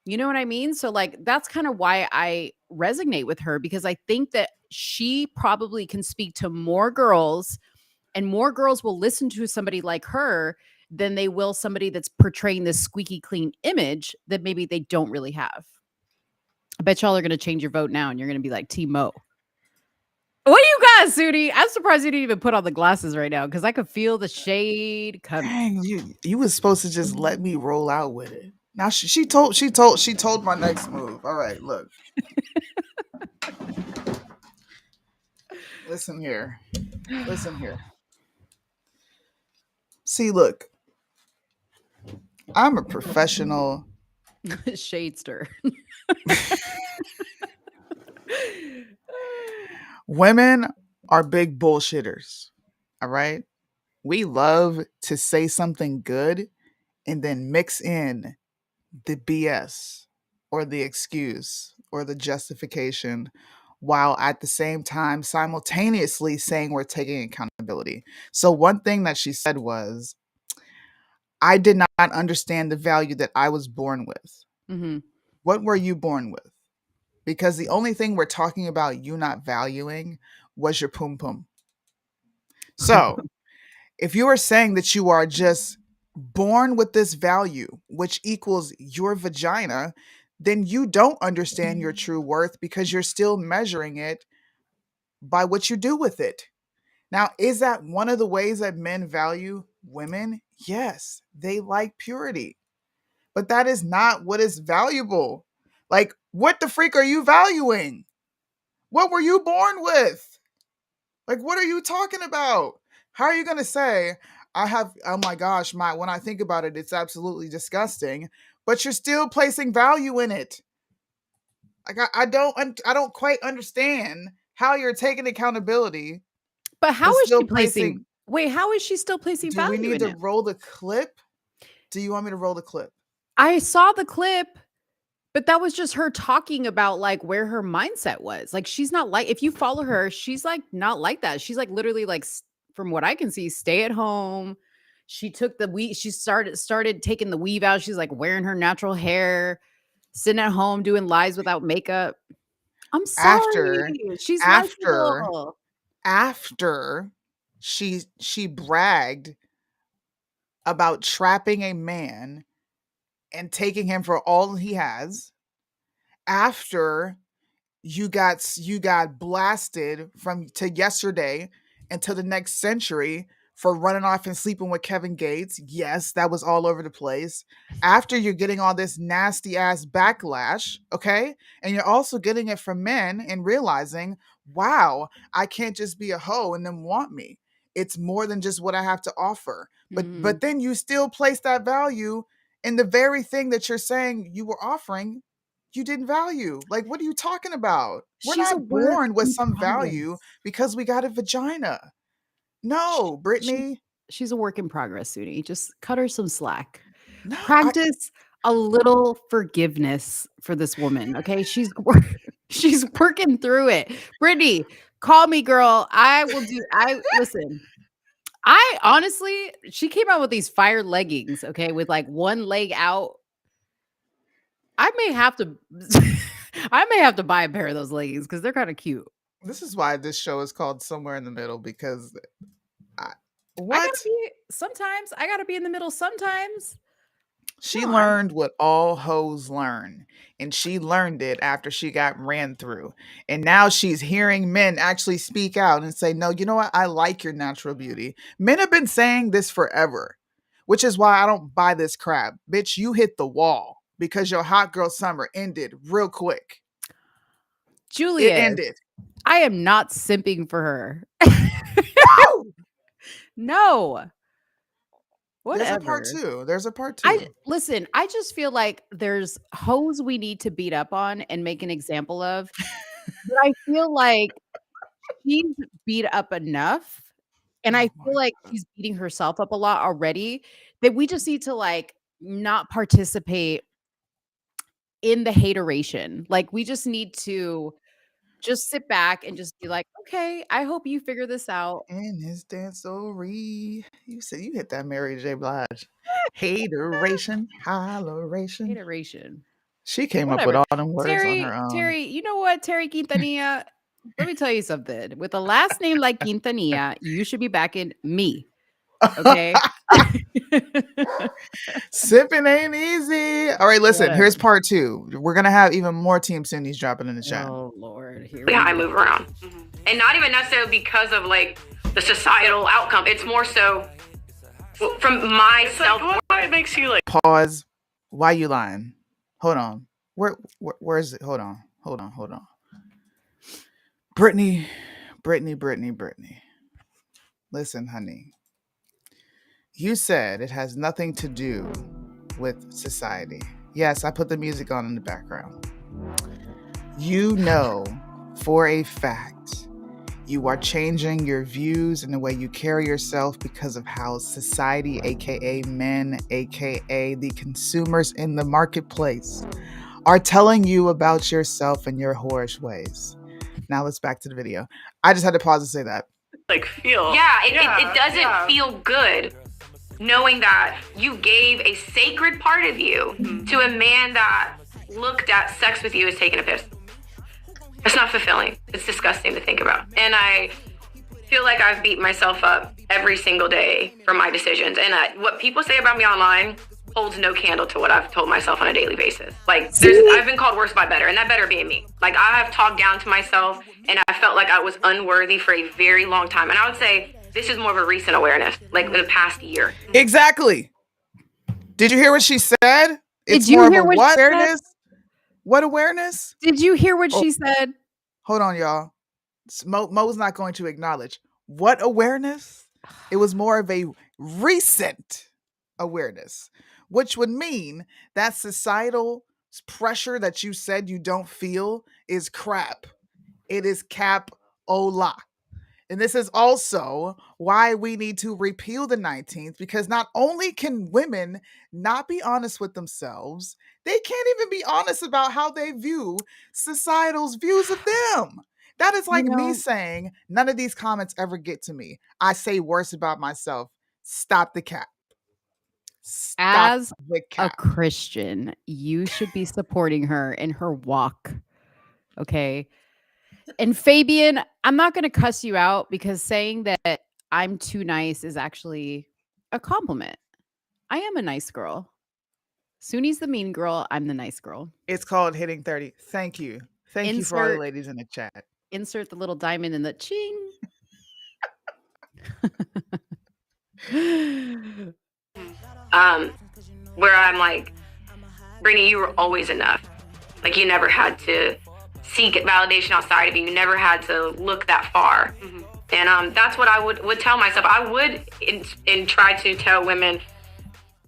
Speaker 4: You know what I mean? So like that's kind of why I resonate with her, because I think that she probably can speak to more girls and more girls will listen to somebody like her than they will somebody that's portraying this squeaky clean image that maybe they don't really have. I bet y'all are going to change your vote now and you're going to be like Team Mo. What do you got, Sudi? I'm surprised you didn't even put on the glasses right now because I could feel the shade coming.
Speaker 5: Dang, you was supposed to just let me roll out with it. Now she told my next move. All right, look. Listen here. See, look. I'm a professional
Speaker 4: Shadester.
Speaker 5: Women are big bullshitters. All right? We love to say something good and then mix in the BS or the excuse or the justification while at the same time simultaneously saying we're taking accountability. So one thing that she said was, I did not understand the value that I was born with.
Speaker 4: Mm-hmm.
Speaker 5: What were you born with? Because the only thing we're talking about you not valuing was your pum pum. So if you are saying that you are just born with this value, which equals your vagina, then you don't understand your true worth because you're still measuring it by what you do with it. Now, is that one of the ways that men value women? Yes, they like purity. But that is not what is valuable. Like, what the freak are you valuing? What were you born with? Like, what are you talking about? How are you going to say, oh my gosh, when I think about it, it's absolutely disgusting, but you're still placing value in it. Like, I don't quite understand how you're taking accountability.
Speaker 4: But how is she placing? Wait, how is she still placing value in it?
Speaker 5: Do we need to roll the clip? Do you want me to roll the clip?
Speaker 4: I saw the clip, but that was just her talking about like where her mindset was. Like she's not like, if you follow her, she's like not like that. She's like literally like, from what I can see, stay at home. She took the weave. She started taking the weave out. She's like wearing her natural hair, sitting at home doing lives without makeup. I'm sorry. She's
Speaker 5: after she bragged about trapping a man and taking him for all he has, after you got blasted to yesterday until the next century for running off and sleeping with Kevin Gates. Yes, that was all over the place. After you're getting all this nasty ass backlash, okay? And you're also getting it from men and realizing, wow, I can't just be a hoe and then want me. It's more than just what I have to offer. But then you still place that value in the very thing that you're saying you were offering, you didn't value. Like, what are you talking about? We're not born with some value because we got a vagina. No, Brittany.
Speaker 4: She's a work in progress, Sudi. Just cut her some slack. No, practice a little forgiveness for this woman, okay? She's working through it. Brittany, call me, girl. Listen. I honestly, she came out with these fire leggings, okay, with like one leg out. I may have to I may have to buy a pair of those leggings because they're kind of cute.
Speaker 5: This is why this show is called Somewhere in the Middle, because
Speaker 4: I
Speaker 5: what?
Speaker 4: gotta be in the middle sometimes.
Speaker 5: She
Speaker 4: Come on.
Speaker 5: learned what all hoes learn, and she learned it after she got ran through. And now she's hearing men actually speak out and say, no, you know what? I like your natural beauty. Men have been saying this forever, which is why I don't buy this crap. Bitch, you hit the wall because your hot girl summer ended real quick.
Speaker 4: Julia,
Speaker 5: It ended.
Speaker 4: I am not simping for her.
Speaker 5: No!
Speaker 4: No.
Speaker 5: There's
Speaker 4: Whatever.
Speaker 5: a part two. There's a part two.
Speaker 4: I just feel like there's hoes we need to beat up on and make an example of. But I feel like she's beat up enough. And I feel like she's beating herself up a lot already, that we just need to like not participate in the hateration. Like we just need to just sit back and just be like, okay, I hope you figure this out.
Speaker 5: In his dancery. You said you hit that Mary J. Blige. Hateration, holleration.
Speaker 4: Hateration.
Speaker 5: She came up with
Speaker 4: Whatever.
Speaker 5: all them words
Speaker 4: Terry,
Speaker 5: on her own.
Speaker 4: Terry, you know what, Terry Quintanilla? Let me tell you something. With a last name like Quintanilla, you should be backing me. Okay.
Speaker 5: Sipping ain't easy. All right, listen,
Speaker 4: Whatever.
Speaker 5: here's part two. We're going to have even more Team Cindy's dropping in the chat.
Speaker 4: Oh, Lord. Here
Speaker 10: how I move around. And not even necessarily because of like the societal outcome. It's more so from myself.
Speaker 11: What makes you like
Speaker 5: Pause. Why you lying? Hold on. Where is it? Hold on. Brittany. Listen, honey. You said it has nothing to do with society. Yes, I put the music on in the background. You know for a fact you are changing your views and the way you carry yourself because of how society, aka men, aka the consumers in the marketplace, are telling you about yourself and your whorish ways. Now let's back to the video. I just had to pause to say that.
Speaker 11: like feel?
Speaker 10: Yeah, it doesn't feel good knowing that you gave a sacred part of you to a man that looked at sex with you as taking a piss. It's not fulfilling. It's disgusting to think about. And I feel like I've beat myself up every single day for my decisions. And what people say about me online holds no candle to what I've told myself on a daily basis. Like, I've been called worse by better, and that better being me. Like, I have talked down to myself, and I felt like I was unworthy for a very long time. And I would say this is more of a recent awareness, like in the past year.
Speaker 5: Exactly. Did you hear what she said? It's
Speaker 4: Did you
Speaker 5: more
Speaker 4: hear
Speaker 5: of a
Speaker 4: what
Speaker 5: what
Speaker 4: she said?
Speaker 5: awareness? What awareness?
Speaker 4: Did you hear what she said?
Speaker 5: Hold on, y'all. Mo's not going to acknowledge. What awareness? It was more of a recent awareness, which would mean that societal pressure that you said you don't feel is crap. It is cap-ola. And this is also why we need to repeal the 19th, because not only can women not be honest with themselves, they can't even be honest about how they view societal's views of them. That is like me saying, none of these comments ever get to me. I say worse about myself. Stop the cap.
Speaker 4: As a Christian, you should be supporting her in her walk. Okay. And Fabian, I'm not going to cuss you out because saying that I'm too nice is actually a compliment. I am a nice girl. Suni's the mean girl. I'm the nice girl.
Speaker 5: It's called hitting 30. Thank you. Thank you for all the ladies in the chat.
Speaker 4: Insert the little diamond in the ching.
Speaker 10: Where I'm like, Brittany, you were always enough. Like, you never had to seek validation outside of you. You never had to look that far. And that's what I would tell myself. I would and try to tell women,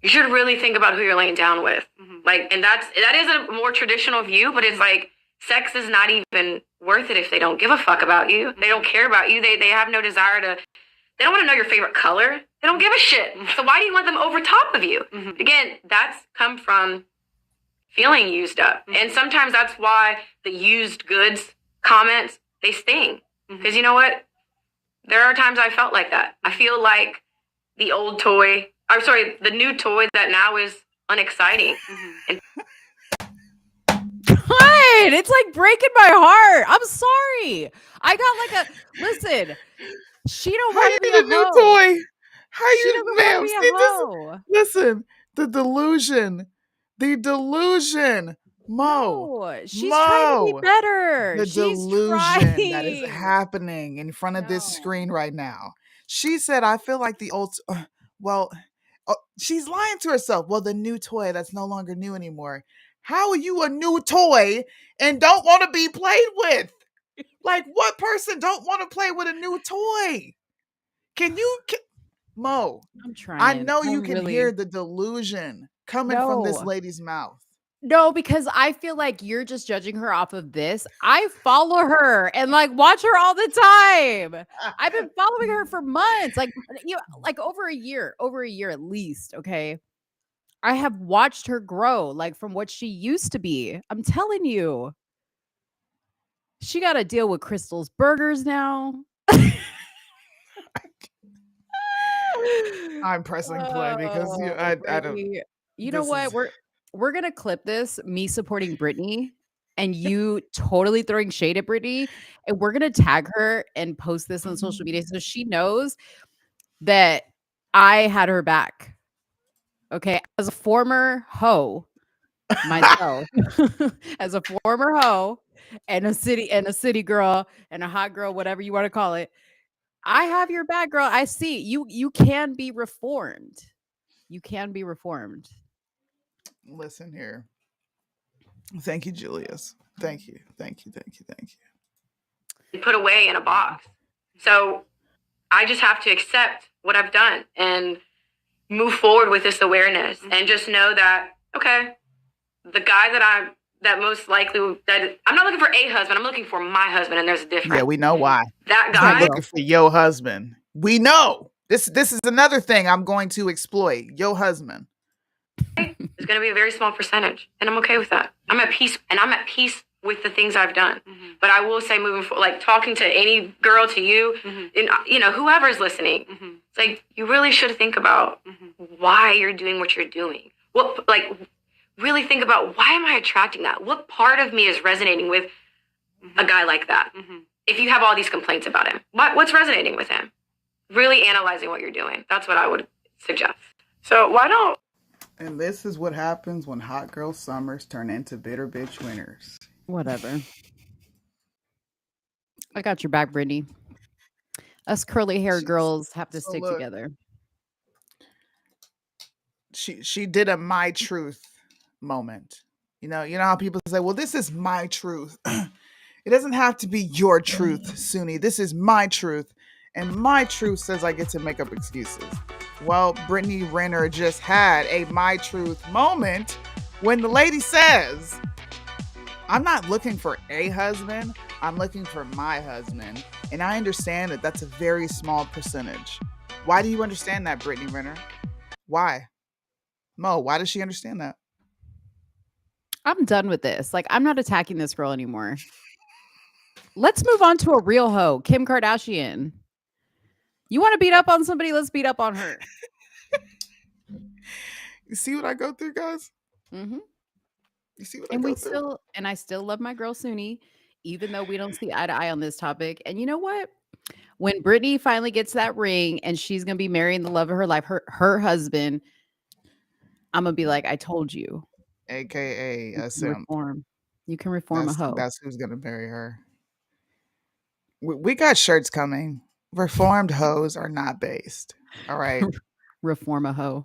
Speaker 10: you should really think about who you're laying down with. Like, and that is a more traditional view, but it's like, sex is not even worth it if they don't give a fuck about you. They don't care about you. They have no desire to, they don't want to know your favorite color. They don't give a shit. So why do you want them over top of you? Again, that's come from feeling used up. And sometimes that's why the used goods comments, they sting. Because you know what? There are times I felt like that. I feel like the old toy, the new toy that now is unexciting. And
Speaker 4: what? It's like breaking my heart. I'm sorry. I got like a listen. She don't
Speaker 5: How
Speaker 4: want
Speaker 5: you
Speaker 4: to be
Speaker 5: need
Speaker 4: a
Speaker 5: a new
Speaker 4: hoe.
Speaker 5: toy? How
Speaker 4: She
Speaker 5: you,
Speaker 4: doesn't want to
Speaker 5: ma'am?
Speaker 4: be
Speaker 5: See
Speaker 4: a
Speaker 5: this?
Speaker 4: hoe.
Speaker 5: Listen, the delusion, Mo,
Speaker 4: No, she's trying to be better.
Speaker 5: the
Speaker 4: She's
Speaker 5: delusion that is
Speaker 4: trying.
Speaker 5: happening in front of this
Speaker 4: No.
Speaker 5: screen right now. She said, "I feel like the old." Well, she's lying to herself. Well, the new toy that's no longer new anymore. How are you a new toy and don't want to be played with? Like, what person don't want to play with a new toy? Mo,
Speaker 4: I'm trying.
Speaker 5: I know you
Speaker 4: I'm
Speaker 5: can
Speaker 4: really
Speaker 5: hear the delusion coming from this
Speaker 4: no.
Speaker 5: lady's mouth.
Speaker 4: No, because I feel like you're just judging her off of this. I follow her and like watch her all the time. I've been following her for months, like like over a year at least. Okay, I have watched her grow, like from what she used to be. I'm telling you, she got to deal with Crystal's burgers now.
Speaker 5: I'm pressing play because I don't.
Speaker 4: Brittany, you know
Speaker 5: This
Speaker 4: what?
Speaker 5: is
Speaker 4: We're gonna clip this, me supporting Brittany and you totally throwing shade at Brittany, and we're gonna tag her and post this on social media so she knows that I had her back. Okay, as a former hoe myself, as a former hoe and a city girl and a hot girl, whatever you want to call it, I have your back, girl. I see you. You can be reformed. You can be reformed.
Speaker 5: listen here. Thank you, Julius. Thank you.
Speaker 10: Put away in a box. So I just have to accept what I've done and move forward with this awareness and just know that, okay, the guy that most likely that I'm not looking for a husband, I'm looking for my husband, and there's a difference.
Speaker 5: Yeah, we know why.
Speaker 10: That
Speaker 5: He's not
Speaker 10: guy
Speaker 5: looking for your husband. We know. This is another thing I'm going to exploit. Your husband
Speaker 10: is going to be a very small percentage, and I'm okay with that. I'm at peace, and I'm at peace with the things I've done. But I will say, moving forward, like talking to any girl, to you, and whoever's listening, it's like you really should think about why you're doing what you're doing. What, like, really think about, why am I attracting that? What part of me is resonating with a guy like that? If you have all these complaints about him, what's resonating with him? Really analyzing what you're doing. That's what I would suggest. So why don't...
Speaker 5: And this is what happens when hot girl summers turn into bitter bitch winters.
Speaker 4: Whatever. I got your back, Brittany. Us curly haired girls have to stick together.
Speaker 5: She did a my truth moment. You know how people say, well, this is my truth. It doesn't have to be your truth, Suni. This is my truth. And my truth says I get to make up excuses. Well, Brittany Renner just had a my truth moment when the lady says, I'm not looking for a husband. I'm looking for my husband. And I understand that that's a very small percentage. Why do you understand that, Brittany Renner? Why? Mo, why does she understand that?
Speaker 4: I'm done with this. Like, I'm not attacking this girl anymore. Let's move on to a real hoe, Kim Kardashian. You want to beat up on somebody? Let's beat up on her.
Speaker 5: You see what I go through, guys?
Speaker 4: Mm-hmm.
Speaker 5: You see what
Speaker 4: and
Speaker 5: I go
Speaker 4: we
Speaker 5: through?
Speaker 4: still, and I still love my girl Suni, even though we don't see eye to eye on this topic. And you know what? When Brittany finally gets that ring and she's gonna be marrying the love of her life, her husband, I'm gonna be like, I told you.
Speaker 5: AKA a
Speaker 4: You
Speaker 5: simp.
Speaker 4: reform. You can reform a hoe.
Speaker 5: That's who's gonna marry her. We got shirts coming. Reformed hoes are not based. All right.
Speaker 4: Reform a hoe.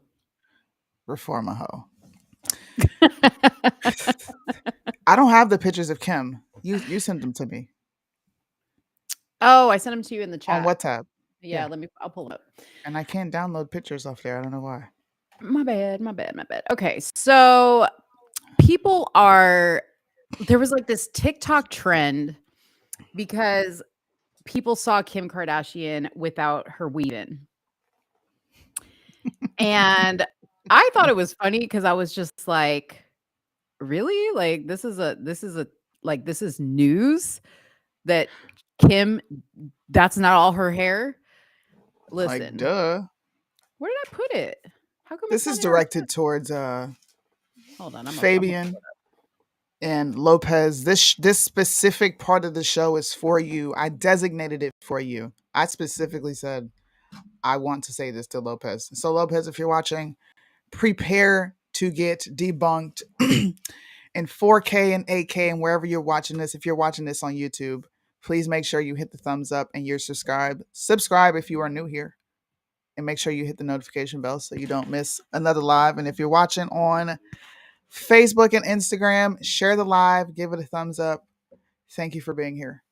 Speaker 5: Reform a hoe. I don't have the pictures of Kim. You sent them to me.
Speaker 4: Oh, I sent them to you in the chat.
Speaker 5: On what tab?
Speaker 4: Yeah, I'll pull it up.
Speaker 5: And I can't download pictures off there. I don't know why.
Speaker 4: My bad. Okay, so there was like this TikTok trend because people saw Kim Kardashian without her weave in. And I thought it was funny because I was just like, really? Like this is news that Kim, that's not all her hair. Listen.
Speaker 5: Like, duh.
Speaker 4: Where did I put it? How come
Speaker 5: this is directed towards
Speaker 4: hold on,
Speaker 5: Fabian. And Lopez, this specific part of the show is for you. I designated it for you. I specifically said I want to say this to Lopez. So Lopez, if you're watching, prepare to get debunked in 4K and 8K and wherever you're watching this. If you're watching this on YouTube, please make sure you hit the thumbs up and you're subscribed. Subscribe if you are new here. And make sure you hit the notification bell so you don't miss another live. And if you're watching on Facebook and Instagram, share the live, give it a thumbs up. Thank you for being here.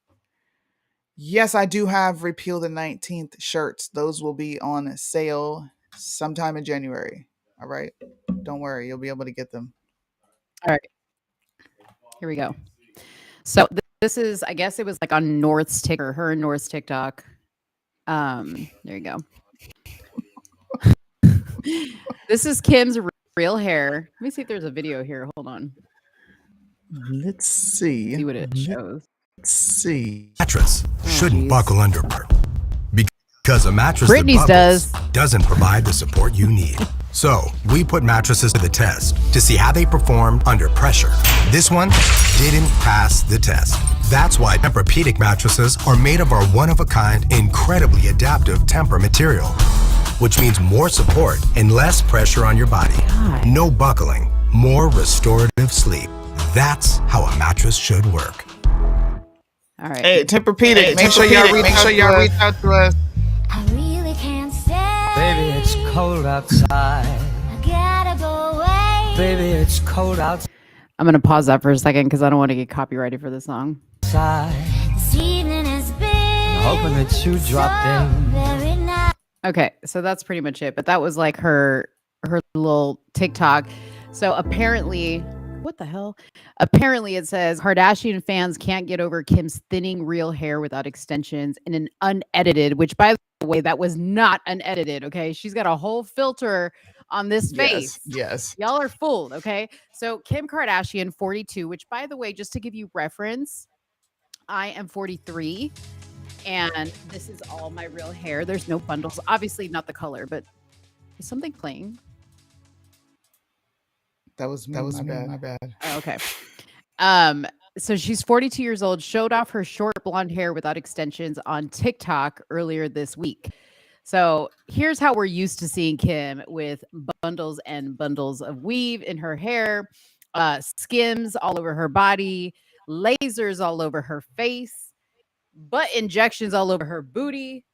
Speaker 5: Yes, I do have Repeal the 19th shirts. Those will be on sale sometime in January. All right. Don't worry. You'll be able to get them.
Speaker 4: All right. Here we go. So this is, I guess it was like on North's TikTok, her and North's TikTok. There you go. This is Kim's real hair. Let me see if there's a video here. Hold on.
Speaker 5: Let's see.
Speaker 4: See what it shows.
Speaker 5: Let's see.
Speaker 12: Mattress shouldn't buckle under because a mattress
Speaker 4: Britney's
Speaker 12: that doesn't provide the support you need. So we put mattresses to the test to see how they performed under pressure. This one didn't pass the test. That's why Tempur-Pedic mattresses are made of our one-of-a-kind, incredibly adaptive Tempur material, which means more support and less pressure on your body. No buckling, more restorative sleep. That's how a mattress should work.
Speaker 4: All right.
Speaker 5: Hey, Tempur-Pedic, make sure y'all reach out to us.
Speaker 13: I really can't stay.
Speaker 14: Baby, it's cold outside.
Speaker 13: I gotta go away.
Speaker 14: Baby, it's cold outside.
Speaker 4: I'm going to pause that for a second because I don't want to get copyrighted for this song.
Speaker 13: This evening has been
Speaker 14: Hoping that you dropped in.
Speaker 13: very nice.
Speaker 4: Okay, so that's pretty much it. But that was like her little TikTok. So apparently, what the hell? Apparently it says Kardashian fans can't get over Kim's thinning real hair without extensions in an unedited, which by the way, that was not unedited. Okay. She's got a whole filter on this face.
Speaker 5: Yes.
Speaker 4: Y'all are fooled. Okay. So Kim Kardashian, 42, which by the way, just to give you reference, I am 43 and this is all my real hair. There's no bundles, obviously not the color, but is something playing?
Speaker 5: That was my bad.
Speaker 4: Oh, okay. So she's 42 years old, showed off her short blonde hair without extensions on TikTok earlier this week. So here's how we're used to seeing Kim with bundles and bundles of weave in her hair, skims all over her body, lasers all over her face, butt injections all over her booty.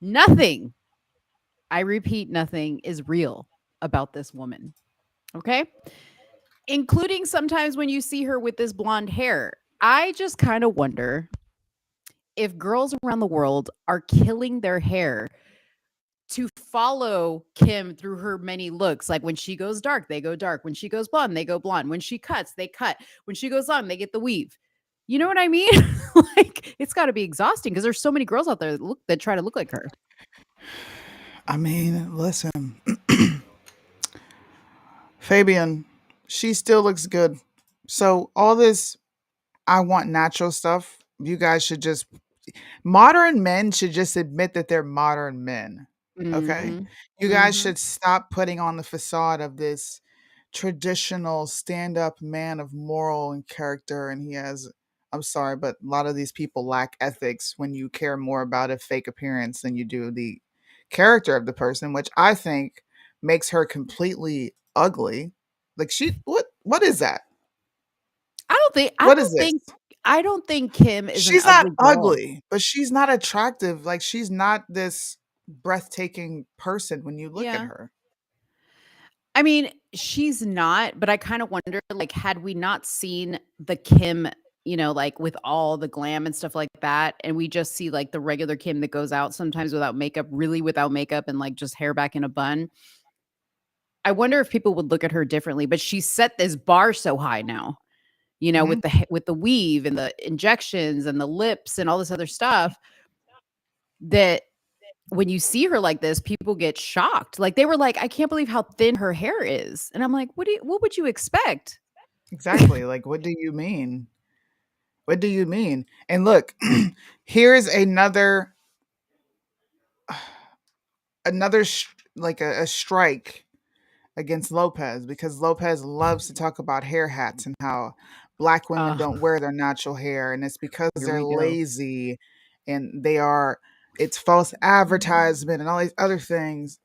Speaker 4: Nothing, I repeat, nothing is real about this woman. Okay. Including sometimes when you see her with this blonde hair. I just kind of wonder if girls around the world are killing their hair to follow Kim through her many looks. Like when she goes dark, they go dark. When she goes blonde, they go blonde. When she cuts, they cut. When she goes on, they get the weave. You know what I mean? Like it's got to be exhausting because there's so many girls out there that try to look like her.
Speaker 5: I mean, listen. Fabian, she still looks good. So all this I want natural stuff, you guys should just modern men should just admit that they're modern men. Okay?
Speaker 4: Mhm.
Speaker 5: You guys
Speaker 4: Mhm.
Speaker 5: should stop putting on the facade of this traditional stand-up man of moral and character and I'm sorry, but a lot of these people lack ethics when you care more about a fake appearance than you do the character of the person, which I think makes her completely ugly. Like what is that?
Speaker 4: I don't think Kim is
Speaker 5: She's
Speaker 4: an
Speaker 5: not
Speaker 4: ugly girl.
Speaker 5: ugly, but she's not attractive. Like she's not this breathtaking person when you look at
Speaker 4: Yeah.
Speaker 5: her.
Speaker 4: I mean, she's not, but I kind of wonder, like, had we not seen the Kim, like with all the glam and stuff like that, and we just see like the regular Kim that goes out sometimes without makeup, really without makeup and like just hair back in a bun. I wonder if people would look at her differently, but she set this bar so high now, with the weave and the injections and the lips and all this other stuff that when you see her like this, people get shocked. Like they were like, I can't believe how thin her hair is. And I'm like, what would you expect?
Speaker 5: Exactly. Like, what do you mean? What do you mean? And look, here's another like a strike against Lopez because Lopez loves to talk about hair hats and how black women don't wear their natural hair, and it's because
Speaker 4: Here
Speaker 5: they're
Speaker 4: we go.
Speaker 5: lazy and it's false advertisement and all these other things.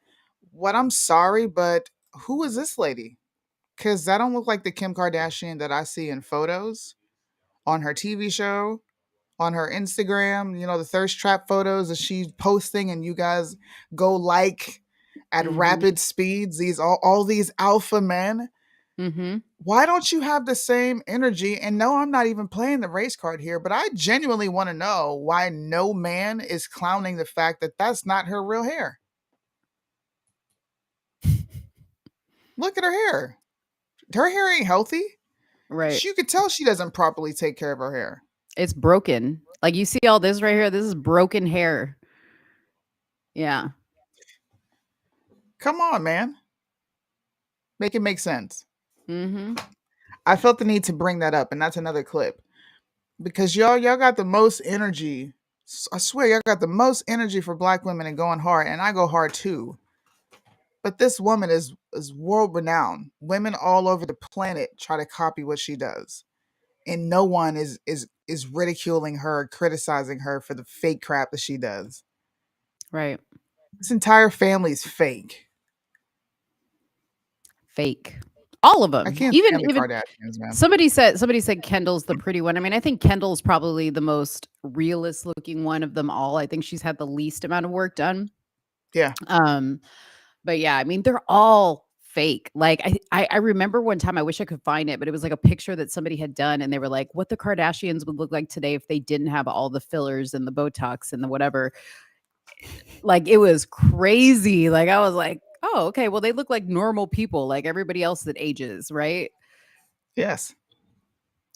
Speaker 5: What I'm sorry, but who is this lady? Because that don't look like the Kim Kardashian that I see in photos on her TV show, on her Instagram, the thirst trap photos that she's posting and you guys go like at rapid speeds, all these alpha men. Why don't you have the same energy? And no, I'm not even playing the race card here, but I genuinely want to know why no man is clowning the fact that that's not her real hair. Look at her hair. Her hair ain't healthy.
Speaker 4: Right.
Speaker 5: You could tell she doesn't properly take care of her hair.
Speaker 4: It's broken. Like you see all this right here. This is broken hair. Yeah.
Speaker 5: Come on, man. Make it make sense.
Speaker 4: Mm-hmm.
Speaker 5: I felt the need to bring that up, and that's another clip. Because y'all got the most energy. I swear, y'all got the most energy for black women and going hard, and I go hard too. But this woman is world renowned. Women all over the planet try to copy what she does. And no one is ridiculing her, criticizing her for the fake crap that she does.
Speaker 4: Right.
Speaker 5: This entire family's fake.
Speaker 4: Fake. All of them.
Speaker 5: I can't
Speaker 4: even
Speaker 5: stand the Kardashians, man.
Speaker 4: Somebody said Kendall's the pretty one. I mean, I think Kendall's probably the most realist looking one of them all. I think she's had the least amount of work done.
Speaker 5: Yeah.
Speaker 4: But yeah, I mean, they're all fake. Like I remember one time, I wish I could find it, but it was like a picture that somebody had done and they were like, what the Kardashians would look like today if they didn't have all the fillers and the Botox and the whatever. Like it was crazy. Like I was like, oh, okay, well, they look like normal people, like everybody else that ages, right?
Speaker 5: Yes.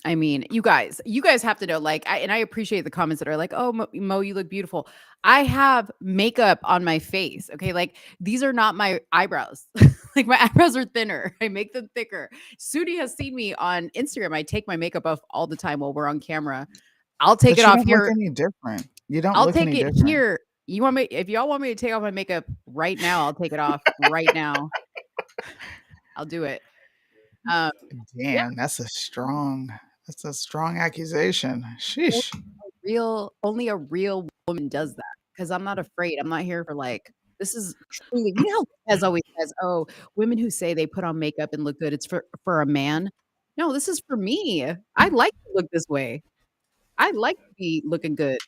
Speaker 4: I mean, you guys have to know, like, I appreciate the comments that are like, oh, Mo, you look beautiful. I have makeup on my face. Okay. Like these are not my eyebrows. Like my eyebrows are thinner. I make them thicker. Sudi has seen me on Instagram. I take my makeup off all the time while we're on camera. I'll take it off here.
Speaker 5: Look any different. You don't
Speaker 4: I'll
Speaker 5: look
Speaker 4: take
Speaker 5: any
Speaker 4: it
Speaker 5: different.
Speaker 4: here. If y'all want me to take off my makeup right now, I'll take it off right now. I'll do it.
Speaker 5: Damn,
Speaker 4: yeah.
Speaker 5: That's a strong accusation. Sheesh.
Speaker 4: Only a real woman does that because I'm not afraid. I'm not here for like, this is truly, as always says, oh, women who say they put on makeup and look good, it's for a man. No, this is for me. I like to look this way. I like to be looking good.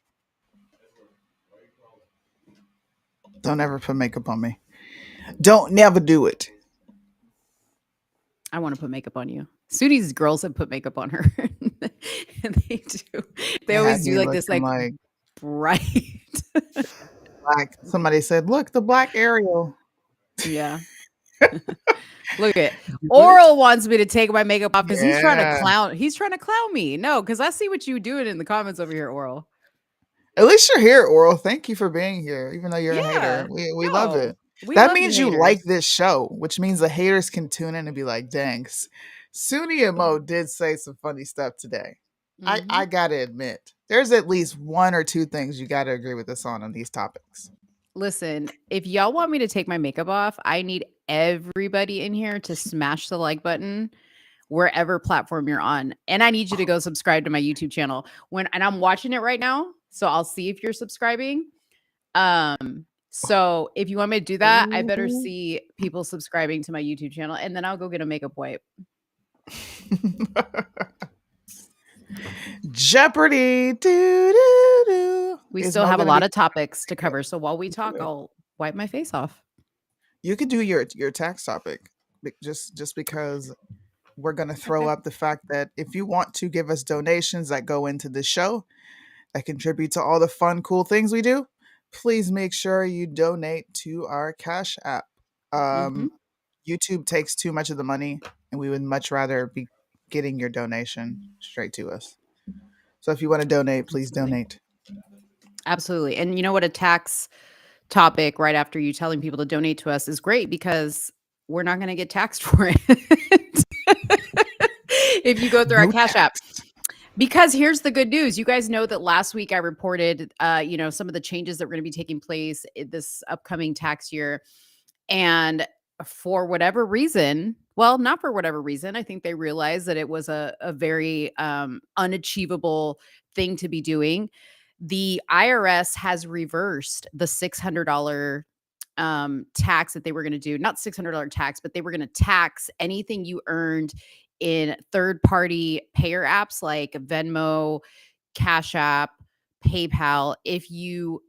Speaker 5: Don't ever put makeup on me. Don't never do it.
Speaker 4: I want to put makeup on you. Sudi's girls have put makeup on her. And they do. They always do like this, like bright.
Speaker 5: Black. Somebody said, look, the black Ariel.
Speaker 4: Yeah. Look at Oral wants me to take my makeup off because he's trying to clown. He's trying to clown me. No, because I see what you doing in the comments over here, Oral.
Speaker 5: At least you're here, Oral. Thank you for being here, even though you're a hater. We love it. That means you like this show, which means the haters can tune in and be like, dang, Suni and Mo did say some funny stuff today. I gotta admit, there's at least one or two things you gotta agree with us on these topics.
Speaker 4: Listen, if y'all want me to take my makeup off, I need everybody in here to smash the like button wherever platform you're on. And I need you to go subscribe to my YouTube channel. And I'm watching it right now, so I'll see if you're subscribing. So if you want me to do that, I better see people subscribing to my YouTube channel, and then I'll go get a makeup wipe.
Speaker 5: Jeopardy.
Speaker 4: We still have a lot of topics to cover, so while we talk, I'll wipe my face off.
Speaker 5: You could do your tax topic just because we're going to throw up the fact that if you want to give us donations that go into the show that contribute to all the fun, cool things we do, please make sure you donate to our Cash App. YouTube takes too much of the money, and we would much rather be getting your donation straight to us. So if you want to donate, please donate.
Speaker 4: Absolutely. And you know what? A tax topic right after you telling people to donate to us is great because we're not going to get taxed for it if you go through our Cash App. Because here's the good news. You guys know that last week I reported, some of the changes that were going to be taking place in this upcoming tax year. And for whatever reason, well, not for whatever reason, I think they realized that it was a very unachievable thing to be doing. The IRS has reversed the $600 tax that they were going to do, not $600 tax, but they were going to tax anything you earned in third party payer apps like Venmo, Cash App, PayPal. If you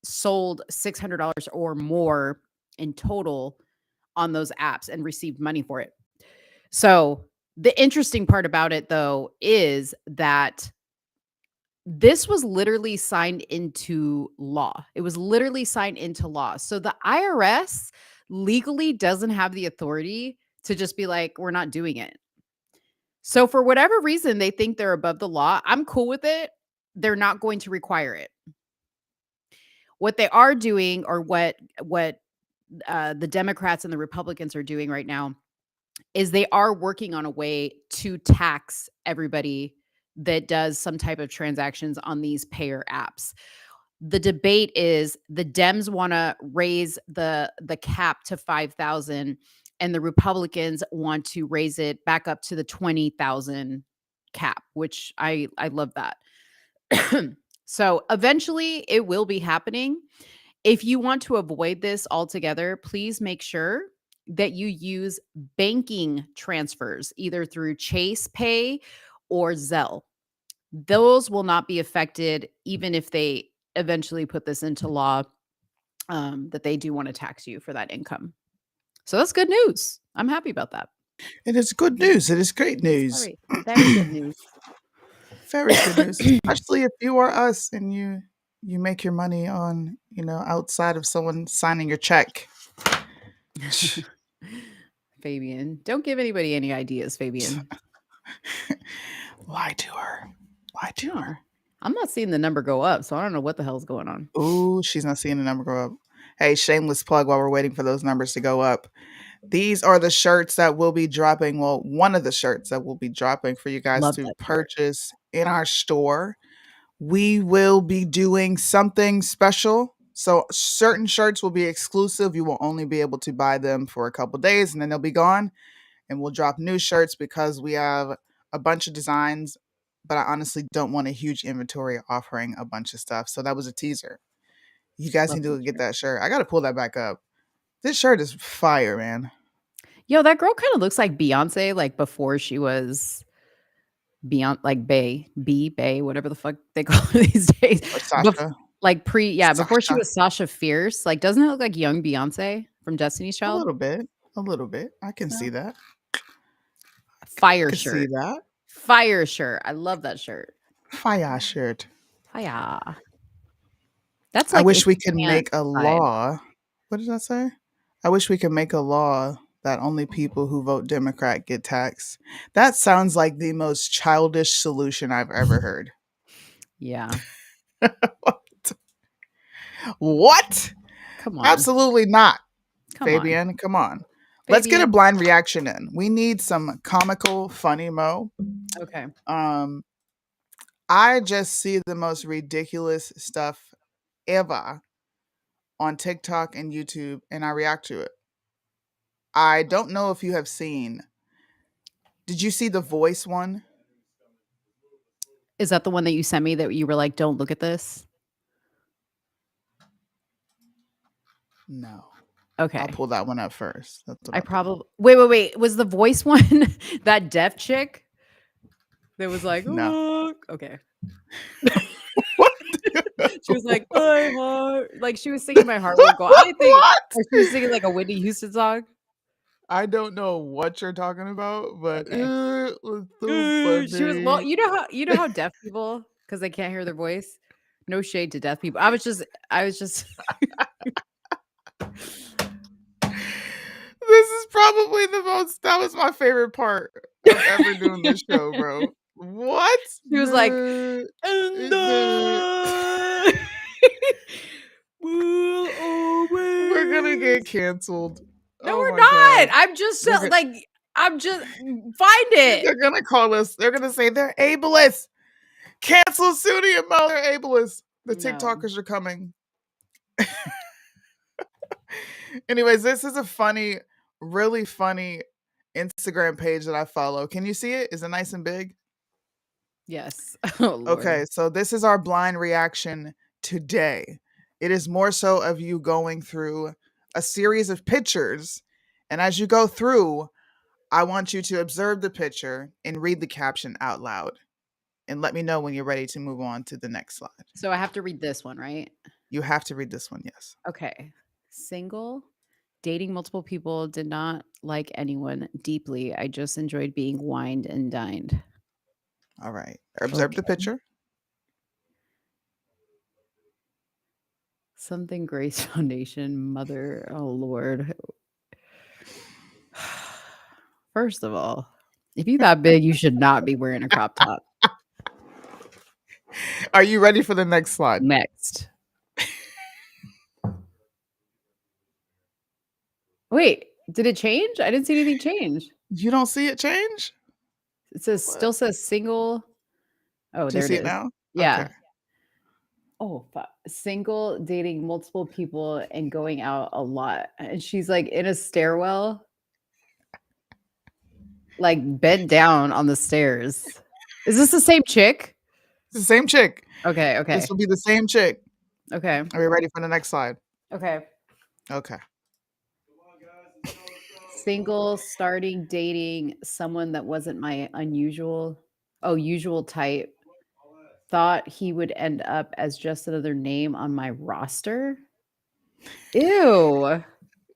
Speaker 4: sold $600 or more in total on those apps and received money for it. So the interesting part about it, though, is that this was literally signed into law. It was literally signed into law. So the IRS legally doesn't have the authority to just be like, we're not doing it. So for whatever reason, they think they're above the law. I'm cool with it. They're not going to require it. What they are doing, or what the Democrats and the Republicans are doing right now, is they are working on a way to tax everybody that does some type of transactions on these payer apps. The debate is the Dems want to raise the cap to 5,000, and the Republicans want to raise it back up to the 20,000 cap, which I love that. So eventually it will be happening. If you want to avoid this altogether, please make sure that you use banking transfers, either through Chase Pay or Zelle. Those will not be affected, even if they eventually put this into law, that they do want to tax you for that income. So that's good news. I'm happy about that.
Speaker 5: It is good news. It is great news.
Speaker 4: Very good news.
Speaker 5: Very good news. Especially if you are us and you make your money on, outside of someone signing your check.
Speaker 4: Fabian, don't give anybody any ideas, Fabian.
Speaker 5: Lie to her. Lie to her.
Speaker 4: I'm not seeing the number go up, so I don't know what the hell's going on.
Speaker 5: Ooh, she's not seeing the number go up. Hey, shameless plug while we're waiting for those numbers to go up. These are the shirts that will be dropping. Well, one of the shirts that will be dropping for you guys to purchase in our store. We will be doing something special. So certain shirts will be exclusive. You will only be able to buy them for a couple days and then they'll be gone. And we'll drop new shirts because we have a bunch of designs, but I honestly don't want a huge inventory offering a bunch of stuff. So that was a teaser. You guys need to get that shirt. I got to pull that back up. This shirt is fire, man.
Speaker 4: Yo, that girl kind of looks like Beyonce, like before she was Beyonce, like Bay, whatever the fuck they call her these days.
Speaker 5: Or Sasha.
Speaker 4: Before she was Sasha Fierce. Like, doesn't it look like young Beyonce from Destiny's Child?
Speaker 5: A little bit. I can see that.
Speaker 4: Fire
Speaker 5: I
Speaker 4: shirt.
Speaker 5: see that.
Speaker 4: Fire shirt. I love that shirt.
Speaker 5: Fire shirt.
Speaker 4: Fire. That's
Speaker 5: I
Speaker 4: like
Speaker 5: wish we could
Speaker 4: Instagram
Speaker 5: make a
Speaker 4: vibe.
Speaker 5: law. What did I say? I wish we could make a law that only people who vote Democrat get taxed. That sounds like the most childish solution I've ever heard.
Speaker 4: Yeah.
Speaker 5: What?
Speaker 4: Come on.
Speaker 5: Absolutely not.
Speaker 4: Come on.
Speaker 5: Fabian, come on. Let's get a
Speaker 4: Fabian.
Speaker 5: blind reaction in. We need some comical, funny mo.
Speaker 4: Okay.
Speaker 5: I just see the most ridiculous stuff ever on TikTok and YouTube, and I react to it. I don't know if you have seen. Did you see the Voice one?
Speaker 4: Is that the one that you sent me that you were like, don't look at this?
Speaker 5: No.
Speaker 4: Okay.
Speaker 5: I'll pull that one up first. That's what
Speaker 4: I probably wait. Was the Voice one that deaf chick that was like,
Speaker 5: No.
Speaker 4: "Look." Okay. She was like, my heart. Like she was singing My Heart Won't Go. I think or she was singing like a Whitney Houston song.
Speaker 5: I don't know what you're talking about, but
Speaker 4: Okay.
Speaker 5: it was so
Speaker 4: She was well, you know how deaf people, because they can't hear their voice. No shade to deaf people. I was just
Speaker 5: This is probably that was my favorite part of ever doing this show, bro. What?
Speaker 4: She was like,
Speaker 5: We're gonna get canceled.
Speaker 4: No,
Speaker 5: Oh
Speaker 4: we're
Speaker 5: my
Speaker 4: not.
Speaker 5: God.
Speaker 4: I'm just
Speaker 5: They're
Speaker 4: find it.
Speaker 5: They're gonna call us. They're gonna say they're ableist. Cancel Suni and Mo. They're ableist. The
Speaker 4: No.
Speaker 5: TikTokers are coming. Anyways, this is a funny, really funny Instagram page that I follow. Can you see it? Is it nice and big?
Speaker 4: Yes. Oh Lord.
Speaker 5: Okay, so this is our blind reaction today. It is more so of you going through a series of pictures, and as you go through, I want you to observe the picture and read the caption out loud, and let me know when you're ready to move on to the next slide.
Speaker 4: So I have to read this one, right?
Speaker 5: You have to read this one, yes.
Speaker 4: Okay. Single, dating multiple people, did not like anyone deeply. I just enjoyed being wined and dined.
Speaker 5: All right. Observe the
Speaker 4: Okay.
Speaker 5: picture.
Speaker 4: Something Grace Foundation, mother. Oh Lord. First of all, if you that big, you should not be wearing a crop top.
Speaker 5: Are you ready for the next slide?
Speaker 4: Next. Wait, did it change? I didn't see anything change.
Speaker 5: You don't see it change?
Speaker 4: It says still says single. Oh,
Speaker 5: Do you
Speaker 4: there
Speaker 5: see
Speaker 4: it
Speaker 5: it
Speaker 4: is.
Speaker 5: now?
Speaker 4: Yeah.
Speaker 5: Okay.
Speaker 4: Oh, fuck. Single, dating multiple people, and going out a lot. And she's like in a stairwell, like bent down on the stairs. Is this the same chick?
Speaker 5: It's the same chick.
Speaker 4: Okay, okay,
Speaker 5: This will be the same chick.
Speaker 4: okay,
Speaker 5: Are you ready for the next slide?
Speaker 4: okay.
Speaker 5: Okay.
Speaker 4: Single, starting dating someone that wasn't my usual type. Thought he would end up as just another name on my roster. Ew.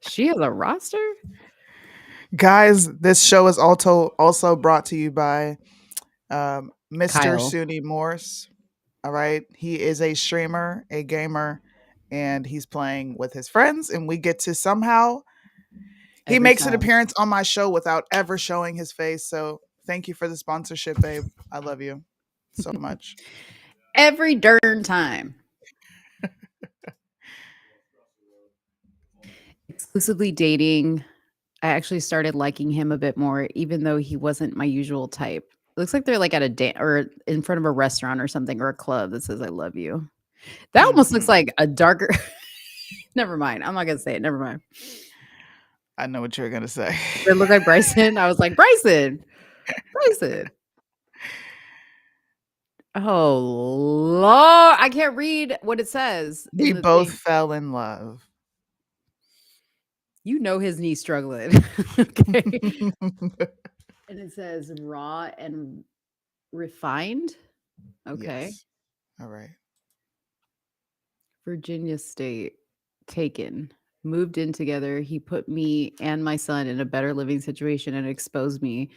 Speaker 4: She has a roster?
Speaker 5: Guys, this show is also brought to you by Mr.
Speaker 4: Kyle.
Speaker 5: Suni Morse. All right. He is a streamer, a gamer, and he's playing with his friends, and we get to somehow he
Speaker 4: Every
Speaker 5: makes an
Speaker 4: time.
Speaker 5: appearance on my show without ever showing his face. So thank you for the sponsorship, babe. I love you so much.
Speaker 4: Every darn time. Exclusively dating. I actually started liking him a bit more, even though he wasn't my usual type. It looks like they're like at a or in front of a restaurant or something, or a club that says "I love you." That almost looks like a darker. Never mind. I'm not gonna say it. Never mind.
Speaker 5: I know what you're gonna say.
Speaker 4: Did it look like Bryson? I was like, Bryson. Oh Lord, I can't read what it says. in
Speaker 5: We
Speaker 4: the
Speaker 5: both
Speaker 4: thing.
Speaker 5: fell in love.
Speaker 4: You know his knee struggling. Okay. And it says raw and refined. Okay.
Speaker 5: Yes. All right.
Speaker 4: Virginia State. Taken. Moved in together. He put me and my son in a better living situation and exposed me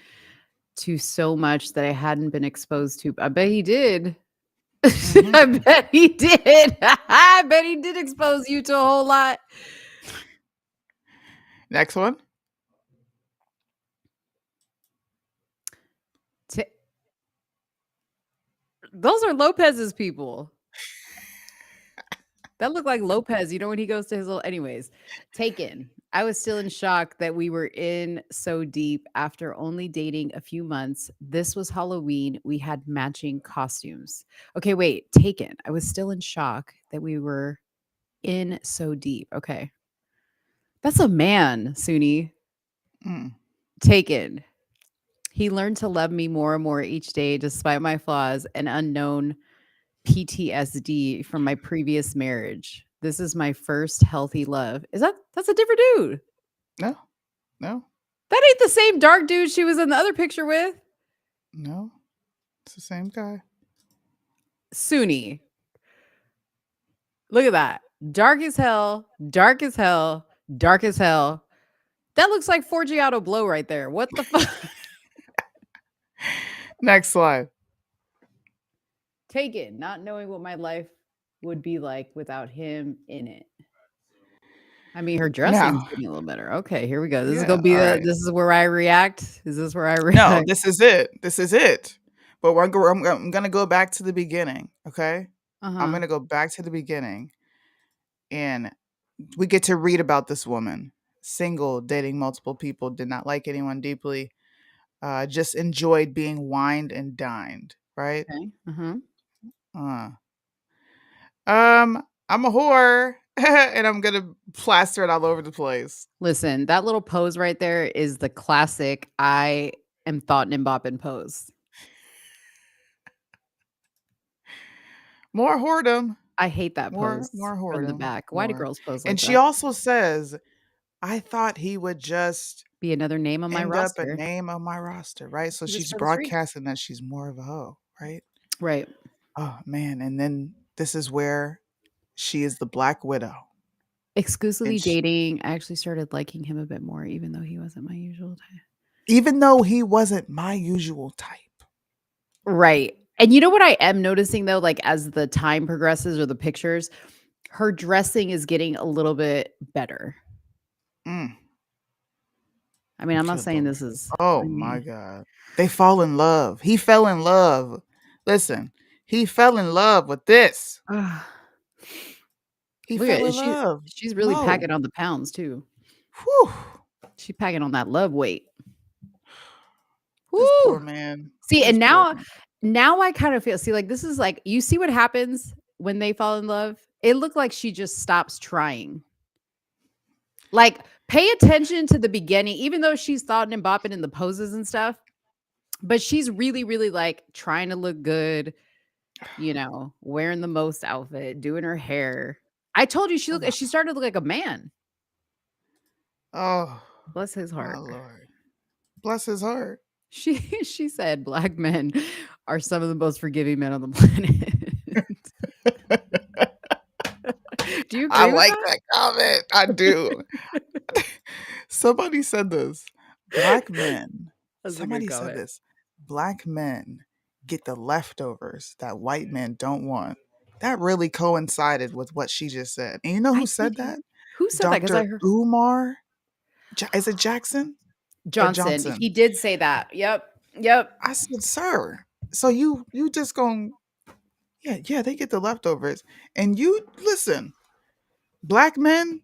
Speaker 4: to so much that I hadn't been exposed to. I bet he did. I bet he did. I bet he did expose you to a whole lot.
Speaker 5: Next one.
Speaker 4: Those are Lopez's people. That looked like Lopez, you know, when he goes to his little. Anyways, Taken. I was still in shock that we were in so deep after only dating a few months. This was Halloween. We had matching costumes. Okay, wait. Taken. I was still in shock that we were in so deep. Okay. That's a man, Suni. Taken. He learned to love me more and more each day, despite my flaws and unknown PTSD from my previous marriage. This is my first healthy love. That's a different dude?
Speaker 5: No.
Speaker 4: That ain't the same dark dude she was in the other picture with.
Speaker 5: No. It's the same guy.
Speaker 4: Suni. Look at that. Dark as hell, dark as hell, dark as hell. That looks like Forgiato Blow right there. What the fuck?
Speaker 5: Next slide.
Speaker 4: Taken, not knowing what my life would be like without him in it. I mean, her dressing's getting a little better. Okay, here we go. This is gonna be this is where I react. Is this where I react?
Speaker 5: No, this is it. This is it. But I'm gonna go back to the beginning. Okay. I'm gonna go back to the beginning, and we get to read about this woman. Single, dating multiple people, did not like anyone deeply. Just enjoyed being wined and dined. Right.
Speaker 4: Okay.
Speaker 5: I'm a whore and I'm gonna plaster it all over the place.
Speaker 4: Listen, that little pose right there is the classic I am thought and bopping pose.
Speaker 5: More whoredom.
Speaker 4: I hate that pose
Speaker 5: More
Speaker 4: from the
Speaker 5: whoredom.
Speaker 4: back. Why do
Speaker 5: More.
Speaker 4: girls pose like
Speaker 5: And she
Speaker 4: that?
Speaker 5: also says, I thought he would just
Speaker 4: Be another name on my
Speaker 5: end up a
Speaker 4: roster.
Speaker 5: name on my roster, right? So
Speaker 4: Just
Speaker 5: she's
Speaker 4: for the streets.
Speaker 5: broadcasting that she's more of a hoe, right?
Speaker 4: Right.
Speaker 5: Oh man. And then this is where she is the Black Widow.
Speaker 4: Exclusively
Speaker 5: And she,
Speaker 4: dating. I actually started liking him a bit more, even though he wasn't my usual type.
Speaker 5: even though he wasn't my usual type.
Speaker 4: Right. And you know what I am noticing though, like as the time progresses or the pictures, her dressing is getting a little bit better.
Speaker 5: Mm,
Speaker 4: I mean, I'm not
Speaker 5: good
Speaker 4: saying
Speaker 5: Lord.
Speaker 4: this is.
Speaker 5: Oh
Speaker 4: I
Speaker 5: my
Speaker 4: mean,
Speaker 5: God. They fall in love. He fell in love. Listen, he fell in love with this. He
Speaker 4: look at
Speaker 5: fell in
Speaker 4: she.
Speaker 5: love.
Speaker 4: She's really
Speaker 5: Whoa.
Speaker 4: packing on the pounds too.
Speaker 5: Whew.
Speaker 4: She's packing on that love weight.
Speaker 5: This poor
Speaker 4: Woo!
Speaker 5: man.
Speaker 4: See,
Speaker 5: This
Speaker 4: and
Speaker 5: poor man.
Speaker 4: now I kind of feel. See, like this is like you see what happens when they fall in love. It looked like she just stops trying. Like, pay attention to the beginning, even though she's thought and bopping in the poses and stuff. But she's really, really like trying to look good, you know, wearing the most outfit, doing her hair. I told you she started to look like a man.
Speaker 5: Oh,
Speaker 4: Bless his
Speaker 5: my
Speaker 4: heart.
Speaker 5: Lord. Bless his heart.
Speaker 4: She said black men are some of the most forgiving men on the planet. Do you agree
Speaker 5: I
Speaker 4: with
Speaker 5: like
Speaker 4: that?
Speaker 5: that comment. I do. Somebody said this. Black men.
Speaker 4: That's a good
Speaker 5: Somebody said
Speaker 4: comment.
Speaker 5: this. Black men get the leftovers that white men don't want. That really coincided with what she just said. And you know who said that?
Speaker 4: Who said that? Because I
Speaker 5: Dr.
Speaker 4: heard
Speaker 5: Umar. Is it Jackson? Or
Speaker 4: Johnson.
Speaker 5: Johnson?
Speaker 4: He did say that. Yep.
Speaker 5: I said, sir. So you just gonna yeah, they get the leftovers. And you listen, black men,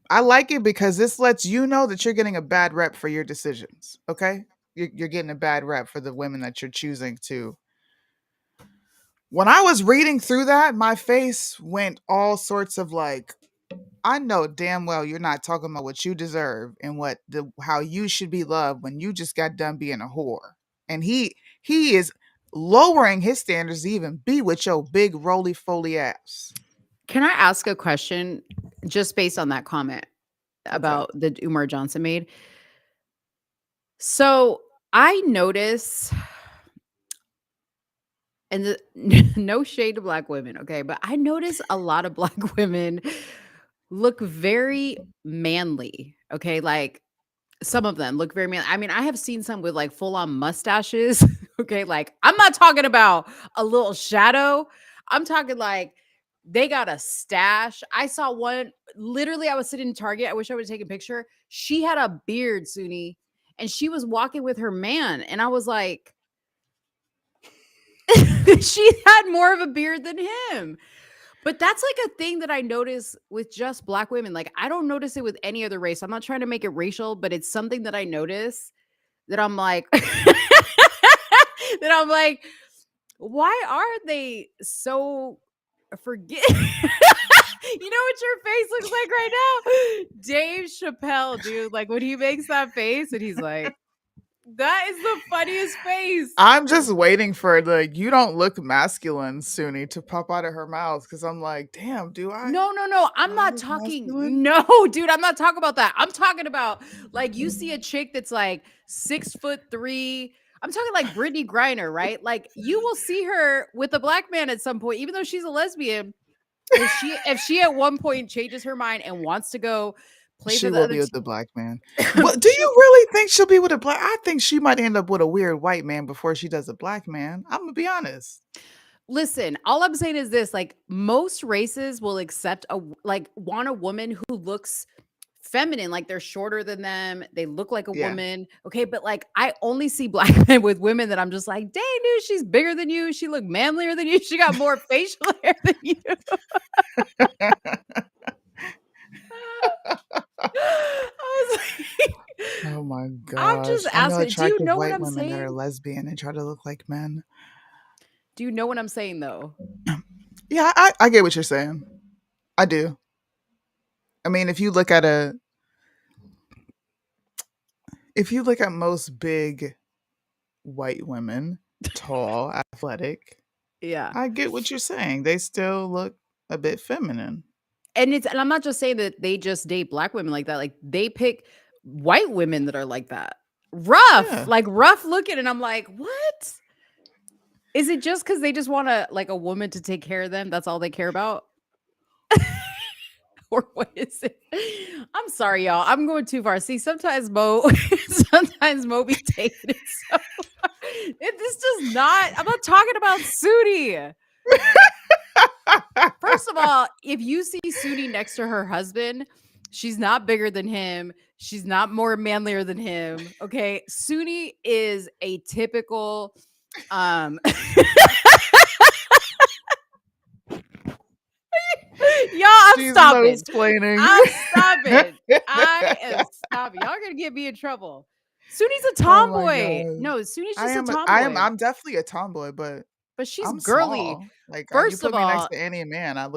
Speaker 5: I like it because this lets you know that you're getting a bad rep for your decisions. Okay? You're getting a bad rep for the women that you're choosing to. When I was reading through that, my face went all sorts of like, I know damn well you're not talking about what you deserve and how you should be loved when you just got done being a whore. And he is lowering his standards to even be with your big roly-foly ass.
Speaker 4: Can I ask a question just based on that comment about that Umar Johnson made? So I notice, and no shade to black women, okay, but I notice a lot of black women look very manly, okay, like some of them look very manly. I mean, I have seen some with like full-on mustaches, okay, like I'm not talking about a little shadow. I'm talking like they got a stash. I saw one, literally, I was sitting in Target. I wish I would have taken a picture. She had a beard, Suni, and she was walking with her man. And I was like, she had more of a beard than him. But that's like a thing that I notice with just black women. Like, I don't notice it with any other race. I'm not trying to make it racial, but it's something that I notice that I'm like, why are they so forget? You know what your face looks like right now? Dave Chappelle, dude. Like when he makes that face and he's like, that is the funniest face.
Speaker 5: I'm just waiting for the you don't look masculine Suni to pop out of her mouth because I'm like, damn, do I?
Speaker 4: No. I'm not talking.
Speaker 5: masculine?
Speaker 4: No, dude, I'm not talking about that. I'm talking about like you see a chick that's like 6'3". I'm talking like Brittany Griner, right? Like you will see her with a black man at some point, even though she's a lesbian. If she at one point changes her mind and wants to go play
Speaker 5: She
Speaker 4: for the
Speaker 5: will
Speaker 4: other
Speaker 5: be with the black man. But do you really think she'll be with a black? I think she might end up with a weird white man before she does a black man. I'm gonna be honest.
Speaker 4: Listen, all I'm saying is this: like most races will accept want a woman who looks feminine, like they're shorter than them, they look like a
Speaker 5: Yeah.
Speaker 4: woman. Okay, but like I only see black men with women that I'm just like, dang, dude, she's bigger than you, she look manlier than you, she got more facial hair than you. I was like,
Speaker 5: Oh my gosh.
Speaker 4: I'm just
Speaker 5: I know
Speaker 4: asking, do you
Speaker 5: attractive
Speaker 4: know what
Speaker 5: white
Speaker 4: I'm
Speaker 5: women that are
Speaker 4: saying?
Speaker 5: lesbian and try to look like men.
Speaker 4: Do you know what I'm saying though?
Speaker 5: Yeah, I get what you're saying. I do. I mean, if you look at most big white women, tall, athletic,
Speaker 4: Yeah.
Speaker 5: I get what you're saying. They still look a bit feminine.
Speaker 4: And I'm not just saying that they just date black women like that. Like they pick white women that are like that. Rough,
Speaker 5: Yeah.
Speaker 4: like rough looking. And I'm like, what? Is it just because they just want like a woman to take care of them? That's all they care about? Or what is it? I'm sorry, y'all. I'm going too far. See, sometimes Mo be taking it so far. This does not. I'm not talking about Sudi. First of all, if you see Sudi next to her husband, she's not bigger than him. She's not more manlier than him. Okay. Sudi is a typical y'all, I'm stopping.
Speaker 5: Explaining.
Speaker 4: I'm stopping. I am stopping. Y'all are gonna get me in trouble. Sudi's a tomboy.
Speaker 5: God.
Speaker 4: No, Sudi's just
Speaker 5: I am.
Speaker 4: a tomboy.
Speaker 5: I'm definitely a tomboy, but
Speaker 4: she's
Speaker 5: I'm
Speaker 4: girly.
Speaker 5: small. Like
Speaker 4: First
Speaker 5: you
Speaker 4: of
Speaker 5: put me next
Speaker 4: all,
Speaker 5: to Annie and Man, I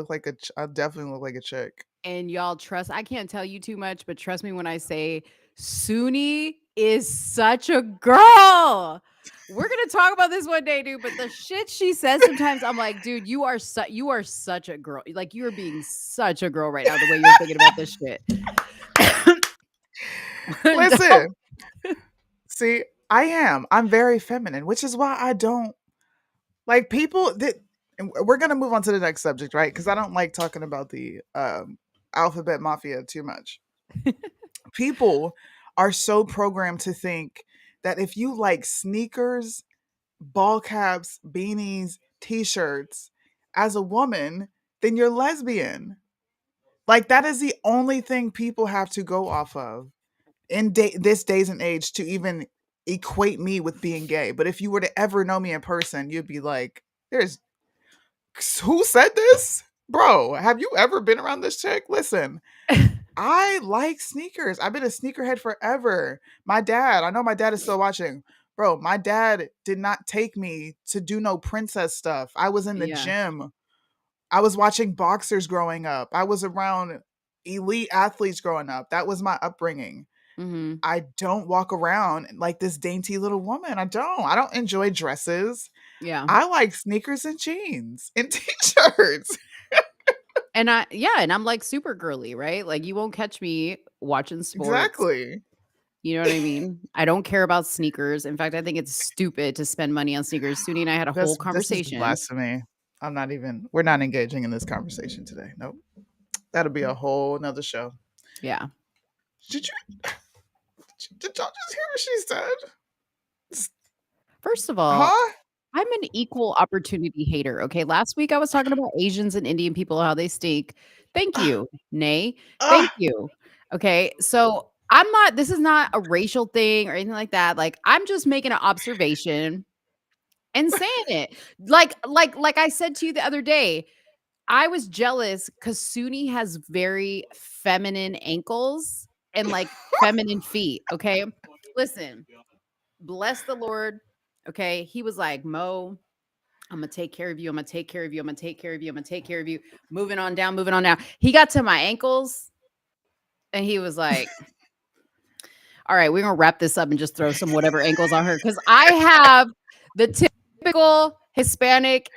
Speaker 5: definitely look like a chick.
Speaker 4: and y'all trust. I can't tell you too much, but trust me when I say Suni is such a girl. We're gonna talk about this one day, dude. But the shit she says sometimes, I'm like, dude, you are such a girl. Like you are being such a girl right now. The way you're thinking about this shit.
Speaker 5: Listen, see, I am. I'm very feminine, which is why I don't like people that. And we're gonna move on to the next subject, right? Because I don't like talking about the alphabet mafia too much. People are so programmed to think that if you like sneakers, ball caps, beanies, t-shirts as a woman, then you're lesbian. Like that is the only thing people have to go off of in this days and age to even equate me with being gay. But if you were to ever know me in person, you'd be like, who said this? Bro, have you ever been around this chick? Listen, I like sneakers. I've been a sneakerhead forever. I know my dad is still watching. Bro, my dad did not take me to do no princess stuff. I was in the gym. I was watching boxers growing up. I was around elite athletes growing up. That was my upbringing.
Speaker 4: Mm-hmm.
Speaker 5: I don't walk around like this dainty little woman. I don't enjoy dresses.
Speaker 4: Yeah.
Speaker 5: I like sneakers and jeans and t-shirts.
Speaker 4: And I'm like super girly, right? Like you won't catch me watching sports.
Speaker 5: Exactly.
Speaker 4: You know what I mean? I don't care about sneakers. In fact, I think it's stupid to spend money on sneakers. Suni and I had a whole conversation.
Speaker 5: This is blasphemy. We're not engaging in this conversation today. Nope. That'll be a whole nother show.
Speaker 4: Yeah.
Speaker 5: Did y'all just hear what she said?
Speaker 4: First of all, I'm an equal opportunity hater. Okay. Last week I was talking about Asians and Indian people, how they stink. Thank you. Nay. Thank you. Okay. So this is not a racial thing or anything like that. Like I'm just making an observation and saying it. Like I said to you the other day, I was jealous because Suni has very feminine ankles and like feminine feet. Okay. Listen, bless the Lord. Okay. He was like, Mo, I'm going to take care of you. I'm going to take care of you. I'm going to take care of you. I'm going to take care of you. Moving on down. He got to my ankles and he was like, all right, we're going to wrap this up and just throw some whatever ankles on her. Because I have the typical Hispanic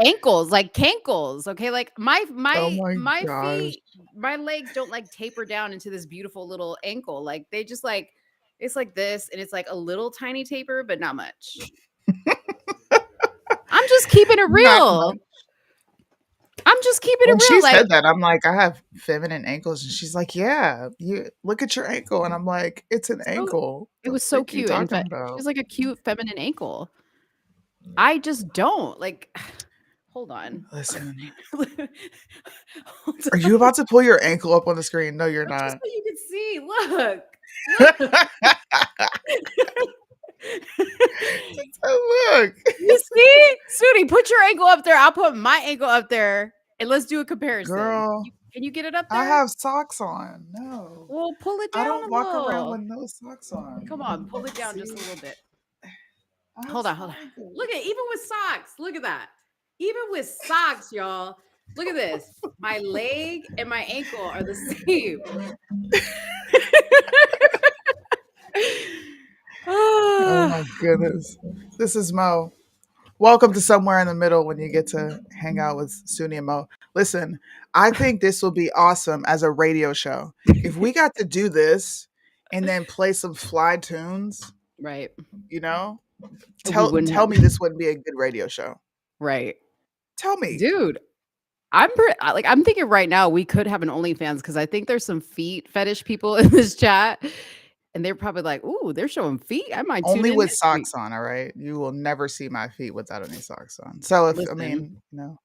Speaker 4: ankles, like cankles. Okay. Like my feet, my legs don't like taper down into this beautiful little ankle. Like they just like, it's like this and it's like a little tiny taper, but not much. I'm just keeping it real. I'm just keeping it real.
Speaker 5: She said that, I'm like, I have feminine ankles, and she's like, yeah, you look at your ankle, and I'm like, it's an ankle.
Speaker 4: It was so cute. In fact, it was like a cute feminine ankle. I just don't like. Hold on.
Speaker 5: Listen. Are you about to pull your ankle up on the screen? No, you're not.
Speaker 4: Just so you can see. Look.
Speaker 5: Look.
Speaker 4: You see? Sudi, put your ankle up there. I'll put my ankle up there. And let's do a comparison.
Speaker 5: Girl.
Speaker 4: Can you get it up there?
Speaker 5: I have socks on. No.
Speaker 4: Well, pull it down.
Speaker 5: I don't walk around with no socks on.
Speaker 4: Come on, pull it down just a little bit. Hold on. Look at even with socks. Look at that. Even with socks, y'all. Look at this. My leg and my ankle are the same.
Speaker 5: Oh my goodness. This is Mo. Welcome to Somewhere in the Middle when you get to hang out with Suni and Mo. Listen, I think this will be awesome as a radio show. If we got to do this and then play some fly tunes,
Speaker 4: Right.
Speaker 5: you know,
Speaker 4: We
Speaker 5: tell
Speaker 4: wouldn't
Speaker 5: tell
Speaker 4: have-
Speaker 5: me this wouldn't be a good radio show.
Speaker 4: Right.
Speaker 5: Tell me.
Speaker 4: Dude, I'm thinking right now we could have an OnlyFans because I think there's some feet fetish people in this chat. And they're probably like, ooh, they're showing feet. I might tune
Speaker 5: Only
Speaker 4: in
Speaker 5: with
Speaker 4: next
Speaker 5: socks
Speaker 4: week."
Speaker 5: on, all right? You will never see my feet without any socks on. So if I
Speaker 4: Listen.
Speaker 5: mean, you know,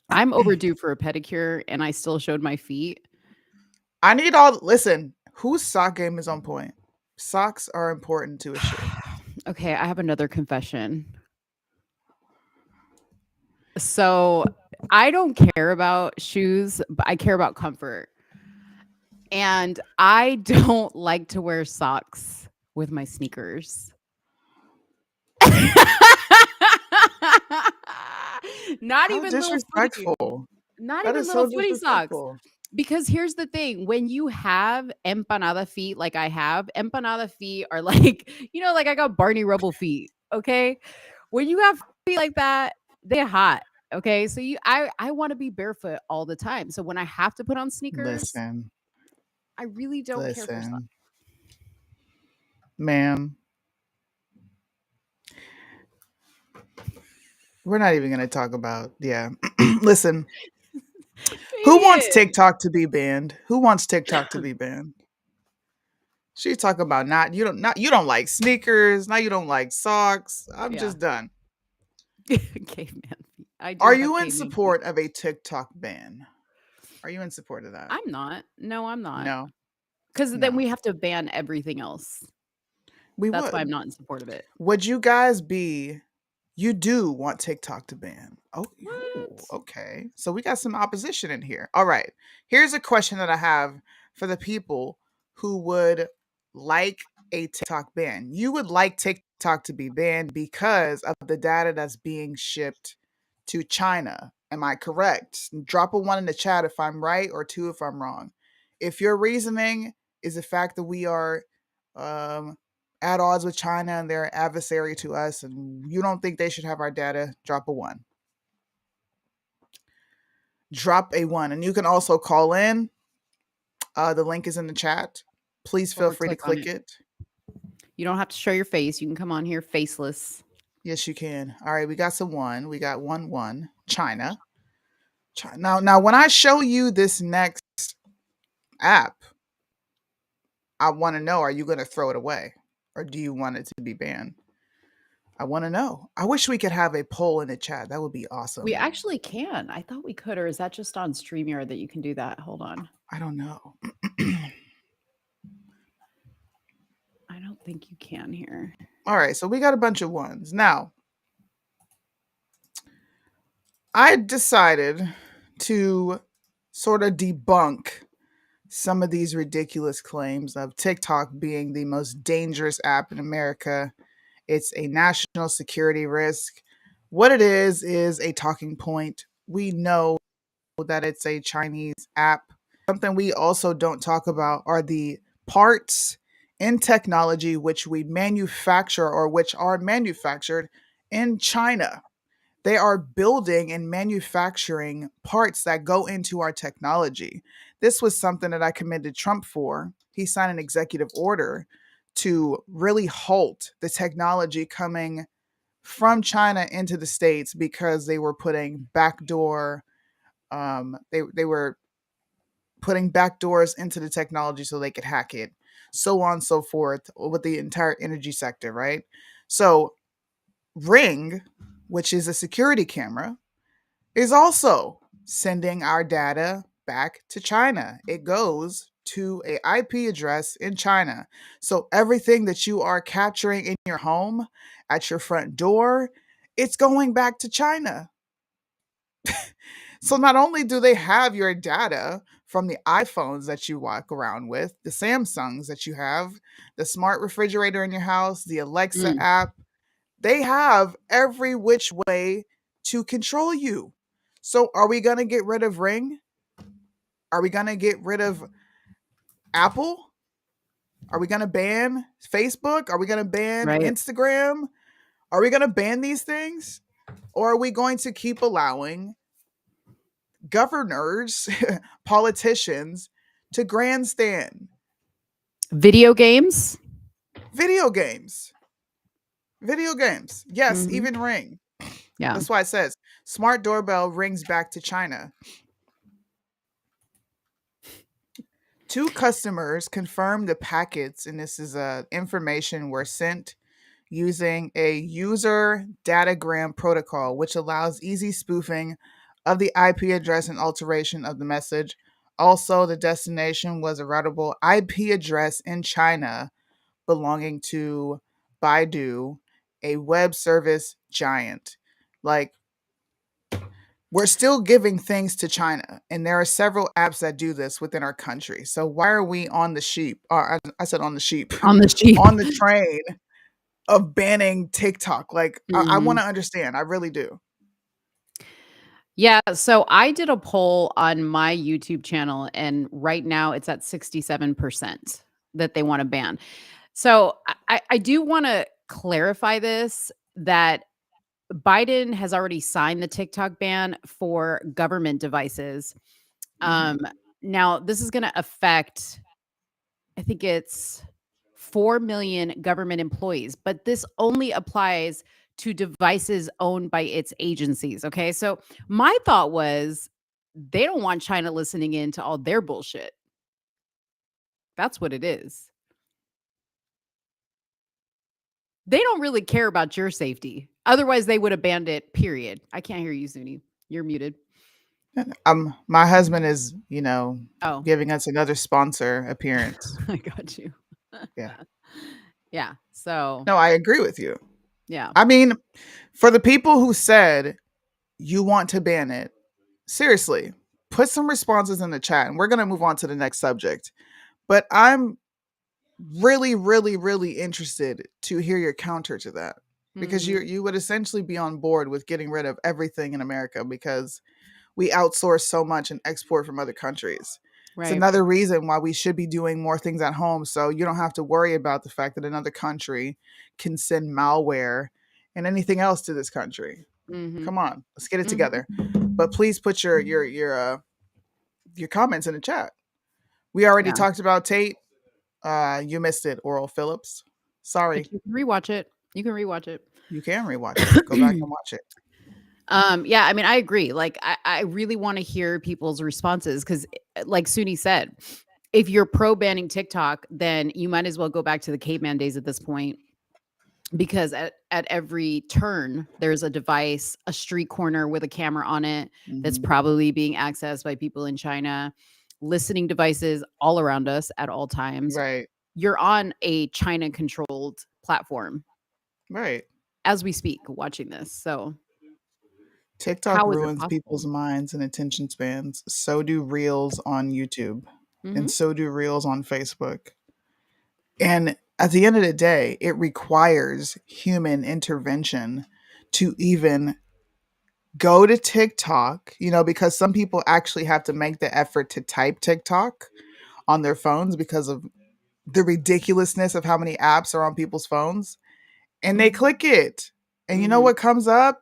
Speaker 4: I'm overdue for a pedicure and I still showed my feet.
Speaker 5: I need all listen, whose sock game is on point? Socks are important to a shoe.
Speaker 4: Okay, I have another confession. So I don't care about shoes, but I care about comfort. And I don't like to wear socks with my sneakers. Not
Speaker 5: How
Speaker 4: even little footy.
Speaker 5: disrespectful.
Speaker 4: Not
Speaker 5: That
Speaker 4: even
Speaker 5: is
Speaker 4: little
Speaker 5: so
Speaker 4: footy socks.
Speaker 5: disrespectful.
Speaker 4: Because here's the thing, when you have empanada feet like I have, empanada feet are like, like I got Barney Rubble feet, okay? When you have feet like that, they're hot, okay? So I want to be barefoot all the time. So when I have to put on sneakers,
Speaker 5: Listen,
Speaker 4: I really don't care for socks.
Speaker 5: listen. Ma'am. We're not even gonna talk about listen. Who wants
Speaker 4: Period.
Speaker 5: TikTok to be banned? Who wants TikTok to be banned? She talk about you don't like sneakers, now you don't like socks. I'm
Speaker 4: Yeah.
Speaker 5: just done.
Speaker 4: Caveman feet. I do
Speaker 5: Are
Speaker 4: have
Speaker 5: you in
Speaker 4: caveman feet.
Speaker 5: support of a TikTok ban? Are you in support of that?
Speaker 4: I'm not. No, I'm not.
Speaker 5: No.
Speaker 4: Because then
Speaker 5: No.
Speaker 4: we have to ban everything else.
Speaker 5: We
Speaker 4: That's
Speaker 5: would.
Speaker 4: why I'm not in support of it.
Speaker 5: Would you guys be you do want TikTok to ban? Oh,
Speaker 4: What?
Speaker 5: okay. So we got some opposition in here. All right. Here's a question that I have for the people who would like a TikTok ban. You would like TikTok to be banned because of the data that's being shipped to China. Am I correct? Drop a 1 in the chat if I'm right or 2 if I'm wrong. If your reasoning is the fact that we are at odds with China and they're adversary to us and you don't think they should have our data, drop a 1. Drop a 1. And you can also call in. The link is in the chat. Please feel
Speaker 4: Or
Speaker 5: free to
Speaker 4: click on
Speaker 5: click it.
Speaker 4: You don't have to show your face. You can come on here faceless.
Speaker 5: Yes, you can. All right, we got some 1. We got 1-1. China. Now, when I show you this next app, I want to know, are you going to throw it away? Or do you want it to be banned? I want to know. I wish we could have a poll in the chat. That would be awesome.
Speaker 4: We actually can. I thought we could, or is that just on StreamYard that you can do that? Hold on.
Speaker 5: I don't know.
Speaker 4: I don't think you can here.
Speaker 5: All right, so we got a bunch of 1s. Now, I decided to sort of debunk some of these ridiculous claims of TikTok being the most dangerous app in America. It's a national security risk. What it is a talking point. We know that it's a Chinese app. Something we also don't talk about are the parts in technology which we manufacture or which are manufactured in China. They are building and manufacturing parts that go into our technology. This was something that I commended Trump for. He signed an executive order to really halt the technology coming from China into the States because they were putting backdoor, they were putting backdoors into the technology so they could hack it, so on and so forth with the entire energy sector, right? So Ring, which is a security camera, is also sending our data back to China. It goes to a IP address in China. So everything that you are capturing in your home, at your front door, it's going back to China. So not only do they have your data from the iPhones that you walk around with, the Samsungs that you have, the smart refrigerator in your house, the Alexa app, they have every which way to control you. So are we gonna get rid of Ring? Are we gonna get rid of Apple? Are we gonna ban Facebook? Are we gonna ban
Speaker 4: Right.
Speaker 5: Instagram? Are we gonna ban these things? Or are we going to keep allowing governors, politicians to grandstand?
Speaker 4: Video games.
Speaker 5: Video games. Yes,
Speaker 4: Mhm.
Speaker 5: even Ring.
Speaker 4: Yeah.
Speaker 5: That's why it says smart doorbell rings back to China. 2 customers confirmed the packets, and this is information were sent using a user datagram protocol, which allows easy spoofing of the IP address and alteration of the message. Also, the destination was a routable IP address in China belonging to Baidu, a web service giant. Like, we're still giving things to China, and there are several apps that do this within our country. So why are we on the sheep? Or I said on the sheep.
Speaker 4: On the sheep.
Speaker 5: On the train of banning TikTok. Like, I
Speaker 4: Mhm.
Speaker 5: want to understand. I really do.
Speaker 4: Yeah, so I did a poll on my YouTube channel, and right now it's at 67% that they want to ban. So I do want to clarify this, that Biden has already signed the TikTok ban for government devices. Now this is going to affect, I think it's 4 million government employees, but this only applies to devices owned by its agencies. Okay. So my thought was they don't want China listening in to all their bullshit. That's what it is. They don't really care about your safety. Otherwise, they would have banned it, period. I can't hear you, Zuni. You're muted.
Speaker 5: My husband is,
Speaker 4: Oh.
Speaker 5: giving us another sponsor appearance.
Speaker 4: I got you.
Speaker 5: Yeah.
Speaker 4: Yeah. So,
Speaker 5: No, I agree with you.
Speaker 4: yeah.
Speaker 5: I mean, for the people who said you want to ban it, seriously, put some responses in the chat, and we're going to move on to the next subject. But I'm really, really, really interested to hear your counter to that, because
Speaker 4: Mhm.
Speaker 5: you would essentially be on board with getting rid of everything in America because we outsource so much and export from other countries. It's
Speaker 4: Right.
Speaker 5: another reason why we should be doing more things at home, so you don't have to worry about the fact that another country can send malware and anything else to this country.
Speaker 4: Mhm.
Speaker 5: Come on, let's get it
Speaker 4: Mhm.
Speaker 5: together. But please put your comments in the chat. We already
Speaker 4: Yeah.
Speaker 5: talked about Tate. You missed it, Oral Phillips. Sorry.
Speaker 4: But you can rewatch it. You can rewatch it.
Speaker 5: You can rewatch it. Go back and watch it.
Speaker 4: Yeah, I mean, I agree. Like, I really want to hear people's responses because, like Suni said, if you're pro banning TikTok, then you might as well go back to the caveman days at this point, because at every turn there's a device, a street corner with a camera on it that's
Speaker 5: Mhm.
Speaker 4: probably being accessed by people in China, listening devices all around us at all times.
Speaker 5: Right.
Speaker 4: You're on a China controlled platform
Speaker 5: Right.
Speaker 4: as we speak, watching this. So
Speaker 5: TikTok
Speaker 4: how is it
Speaker 5: ruins
Speaker 4: possible?
Speaker 5: people's minds and attention spans. So do Reels on YouTube,
Speaker 4: Mhm.
Speaker 5: and so do Reels on Facebook. And at the end of the day, it requires human intervention to even go to TikTok, because some people actually have to make the effort to type TikTok on their phones because of the ridiculousness of how many apps are on people's phones. And they click it. And you know
Speaker 4: Mhm.
Speaker 5: what comes up?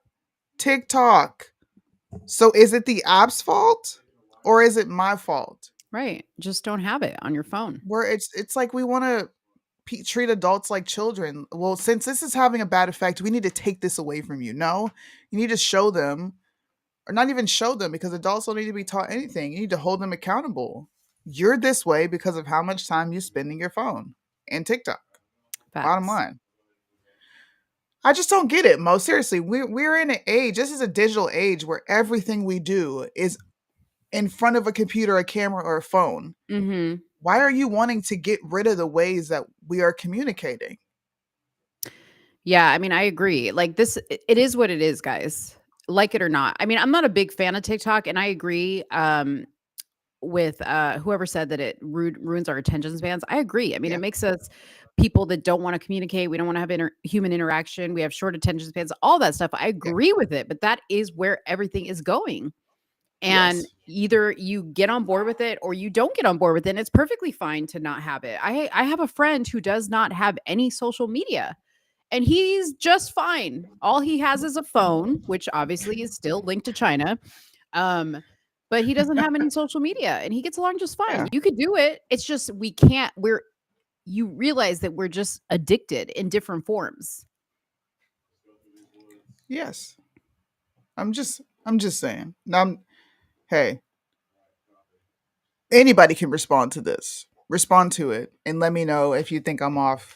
Speaker 5: TikTok. So is it the app's fault or is it my fault?
Speaker 4: Right. Just don't have it on your phone.
Speaker 5: Where it's like we want to treat adults like children. Well, since this is having a bad effect, we need to take this away from you. No, you need to show them, or not even show them, because adults don't need to be taught anything. You need to hold them accountable. You're this way because of how much time you spend in your phone and TikTok. Bottom
Speaker 4: Facts.
Speaker 5: line. I just don't get it, Mo. Seriously, we're in an age. This is a digital age where everything we do is in front of a computer, a camera, or a phone.
Speaker 4: Mhm.
Speaker 5: Why are you wanting to get rid of the ways that we are communicating?
Speaker 4: Yeah, I mean, I agree. Like this, it is what it is, guys. Like it or not. I mean, I'm not a big fan of TikTok, and I agree with whoever said that it ruins our attention spans. I agree. I mean,
Speaker 5: Yeah.
Speaker 4: it makes us people that don't want to communicate. We don't want to have human interaction. We have short attention spans, all that stuff. I agree with it, but that is where everything is going. And
Speaker 5: Yes.
Speaker 4: either you get on board with it or you don't get on board with it. And it's perfectly fine to not have it. I have a friend who does not have any social media and he's just fine. All he has is a phone, which obviously is still linked to China. But he doesn't have any social media and he gets along just fine.
Speaker 5: Yeah.
Speaker 4: You could do it. It's just you realize that we're just addicted in different forms.
Speaker 5: Yes. I'm just saying. Now, hey, anybody can respond to this. Respond to it and let me know if you think I'm off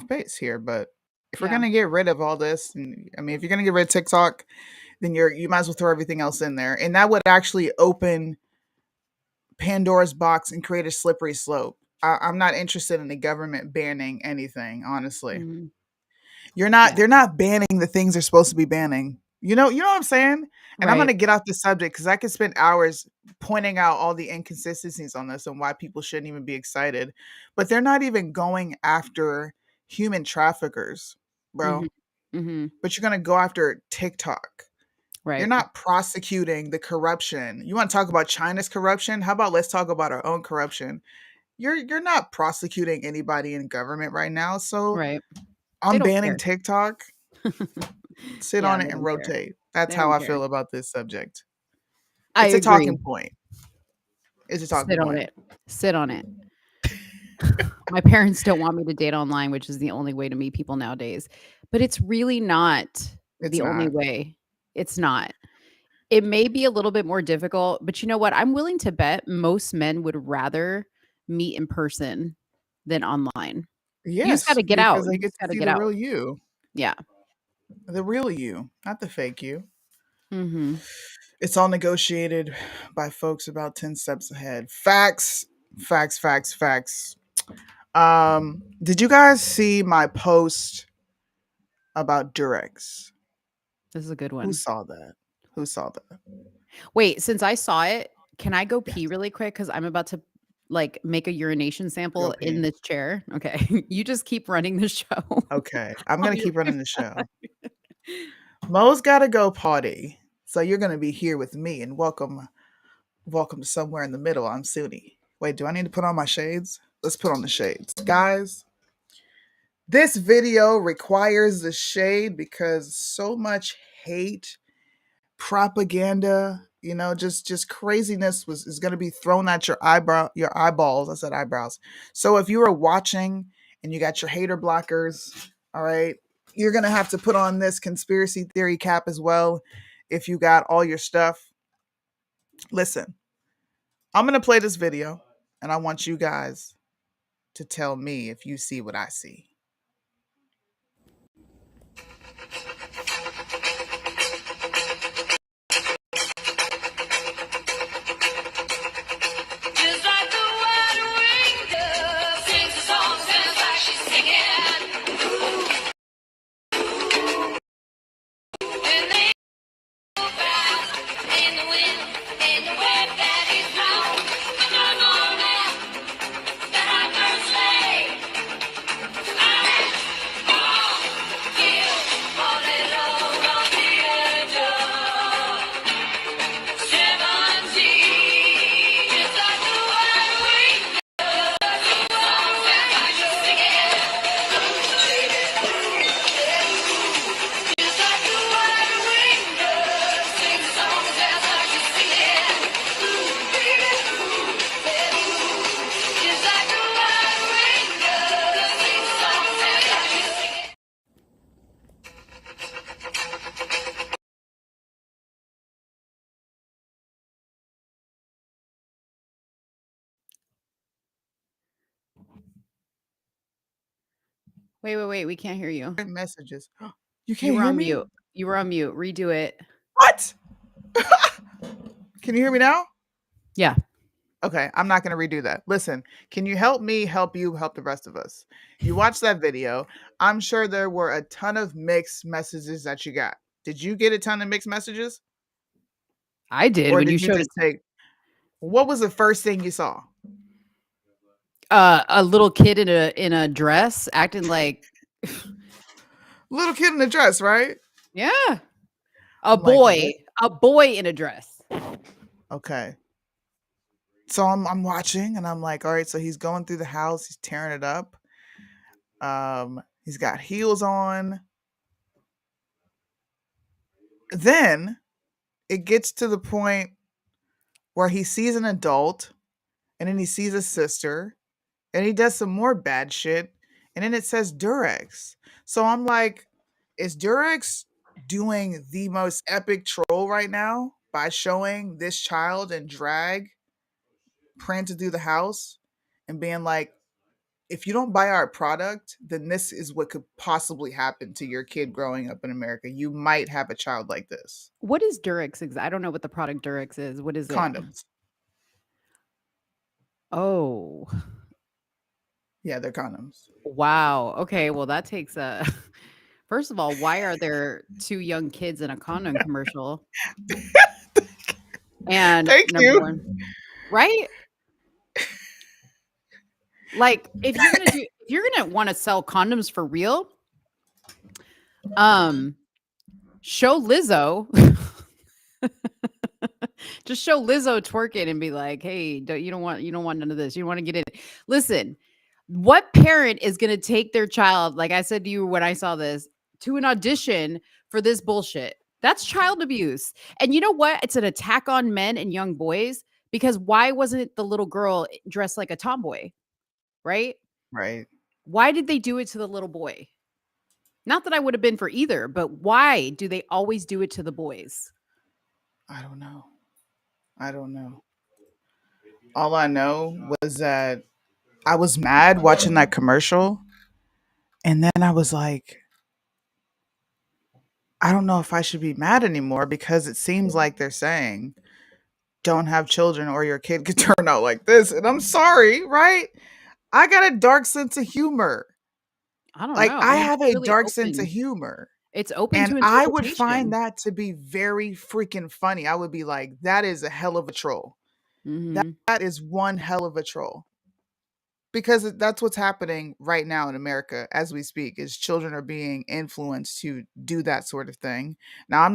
Speaker 5: base here. But if we're
Speaker 4: Yeah.
Speaker 5: gonna get rid of all this, and I mean, if you're gonna get rid of TikTok, then you might as well throw everything else in there, and that would actually open Pandora's box and create a slippery slope. I'm not interested in the government banning anything, honestly.
Speaker 4: Mhm.
Speaker 5: They're not banning the things they're supposed to be banning. You know what I'm saying? And I'm
Speaker 4: Right.
Speaker 5: gonna get off this subject because I could spend hours pointing out all the inconsistencies on this and why people shouldn't even be excited. But they're not even going after human traffickers, bro.
Speaker 4: Mhm. Mhm.
Speaker 5: But you're gonna go after TikTok. You're
Speaker 4: Right.
Speaker 5: not prosecuting the corruption. You want to talk about China's corruption? How about let's talk about our own corruption? You're not prosecuting anybody in government right now. So
Speaker 4: Right.
Speaker 5: I'm
Speaker 4: don't
Speaker 5: banning
Speaker 4: care.
Speaker 5: TikTok. Sit
Speaker 4: Yeah,
Speaker 5: on
Speaker 4: they
Speaker 5: it and
Speaker 4: don't care.
Speaker 5: rotate. That's
Speaker 4: They
Speaker 5: how
Speaker 4: don't
Speaker 5: I
Speaker 4: care.
Speaker 5: feel about this subject.
Speaker 4: I
Speaker 5: It's a
Speaker 4: agree.
Speaker 5: talking point. It's a talking
Speaker 4: Sit on
Speaker 5: point.
Speaker 4: it. Sit on it. My parents don't want me to date online, which is the only way to meet people nowadays. But it's really not
Speaker 5: It's
Speaker 4: the only
Speaker 5: not.
Speaker 4: way. It's not. It may be a little bit more difficult, but you know what? I'm willing to bet most men would rather meet in person than online. You just got
Speaker 5: Yes,
Speaker 4: to get out.
Speaker 5: because they
Speaker 4: You
Speaker 5: get
Speaker 4: just
Speaker 5: to
Speaker 4: got to
Speaker 5: see
Speaker 4: get
Speaker 5: the
Speaker 4: out.
Speaker 5: real you.
Speaker 4: Yeah.
Speaker 5: The real you, not the fake you.
Speaker 4: Mm-hmm.
Speaker 5: It's all negotiated by folks about 10 steps ahead. Facts, facts, facts, facts. Did you guys see my post about Durex?
Speaker 4: This is a good
Speaker 5: Who
Speaker 4: one.
Speaker 5: saw that? Who saw that?
Speaker 4: Wait, since I saw it, can I go pee
Speaker 5: Yes.
Speaker 4: really quick? Because I'm about to like make a urination
Speaker 5: Go
Speaker 4: sample in
Speaker 5: pee.
Speaker 4: this chair. Okay. You just keep running the show.
Speaker 5: Okay, I'm
Speaker 4: I'll
Speaker 5: gonna
Speaker 4: be
Speaker 5: keep
Speaker 4: right
Speaker 5: running the show.
Speaker 4: back.
Speaker 5: Mo's gotta go potty, so you're gonna be here with me. And welcome to Somewhere in the Middle. I'm Suni. Wait, do I need to put on my shades? Let's put on the shades, guys. This video requires the shade because so much hate, propaganda, just craziness is going to be thrown at your eyeballs. I said eyebrows. So if you are watching and you got your hater blockers, all right, you're going to have to put on this conspiracy theory cap as well if you got all your stuff. Listen, I'm going to play this video and I want you guys to tell me if you see what I see.
Speaker 6: Just like the white winged dove sings a song, sounds like she's singing. And they go fast in the wind, in the web that is blown. But no moment that I first lay eyes on you, all alone on the edge of 17. Just like the white winged dove sings a song, sounds like she's singing. Just like the white winged dove sings a song, sounds like she's singing. Just like the white winged dove sings a song, sounds like she's singing.
Speaker 4: Wait. We can't hear you.
Speaker 5: Messages. You
Speaker 4: You
Speaker 5: can't
Speaker 4: were
Speaker 5: hear
Speaker 4: on
Speaker 5: me?
Speaker 4: mute. You were on mute. Redo it.
Speaker 5: What? Can you hear me now?
Speaker 4: Yeah.
Speaker 5: Okay, I'm not going to redo that. Listen, can you help me, help you, help the rest of us? You watched that video. I'm sure there were a ton of mixed messages that you got. Did you get a ton of mixed messages?
Speaker 4: I did
Speaker 5: Or
Speaker 4: when you
Speaker 5: did you
Speaker 4: showed
Speaker 5: just take, what was the first thing you saw?
Speaker 4: a little kid in a dress acting like
Speaker 5: Little kid in a dress, right?
Speaker 4: yeah.
Speaker 5: I'm like,
Speaker 4: A boy in a dress.
Speaker 5: Okay. So I'm watching and I'm like, all right, so he's going through the house, he's tearing it up. He's got heels on. Then it gets to the point where he sees an adult and then he sees a sister and he does some more bad shit and then it says Durex. So I'm like, is Durex doing the most epic troll right now by showing this child in drag prancing through the house and being like, if you don't buy our product, then this is what could possibly happen to your kid growing up in America. You might have a child like this.
Speaker 4: What is Durex? I don't know what the product Durex is. What is it?
Speaker 5: Condoms.
Speaker 4: Oh,
Speaker 5: Yeah, they're condoms.
Speaker 4: wow. Okay, well that takes a first of all, why are there two young kids in a condom commercial? And
Speaker 5: Thank
Speaker 4: number
Speaker 5: you.
Speaker 4: one, right? Like if you're gonna want to sell condoms for real, show Lizzo. Just show Lizzo twerking and be like, "Hey, you don't want none of this. You want to get in." Listen, what parent is going to take their child, like I said to you when I saw this, to an audition for this bullshit? That's child abuse. And you know what? It's an attack on men and young boys because why wasn't the little girl dressed like a tomboy? Right?
Speaker 5: Right.
Speaker 4: Why did they do it to the little boy? Not that I would have been for either, but why do they always do it to the boys?
Speaker 5: I don't know. I don't know. All I know was that I was mad watching that commercial. And then I was like, I don't know if I should be mad anymore because it seems like they're saying, don't have children or your kid could turn out like this. And I'm sorry, right? I got a dark sense of humor.
Speaker 4: I don't
Speaker 5: Like,
Speaker 4: know.
Speaker 5: I
Speaker 4: mean,
Speaker 5: have
Speaker 4: it's
Speaker 5: a
Speaker 4: really
Speaker 5: dark sense of
Speaker 4: open.
Speaker 5: humor.
Speaker 4: It's open
Speaker 5: And
Speaker 4: to
Speaker 5: I would
Speaker 4: interpretation.
Speaker 5: find that to be very freaking funny. I would be like, that is a hell of a troll.
Speaker 4: Mhm.
Speaker 5: That is one hell of a troll. Because that's what's happening right now in America as we speak, is children are being influenced to do that sort of thing. Now,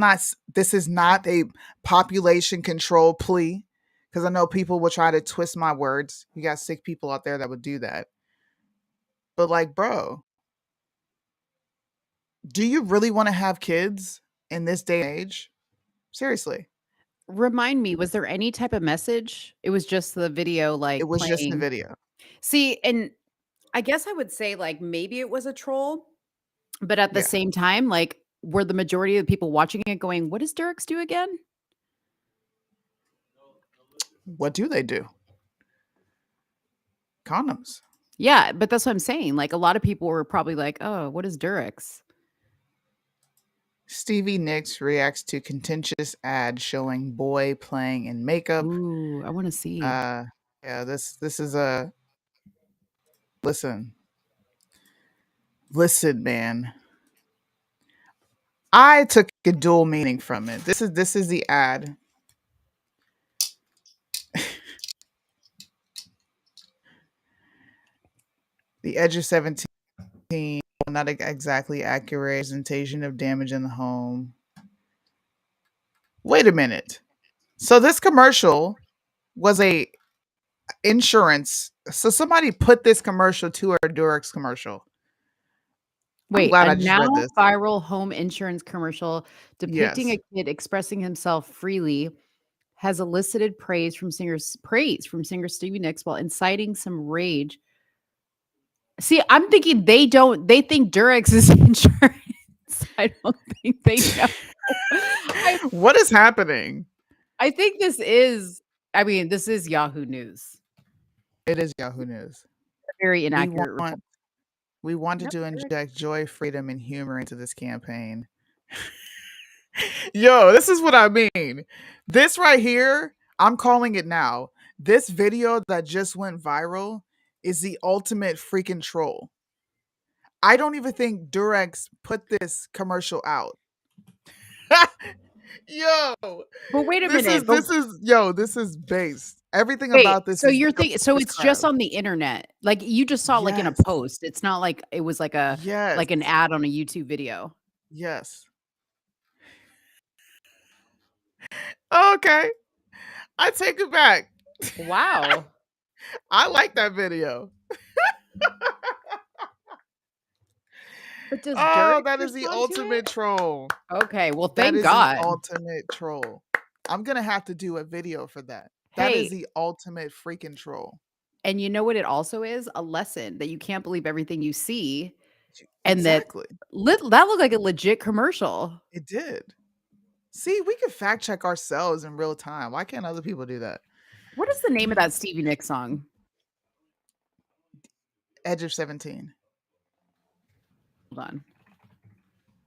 Speaker 5: this is not a population control plea, because I know people will try to twist my words. You got sick people out there that would do that. But like, bro, do you really want to have kids in this day and age? Seriously.
Speaker 4: Remind me, was there any type of message? It was just the video,
Speaker 5: It
Speaker 4: like,
Speaker 5: was just the
Speaker 4: playing.
Speaker 5: video.
Speaker 4: See, and I guess I would say, like, maybe it was a troll, but at the
Speaker 5: Yeah.
Speaker 4: same time, like, were the majority of the people watching it going, "What does Durex do again?"
Speaker 5: What do they do? Condoms.
Speaker 4: Yeah, but that's what I'm saying. Like, a lot of people were probably like, "Oh, what is Durex?"
Speaker 5: Stevie Nicks reacts to contentious ad showing boy playing in makeup.
Speaker 4: Ooh, I wanna see.
Speaker 5: Yeah, this is a listen, man. I took a dual meaning from it. This is the ad. The Edge of 17, not exactly accurate presentation of damage in the home. Wait a minute. So this commercial was a insurance. So somebody put this commercial to a Durex commercial. I'm
Speaker 4: Wait,
Speaker 5: glad
Speaker 4: a
Speaker 5: I just
Speaker 4: now
Speaker 5: read this.
Speaker 4: viral home insurance commercial depicting
Speaker 5: Yes.
Speaker 4: a kid expressing himself freely has elicited praise from singer Stevie Nicks while inciting some rage. See, I'm thinking they think Durex is insurance. I don't think they know.
Speaker 5: What is happening?
Speaker 4: I think this is Yahoo News.
Speaker 5: It is Yahoo News.
Speaker 4: Very inaccurate report.
Speaker 5: We wanted to inject joy, freedom, and humor into this campaign. Yo, this is what I mean. This right here, I'm calling it now. This video that just went viral is the ultimate freaking troll. I don't even think Durex put this commercial out. Yo,
Speaker 4: But wait a
Speaker 5: this
Speaker 4: minute.
Speaker 5: this is based. Everything
Speaker 4: Wait,
Speaker 5: about this
Speaker 4: so
Speaker 5: is
Speaker 4: you're thinking so
Speaker 5: this
Speaker 4: it's just
Speaker 5: crowd.
Speaker 4: on the internet. Like you just saw like in a
Speaker 5: Yes.
Speaker 4: post. It's not like it was like a
Speaker 5: Yes.
Speaker 4: like an ad on a YouTube video.
Speaker 5: Yes. Okay. I take it back.
Speaker 4: Wow.
Speaker 5: I like that video.
Speaker 4: But does
Speaker 5: Oh,
Speaker 4: Dirk
Speaker 5: that is the
Speaker 4: respond to
Speaker 5: ultimate
Speaker 4: it?
Speaker 5: troll.
Speaker 4: Okay, well,
Speaker 5: That
Speaker 4: thank
Speaker 5: is the
Speaker 4: God.
Speaker 5: ultimate troll. I'm gonna have to do a video for that. That is
Speaker 4: Hey,
Speaker 5: the ultimate freaking troll.
Speaker 4: and you know what it also is? A lesson that you can't believe everything you see, and that
Speaker 5: Exactly.
Speaker 4: that looked like a legit commercial.
Speaker 5: It did. See, we can fact check ourselves in real time. Why can't other people do that?
Speaker 4: What is the name of that Stevie Nicks song?
Speaker 5: Edge of 17.
Speaker 4: Hold on.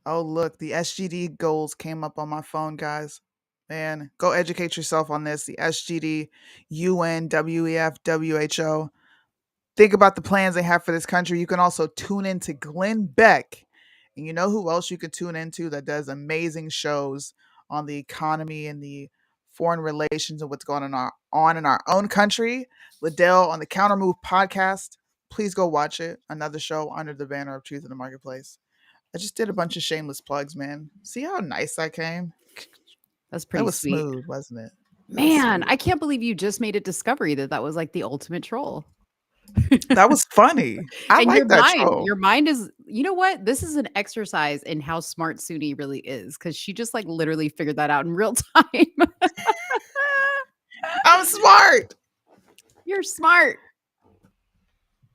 Speaker 5: Oh, look, the SGD goals came up on my phone, guys. Man, go educate yourself on this. The SGD, UN, WEF, WHO. Think about the plans they have for this country. You can also tune into Glenn Beck. And you know who else you can tune into that does amazing shows on the economy and the foreign relations and what's going on in our own country? Liddell on the Counter Move podcast. Please go watch it. Another show under the banner of Truth in the Marketplace. I just did a bunch of shameless plugs, man. See how nice I came?
Speaker 4: That's
Speaker 5: That
Speaker 4: pretty
Speaker 5: was
Speaker 4: sweet.
Speaker 5: smooth, wasn't it? That was
Speaker 4: Man,
Speaker 5: smooth.
Speaker 4: I can't believe you just made a discovery that was like the ultimate troll.
Speaker 5: That was funny. I
Speaker 4: And
Speaker 5: like that troll.
Speaker 4: your mind is, you know what? This is an exercise in how smart Suni really is, because she just like literally figured that out in real time.
Speaker 5: I'm smart.
Speaker 4: You're smart.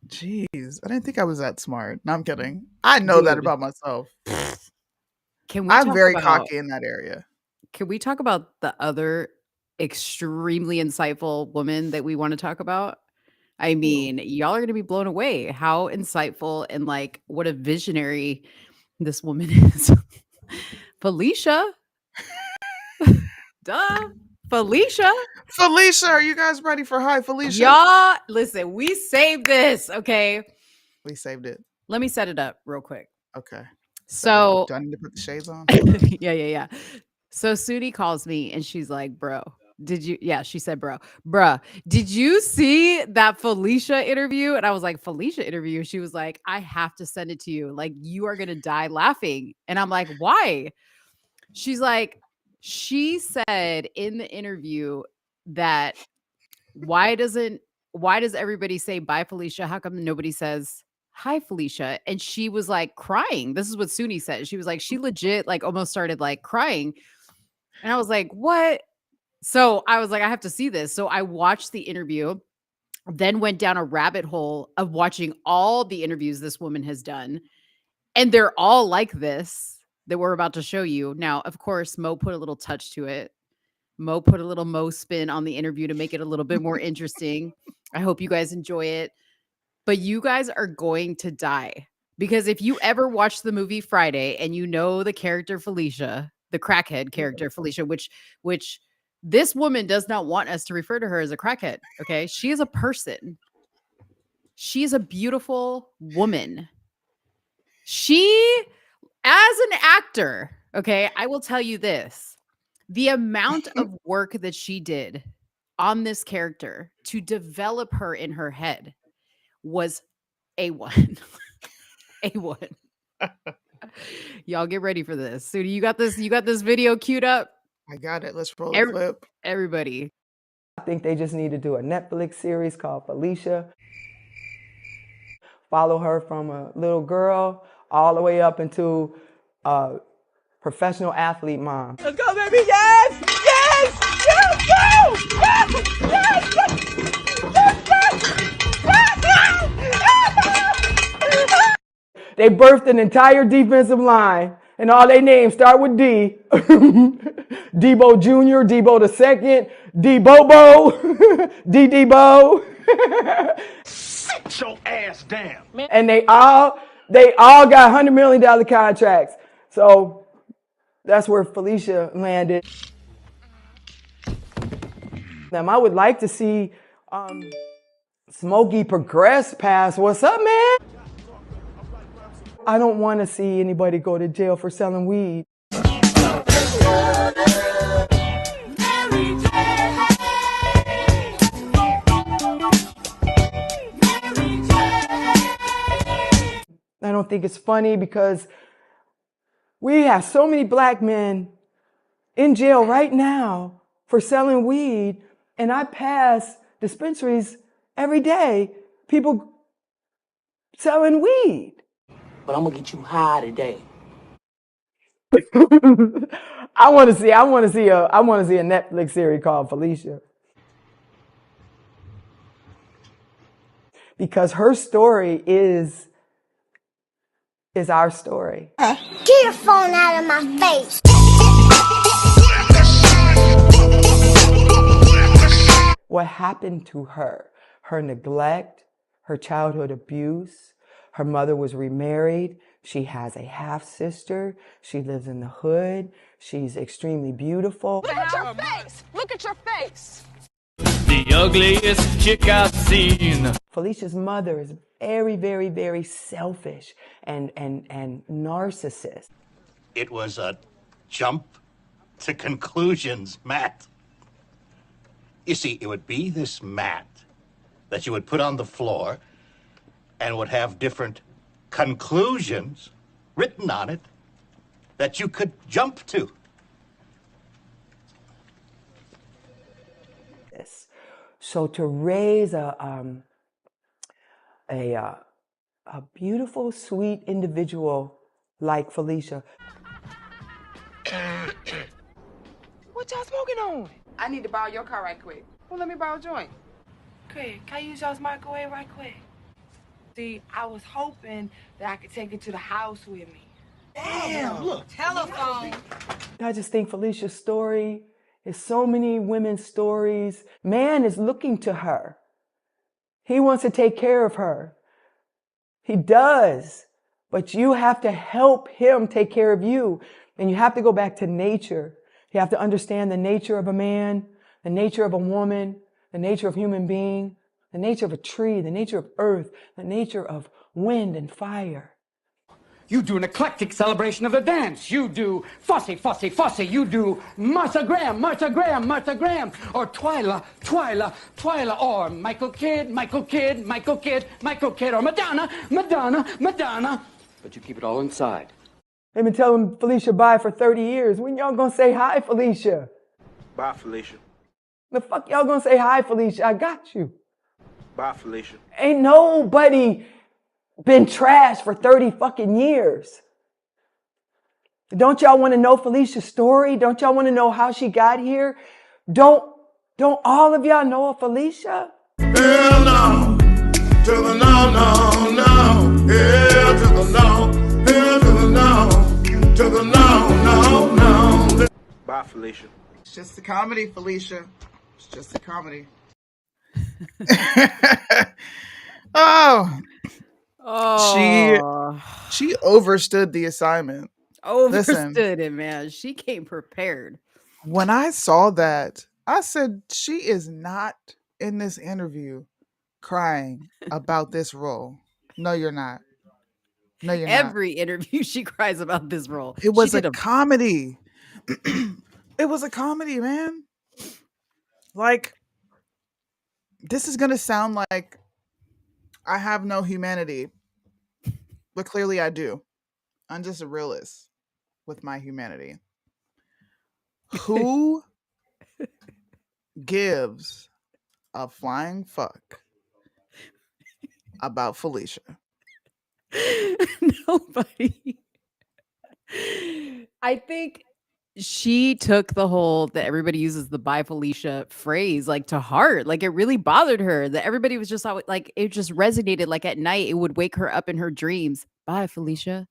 Speaker 5: Jeez, I didn't think I was that smart. No, I'm kidding. I know that
Speaker 4: Dude.
Speaker 5: about myself.
Speaker 4: Can we
Speaker 5: I'm
Speaker 4: talk
Speaker 5: very
Speaker 4: about
Speaker 5: cocky in that area.
Speaker 4: Can we talk about the other extremely insightful woman that we want to talk about? I mean, y'all are going to be blown away how insightful and like what a visionary this woman is. Felicia. Duh. Felicia.
Speaker 5: Felicia, are you guys ready for Hi Felicia?
Speaker 4: Y'all, listen, we saved this, okay?
Speaker 5: We saved it.
Speaker 4: Let me set it up real quick.
Speaker 5: Okay.
Speaker 4: So,
Speaker 5: do I need to put the shades on?
Speaker 4: yeah. So Sudi calls me and she's like, bro, she said, bruh, did you see that Felicia interview? And I was like, Felicia interview? She was like, I have to send it to you. Like, you are going to die laughing. And I'm like, why? She's like, she said in the interview that why does everybody say bye Felicia? How come nobody says hi Felicia? And she was like crying. This is what Suni said. She was like, she legit like almost started like crying. And I was like, what? So I was like, I have to see this. So I watched the interview, then went down a rabbit hole of watching all the interviews this woman has done. And they're all like this that we're about to show you. Now, of course, Mo put a little touch to it. Mo put a little Mo spin on the interview to make it a little bit more interesting. I hope you guys enjoy it. But you guys are going to die. Because if you ever watch the movie Friday and you know the character Felicia, the crackhead character Felicia, which this woman does not want us to refer to her as a crackhead, okay? She is a person. She is a beautiful woman. She, as an actor, okay, I will tell you this. The amount of work that she did on this character to develop her in her head was A1. A1. Y'all get ready for this. Sudi, you got this video queued up?
Speaker 5: I got it. Let's roll the clip.
Speaker 4: Everybody.
Speaker 15: I think they just need to do a Netflix series called Felicia. Follow her from a little girl all the way up into a professional athlete mom.
Speaker 6: Let's go, baby. Yes! Yes! Yes! Yes! Yes! Yes!
Speaker 15: They birthed an entire defensive line, and all they names start with D. Debo Jr., Debo the second, D-Bobo, D-Debo.
Speaker 6: Sit your ass down.
Speaker 15: And they all got $100 million contracts. So that's where Felicia landed. I would like to see Smokey progress past what's up, man? I don't want to see anybody go to jail for selling weed. I don't think it's funny because we have so many black men in jail right now for selling weed, And I pass dispensaries every day, people selling weed.
Speaker 16: But I'm gonna get you high today.
Speaker 15: I want to see a Netflix series called Felicia. Because her story is our story.
Speaker 13: Get your phone out of my face.
Speaker 15: What happened to her? Her neglect, her childhood abuse. Her mother was remarried. She has a half sister. She lives in the hood. She's extremely beautiful.
Speaker 17: Look at your face! Look at your face!
Speaker 18: The ugliest chick I've seen.
Speaker 15: Felicia's mother is very, very, very selfish and narcissist.
Speaker 19: It was a jump to conclusions, Matt. You see, it would be this mat that you would put on the floor and would have different conclusions written on it that you could jump to.
Speaker 15: So to raise a beautiful, sweet individual like Felicia.
Speaker 20: What y'all smoking on? I need to borrow your car right quick. Well, let me borrow a joint. Craig, can I use y'all's microwave right quick? See, I was hoping that I could take it to the house with me. Damn, look. Telephone.
Speaker 15: I just think Felicia's story is so many women's stories. Man is looking to her. He wants to take care of her. He does. But you have to help him take care of you. And you have to go back to nature. You have to understand the nature of a man, the nature of a woman, the nature of human being, the nature of a tree, the nature of earth, the nature of wind and fire.
Speaker 21: You do an eclectic celebration of the dance. You do fussy, fussy, fussy. You do Martha Graham, Martha Graham, Martha Graham. Or Twyla, Twyla, Twyla. Or Michael Kidd, Michael Kidd, Michael Kidd, Michael Kidd. Or Madonna, Madonna, Madonna. But you keep it all inside.
Speaker 15: They've been telling Felicia bye for 30 years. When y'all gonna say hi, Felicia?
Speaker 22: Bye, Felicia.
Speaker 15: The fuck y'all gonna say hi, Felicia? I got you.
Speaker 22: Bye, Felicia.
Speaker 15: Ain't nobody been trashed for 30 fucking years. Don't y'all want to know Felicia's story? Don't y'all want to know how she got here? Don't all of y'all know of Felicia?
Speaker 6: Hell no, to the no, no, no. Hell to the no, hell to the no, to the no, no, no.
Speaker 22: Bye, Felicia.
Speaker 5: It's just a comedy, Felicia. It's just a comedy. Oh. She overstood the assignment.
Speaker 4: Overstood it, man. She came prepared.
Speaker 5: When I saw that, I said, she is not in this interview crying about this role. No, you're not. No, you're not.
Speaker 4: Every interview she cries about this role.
Speaker 5: It was
Speaker 4: She
Speaker 5: a
Speaker 4: did
Speaker 5: comedy. It was a comedy, man. Like, this is going to sound like I have no humanity, but clearly I do. I'm just a realist with my humanity. Who gives a flying fuck about Felicia?
Speaker 4: Nobody. I think she took the whole that everybody uses the "bye Felicia" phrase like to heart. Like it really bothered her that everybody was just always, like it just resonated. Like at night, it would wake her up in her dreams. Bye Felicia.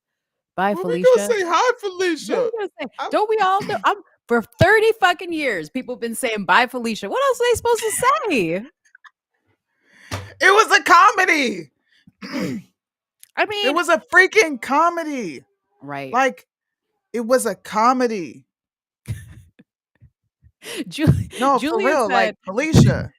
Speaker 4: Bye
Speaker 5: When
Speaker 4: Felicia.
Speaker 5: we gonna say hi, Felicia?
Speaker 4: What are we gonna say? Don't we all know? For 30 fucking years, people have been saying bye Felicia. What else are they supposed to say?
Speaker 5: It was a comedy.
Speaker 4: I mean,
Speaker 5: it was a freaking comedy.
Speaker 4: Right.
Speaker 5: Like, it was a comedy. No, for
Speaker 4: Julia
Speaker 5: real. Like,
Speaker 4: said-
Speaker 5: Felicia.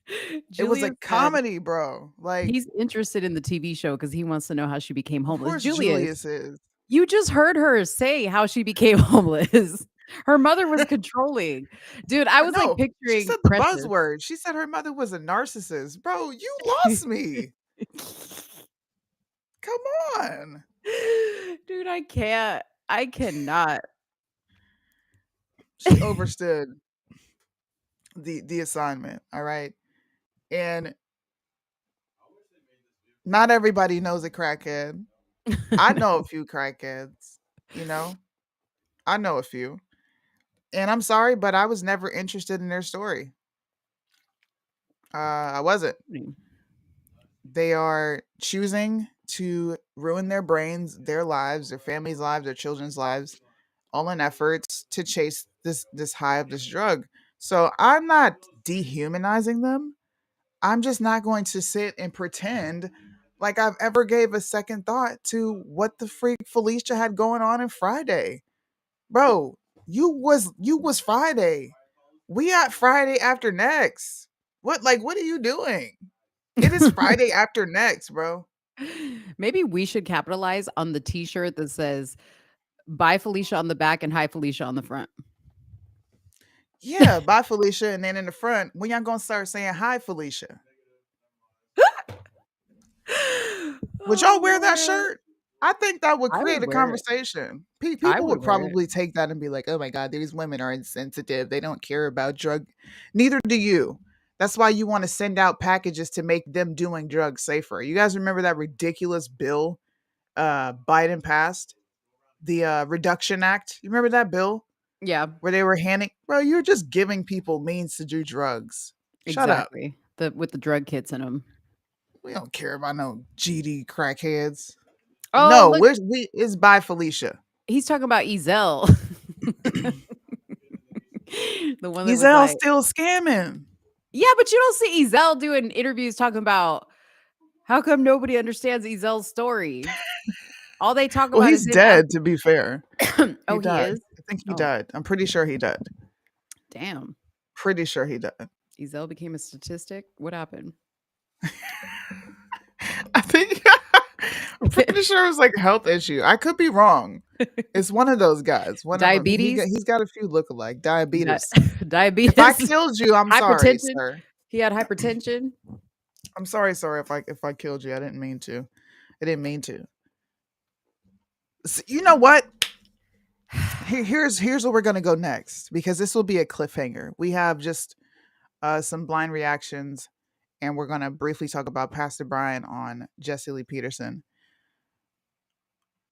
Speaker 5: It was
Speaker 4: Julia
Speaker 5: a
Speaker 4: said
Speaker 5: comedy, bro. Like,
Speaker 4: he's interested in the TV show because he wants to know how she became
Speaker 5: of
Speaker 4: homeless.
Speaker 5: course
Speaker 4: Julius,
Speaker 5: Julius is.
Speaker 4: you just heard her say how she became homeless. Her mother was controlling. Dude, I was
Speaker 5: No,
Speaker 4: like picturing
Speaker 5: she said the
Speaker 4: Precious.
Speaker 5: buzzword. She said her mother was a narcissist. Bro, you lost me. Come on.
Speaker 4: Dude, I can't. I cannot.
Speaker 5: She overstood the assignment. All right, and not everybody knows a crackhead. I know a few crackheads. You know, I know a few, and I'm sorry, but I was never interested in their story. I wasn't. They are choosing to ruin their brains, their lives, their families' lives, their children's lives, all in efforts to chase this high of this drug. So I'm not dehumanizing them. I'm just not going to sit and pretend like I've ever gave a second thought to what the freak Felicia had going on in Friday. Bro, you was Friday. We at Friday after next. What are you doing? It is Friday after next, bro.
Speaker 4: Maybe we should capitalize on the t-shirt that says "Bye Felicia" on the back and "Hi Felicia" on the front.
Speaker 5: Yeah, bye Felicia, and then in the front, when y'all gonna start saying hi Felicia? Would y'all wear that shirt? I think that would
Speaker 4: I
Speaker 5: create
Speaker 4: would
Speaker 5: a
Speaker 4: wear it.
Speaker 5: conversation.
Speaker 4: I
Speaker 5: People
Speaker 4: would
Speaker 5: would
Speaker 4: wear it.
Speaker 5: probably take that and be like, "Oh my god, these women are insensitive. They don't care about drug." Neither do you. That's why you want to send out packages to make them doing drugs safer. You guys remember that ridiculous bill Biden passed? The Reduction Act. You remember that bill?
Speaker 4: Yeah,
Speaker 5: Where they were handing, bro, you're just giving people means to do drugs. Shut up.
Speaker 4: exactly. With the drug kits in them.
Speaker 5: We don't care about no GD crackheads.
Speaker 4: Oh,
Speaker 5: No,
Speaker 4: look,
Speaker 5: it's by Felicia.
Speaker 4: he's talking about Ezel. The one that
Speaker 5: He's
Speaker 4: was
Speaker 5: all
Speaker 4: like,
Speaker 5: still scamming.
Speaker 4: yeah, but you don't see Ezel doing interviews talking about how come nobody understands Ezel's story. All they talk
Speaker 5: Well,
Speaker 4: about
Speaker 5: he's
Speaker 4: is him.
Speaker 5: dead, to be fair.
Speaker 4: Oh, he
Speaker 5: died.
Speaker 4: is?
Speaker 5: I think he
Speaker 4: Oh,
Speaker 5: died. I'm pretty sure he died.
Speaker 4: damn.
Speaker 5: Pretty sure he died.
Speaker 4: Ezel became a statistic. What happened?
Speaker 5: I think I'm pretty sure it was like a health issue. I could be wrong. It's one of those guys. One of them.
Speaker 4: Diabetes?
Speaker 5: He's got a few lookalike. Diabetes.
Speaker 4: Diabetes.
Speaker 5: If I killed you, I'm sorry,
Speaker 4: Hypertension.
Speaker 5: sir.
Speaker 4: He had hypertension.
Speaker 5: I'm sorry, if I killed you. I didn't mean to. You know what? Here's where we're gonna go next, because this will be a cliffhanger. We have just some blind reactions, and we're gonna briefly talk about Pastor Brian on Jesse Lee Peterson.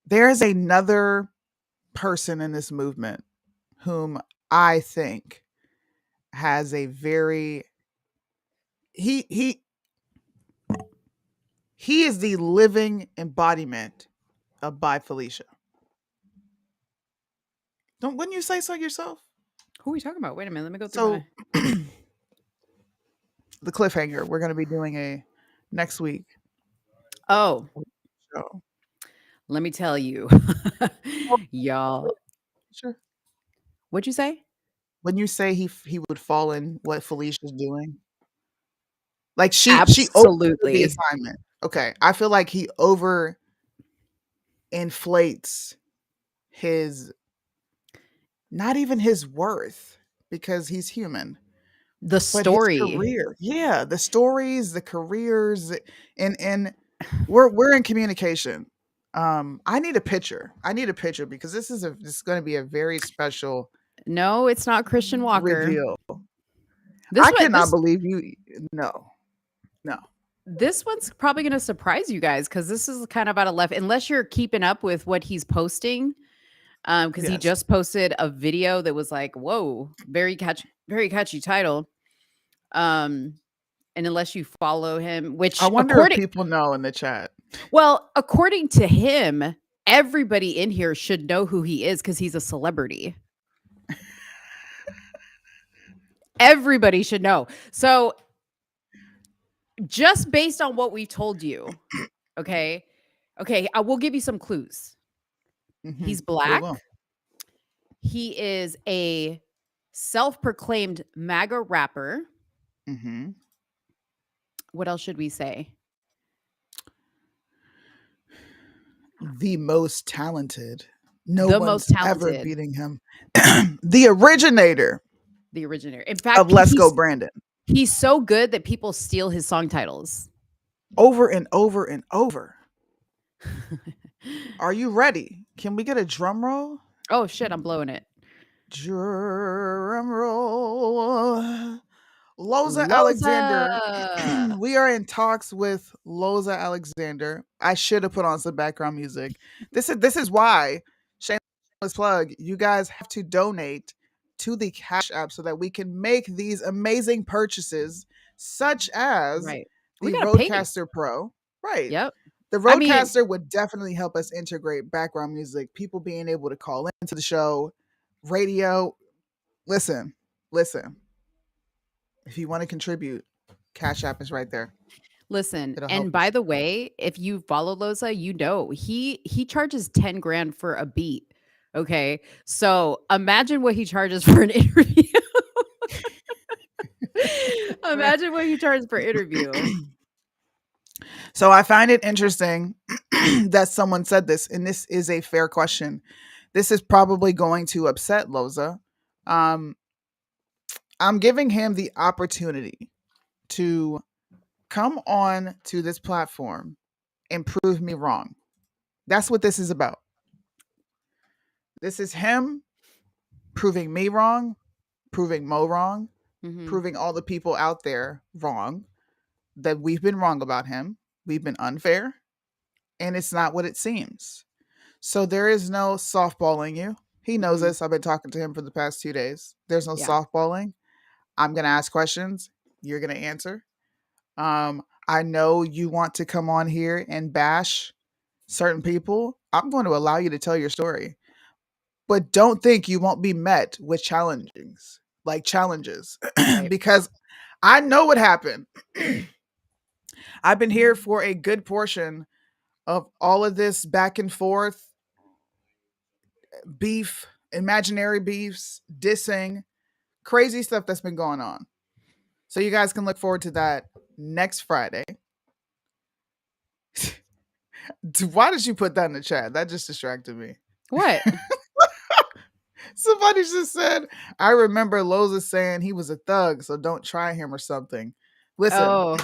Speaker 5: There is another person in this movement whom I think has a very he is the living embodiment of Bye Felicia. Wouldn't you say so yourself?
Speaker 4: Who are we talking about? Wait a minute. Let me go through
Speaker 5: So the cliffhanger, we're going to be doing a next week.
Speaker 4: Oh,
Speaker 5: show.
Speaker 4: Let me tell you, y'all.
Speaker 5: Sure.
Speaker 4: What'd you say?
Speaker 5: When you say he would fall in what Felicia's doing, like she
Speaker 4: Absolutely.
Speaker 5: the assignment. Okay, I feel like he over inflates his, not even his worth, because he's human.
Speaker 4: The
Speaker 5: But
Speaker 4: story.
Speaker 5: his career, yeah, the stories, the careers, and we're in communication. I need a picture. Because this is going to be a very special
Speaker 4: No, it's not Christian Walker.
Speaker 5: reveal.
Speaker 4: This
Speaker 5: I
Speaker 4: one-
Speaker 5: cannot
Speaker 4: this-
Speaker 5: believe you. No.
Speaker 4: This one's probably going to surprise you guys because this is kind of out of left, unless you're keeping up with what he's posting. Because he
Speaker 5: Yes.
Speaker 4: just posted a video that was like, whoa, very catchy title. And unless you follow him, which
Speaker 5: I wonder if people know in the chat.
Speaker 4: well, according to him, everybody in here should know who he is because he's a celebrity. Everybody should know. So just based on what we told you, okay, I will give you some clues. He's
Speaker 5: We
Speaker 4: black.
Speaker 5: will.
Speaker 4: He is a self-proclaimed MAGA rapper.
Speaker 5: Mhm.
Speaker 4: What else should we say?
Speaker 5: The most talented. No
Speaker 4: The
Speaker 5: one's
Speaker 4: most
Speaker 5: ever
Speaker 4: talented.
Speaker 5: beating him. The originator
Speaker 4: The originator. In fact,
Speaker 5: of Let's Go
Speaker 4: he's-
Speaker 5: Brandon.
Speaker 4: He's so good that people steal his song titles.
Speaker 5: Over and over and over. Are you ready? Can we get a drum roll?
Speaker 4: Oh shit, I'm blowing it.
Speaker 5: Drum roll. Loza Alexander. We are in talks with Loza Alexander. I should have put on some background music. This is why, shameless plug, you guys have to donate to the Cash App so that we can make these amazing purchases, such as
Speaker 4: Right.
Speaker 5: the
Speaker 4: We gotta pay.
Speaker 5: Rodecaster Pro. Right.
Speaker 4: Yep.
Speaker 5: The
Speaker 4: I mean,
Speaker 5: Rodecaster would definitely help us integrate background music, people being able to call into the show, radio. Listen. If you want to contribute, Cash App is right there.
Speaker 4: listen,
Speaker 5: It'll help
Speaker 4: and by the way, if you follow Loza, you know he charges 10 grand for a beat. Okay. So imagine what he charges for an interview. Imagine what he charges for interview.
Speaker 5: So I find it interesting that someone said this, and this is a fair question. This is probably going to upset Loza. I'm giving him the opportunity to come on to this platform and prove me wrong. That's what this is about. This is him proving me wrong, proving Mo wrong, proving all the people out there wrong, that we've been wrong about him. We've been unfair, and it's not what it seems. So there is no softballing you. He knows this. I've been talking to him for the past 2 days. There's no
Speaker 4: Yeah.
Speaker 5: softballing. I'm going to ask questions. You're going to answer. I know you want to come on here and bash certain people. I'm going to allow you to tell your story. But don't think you won't be met with challenges. Because I know what happened. I've been here for a good portion of all of this back and forth, beef, imaginary beefs, dissing, crazy stuff that's been going on. So you guys can look forward to that next Friday. Why did you put that in the chat? That just distracted me.
Speaker 4: What?
Speaker 5: Somebody just said, I remember Loza saying he was a thug, so don't try him or something. Listen,
Speaker 4: Oh,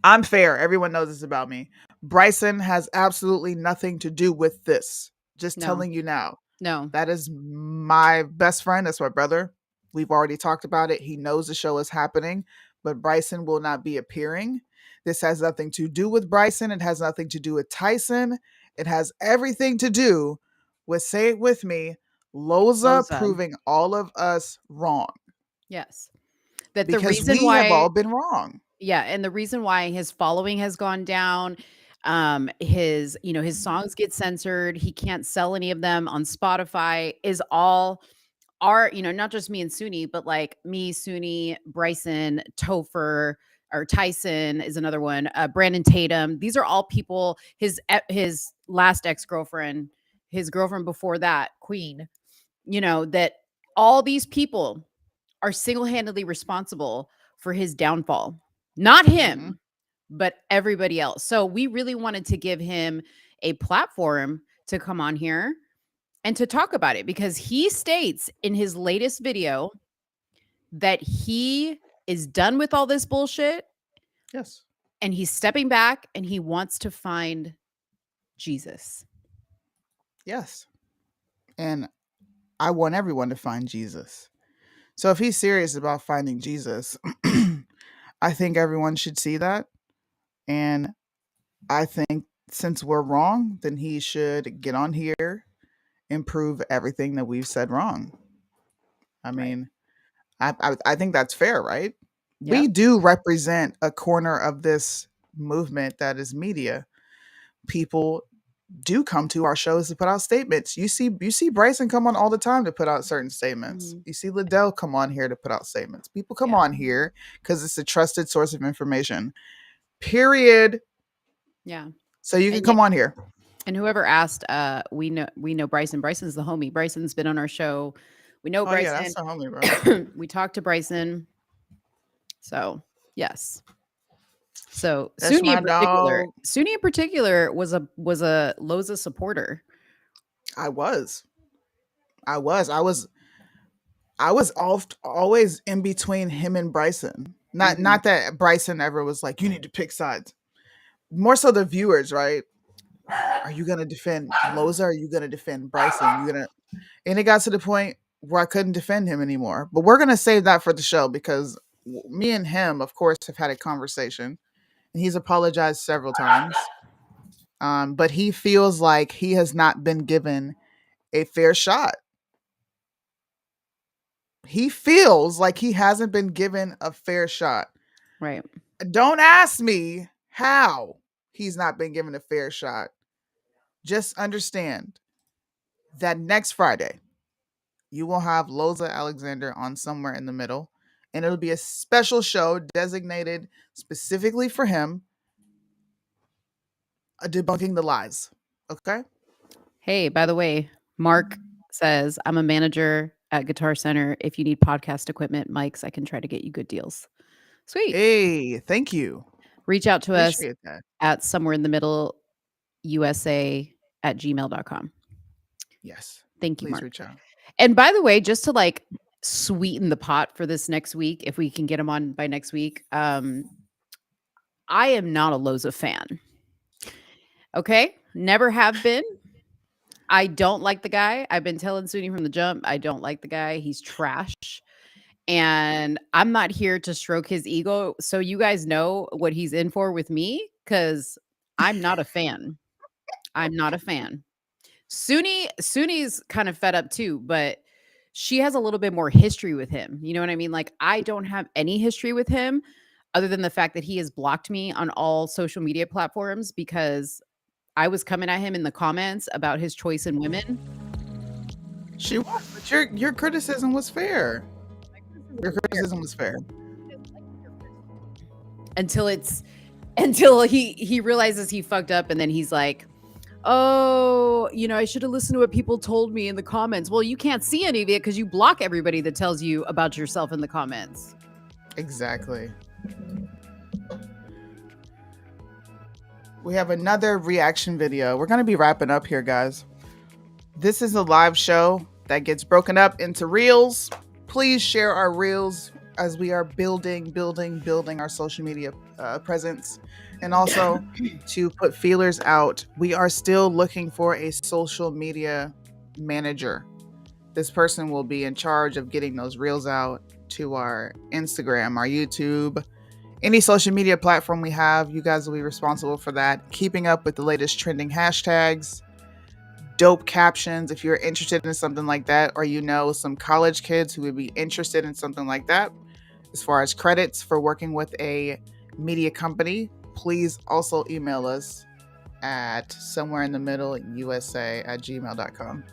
Speaker 5: I'm fair. Everyone knows this about me. Bryson has absolutely nothing to do with this. Just
Speaker 4: No.
Speaker 5: telling you now.
Speaker 4: no.
Speaker 5: That is my best friend. That's my brother. We've already talked about it. He knows the show is happening, but Bryson will not be appearing. This has nothing to do with Bryson. It has nothing to do with Tyson. It has everything to do with, say it with me, Loza
Speaker 4: Loza.
Speaker 5: proving all of us wrong.
Speaker 4: Yes. That the
Speaker 5: Because
Speaker 4: reason
Speaker 5: we
Speaker 4: why
Speaker 5: have all been wrong.
Speaker 4: Yeah, and the reason why his following has gone down, his songs get censored, he can't sell any of them on Spotify, is all our, not just me and Suni, but like me, Suni, Bryson, Topher, or Tyson is another one, Brandon Tatum. These are all people, his last ex-girlfriend, his girlfriend before that, Queen, that all these people are single-handedly responsible for his downfall. Not him, but everybody else. So we really wanted to give him a platform to come on here and to talk about it, because he states in his latest video that he is done with all this bullshit.
Speaker 5: Yes.
Speaker 4: And he's stepping back and he wants to find Jesus.
Speaker 5: Yes. And I want everyone to find Jesus. So if he's serious about finding Jesus, I think everyone should see that. And I think since we're wrong, then he should get on here and prove everything that we've said wrong. I mean, I think that's fair, right?
Speaker 4: Yeah.
Speaker 5: We do represent a corner of this movement that is media. People do come to our shows to put out statements. You see Bryson come on all the time to put out certain statements. You see Liddell come on here to put out statements. People come on here because it's a trusted source of information. Period.
Speaker 4: Yeah.
Speaker 5: So you can come on here.
Speaker 4: And whoever asked, we know Bryson. Bryson's the homie. Bryson's been on our show. We know Bryson.
Speaker 5: Yeah, that's the homie, bro.
Speaker 4: We talked to Bryson. So yes. So
Speaker 5: That's
Speaker 4: Suni
Speaker 5: my
Speaker 4: in particular was a Loza supporter.
Speaker 5: I was always in between him and Bryson. Not that Bryson ever was like, you need to pick sides. More so the viewers, right? Are you gonna defend Loza? Or are you gonna defend Bryson? And it got to the point where I couldn't defend him anymore. But we're gonna save that for the show because me and him, of course, have had a conversation, and he's apologized several times. But he feels like he has not been given a fair shot. He feels like he hasn't been given a fair shot.
Speaker 4: Right.
Speaker 5: Don't ask me how he's not been given a fair shot. Just understand that next Friday, you will have Loza Alexander on Somewhere in the Middle, and it'll be a special show designated specifically for him, debunking the lies. Okay?
Speaker 4: Hey, by the way, Mark says, I'm a manager at Guitar Center. If you need podcast equipment, mics, I can try to get you good deals. Sweet.
Speaker 5: Hey, thank you.
Speaker 4: Reach out to us
Speaker 5: Appreciate that.
Speaker 4: at somewhere in the middle USA@gmail.com.
Speaker 5: Yes.
Speaker 4: Thank you,
Speaker 5: Please
Speaker 4: Mark.
Speaker 5: reach out.
Speaker 4: And by the way, just to like sweeten the pot for this next week, if we can get him on by next week, I am not a Loza fan. Okay? Never have been. I don't like the guy. I've been telling Suni from the jump, I don't like the guy. He's trash. And I'm not here to stroke his ego. So you guys know what he's in for with me, because I'm not a fan. I'm not a fan. Suni's kind of fed up too, but she has a little bit more history with him. You know what I mean? Like, I don't have any history with him other than the fact that he has blocked me on all social media platforms because I was coming at him in the comments about his choice in women.
Speaker 5: She was, but your criticism was fair. Your criticism was fair.
Speaker 4: Until he realizes he fucked up, and then he's like, oh, you know, I should have listened to what people told me in the comments. Well, you can't see any of it because you block everybody that tells you about yourself in the comments.
Speaker 5: Exactly. We have another reaction video. We're going to be wrapping up here, guys. This is a live show that gets broken up into reels. Please share our reels as we are building our social media presence. And also to put feelers out, we are still looking for a social media manager. This person will be in charge of getting those reels out to our Instagram, our YouTube, any social media platform we have. You guys will be responsible for that. Keeping up with the latest trending hashtags, dope captions if you're interested in something like that, or you know some college kids who would be interested in something like that. As far as credits for working with a media company, please also email us at somewhereinthemiddleusa@gmail.com.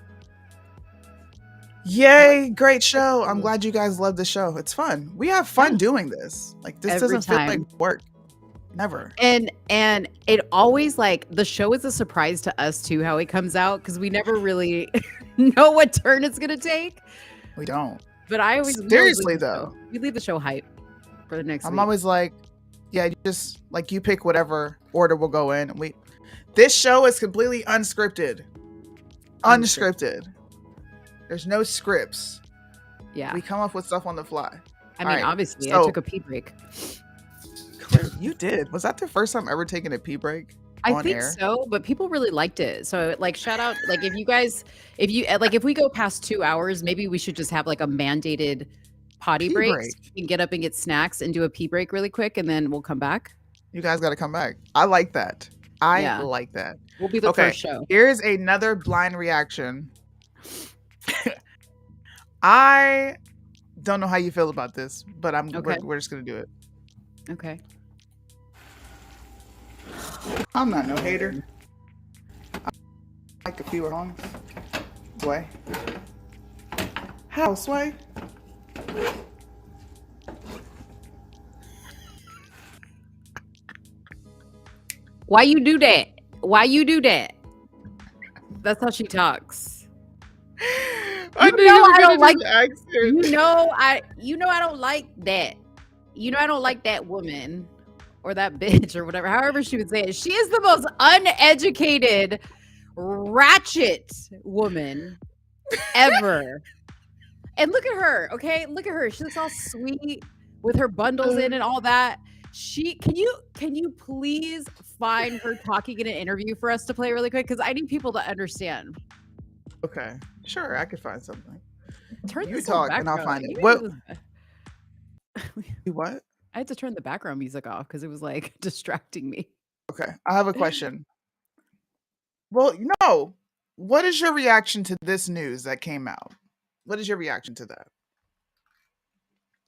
Speaker 5: Yay, great show. I'm glad you guys love the show. It's fun. We have fun doing this. Like, this
Speaker 4: Every
Speaker 5: doesn't feel
Speaker 4: time.
Speaker 5: like work. Never.
Speaker 4: And it always, like, the show is a surprise to us too, how it comes out, because we never really know what turn it's gonna take.
Speaker 5: We don't.
Speaker 4: But I always
Speaker 5: Seriously, though.
Speaker 4: we leave the show hype for the next
Speaker 5: I'm
Speaker 4: week.
Speaker 5: always like, yeah, you just like you pick whatever order we'll go in. This show is completely unscripted. Unscripted. There's no scripts.
Speaker 4: Yeah.
Speaker 5: We come up with stuff on the fly.
Speaker 4: I
Speaker 5: All
Speaker 4: mean,
Speaker 5: right,
Speaker 4: obviously, I
Speaker 5: so-
Speaker 4: took a pee break.
Speaker 5: You did. Was that the first time ever taking a pee break?
Speaker 4: I
Speaker 5: on
Speaker 4: think
Speaker 5: air?
Speaker 4: so, but people really liked it. So, like, shout out, like, if we go past 2 hours, maybe we should just have like a mandated potty
Speaker 5: Pee
Speaker 4: break.
Speaker 5: break.
Speaker 4: So you can get up and get snacks and do a pee break really quick, and then we'll come back.
Speaker 5: You guys got to come back. I like that. I
Speaker 4: Yeah.
Speaker 5: like that.
Speaker 4: We'll be the
Speaker 5: Okay,
Speaker 4: first show.
Speaker 5: here's another blind reaction. I don't know how you feel about this, but
Speaker 4: Okay.
Speaker 5: we're just gonna do it.
Speaker 4: Okay.
Speaker 5: I'm not no hater. I like a few songs. Sway. How, Sway?
Speaker 4: Why you do that? Why you do that? That's how she talks.
Speaker 5: I
Speaker 4: You
Speaker 5: knew
Speaker 4: know
Speaker 5: you were
Speaker 4: I
Speaker 5: gonna
Speaker 4: don't
Speaker 5: do
Speaker 4: like.
Speaker 5: the accent.
Speaker 4: You know I don't like that. You know I don't like that woman or that bitch or whatever. However she would say it. She is the most uneducated, ratchet woman ever. And look at her, okay? Look at her. She looks all sweet with her bundles in and all that. Can you please find her talking in an interview for us to play really quick? Because I need people to understand.
Speaker 5: Okay, sure, I could find something.
Speaker 4: Turn
Speaker 5: You
Speaker 4: this whole
Speaker 5: talk and I'll
Speaker 4: background.
Speaker 5: find it.
Speaker 4: You
Speaker 5: What?
Speaker 4: guys-
Speaker 5: What?
Speaker 4: I had to turn the background music off because it was like distracting me.
Speaker 5: Okay, I have a question. Well, no. What is your reaction to this news that came out? What is your reaction to that?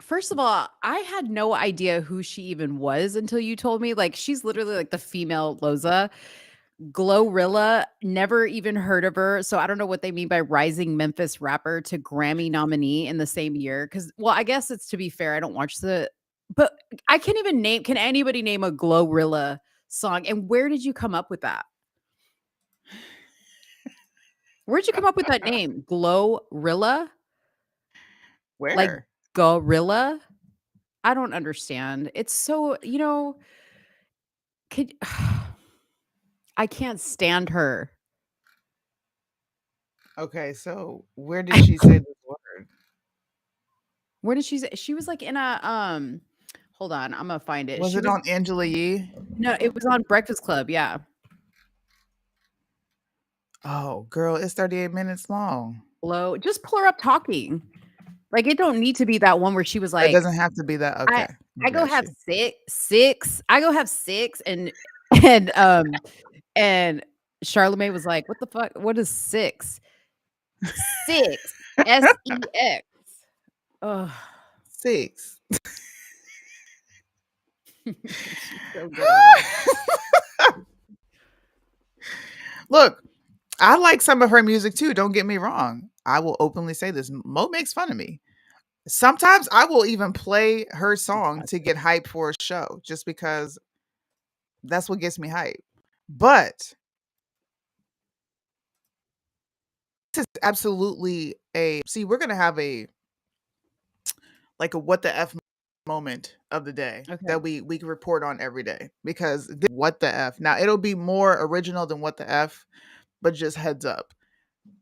Speaker 4: First of all, I had no idea who she even was until you told me. Like, she's literally like the female Loza. Glorilla, never even heard of her. So I don't know what they mean by rising Memphis rapper to Grammy nominee in the same year. Because, well, I guess it's to be fair, I don't watch but I can't even name, can anybody name a Glorilla song? And where did you come up with that? Where'd you come up with that name? Glorilla?
Speaker 5: Where?
Speaker 4: Like gorilla? I don't understand. It's so, I can't stand her.
Speaker 5: Okay, so where did she say this word?
Speaker 4: Where did she say? She was like in a hold on, I'm gonna find it.
Speaker 5: Was
Speaker 4: She
Speaker 5: it on Angela Yee?
Speaker 4: No, it was on Breakfast Club, yeah.
Speaker 5: Oh, girl, it's 38 minutes long.
Speaker 4: Just pull her up talking. Like, it don't need to be that one where she was like,
Speaker 5: It doesn't have to be that. Okay.
Speaker 4: I go have six. I go have six, and Charlamagne was like, "What the fuck? What is six? Six, SEX. Oh,
Speaker 5: 6.
Speaker 4: so good.
Speaker 5: Look, I like some of her music too. Don't get me wrong. I will openly say this. Mo makes fun of me. Sometimes I will even play her song to get hype for a show just because that's what gets me hype. But this is absolutely we're going to have a what the F moment of the day that we can report on every day, because what the F. Now, it'll be more original than what the F, but just heads up.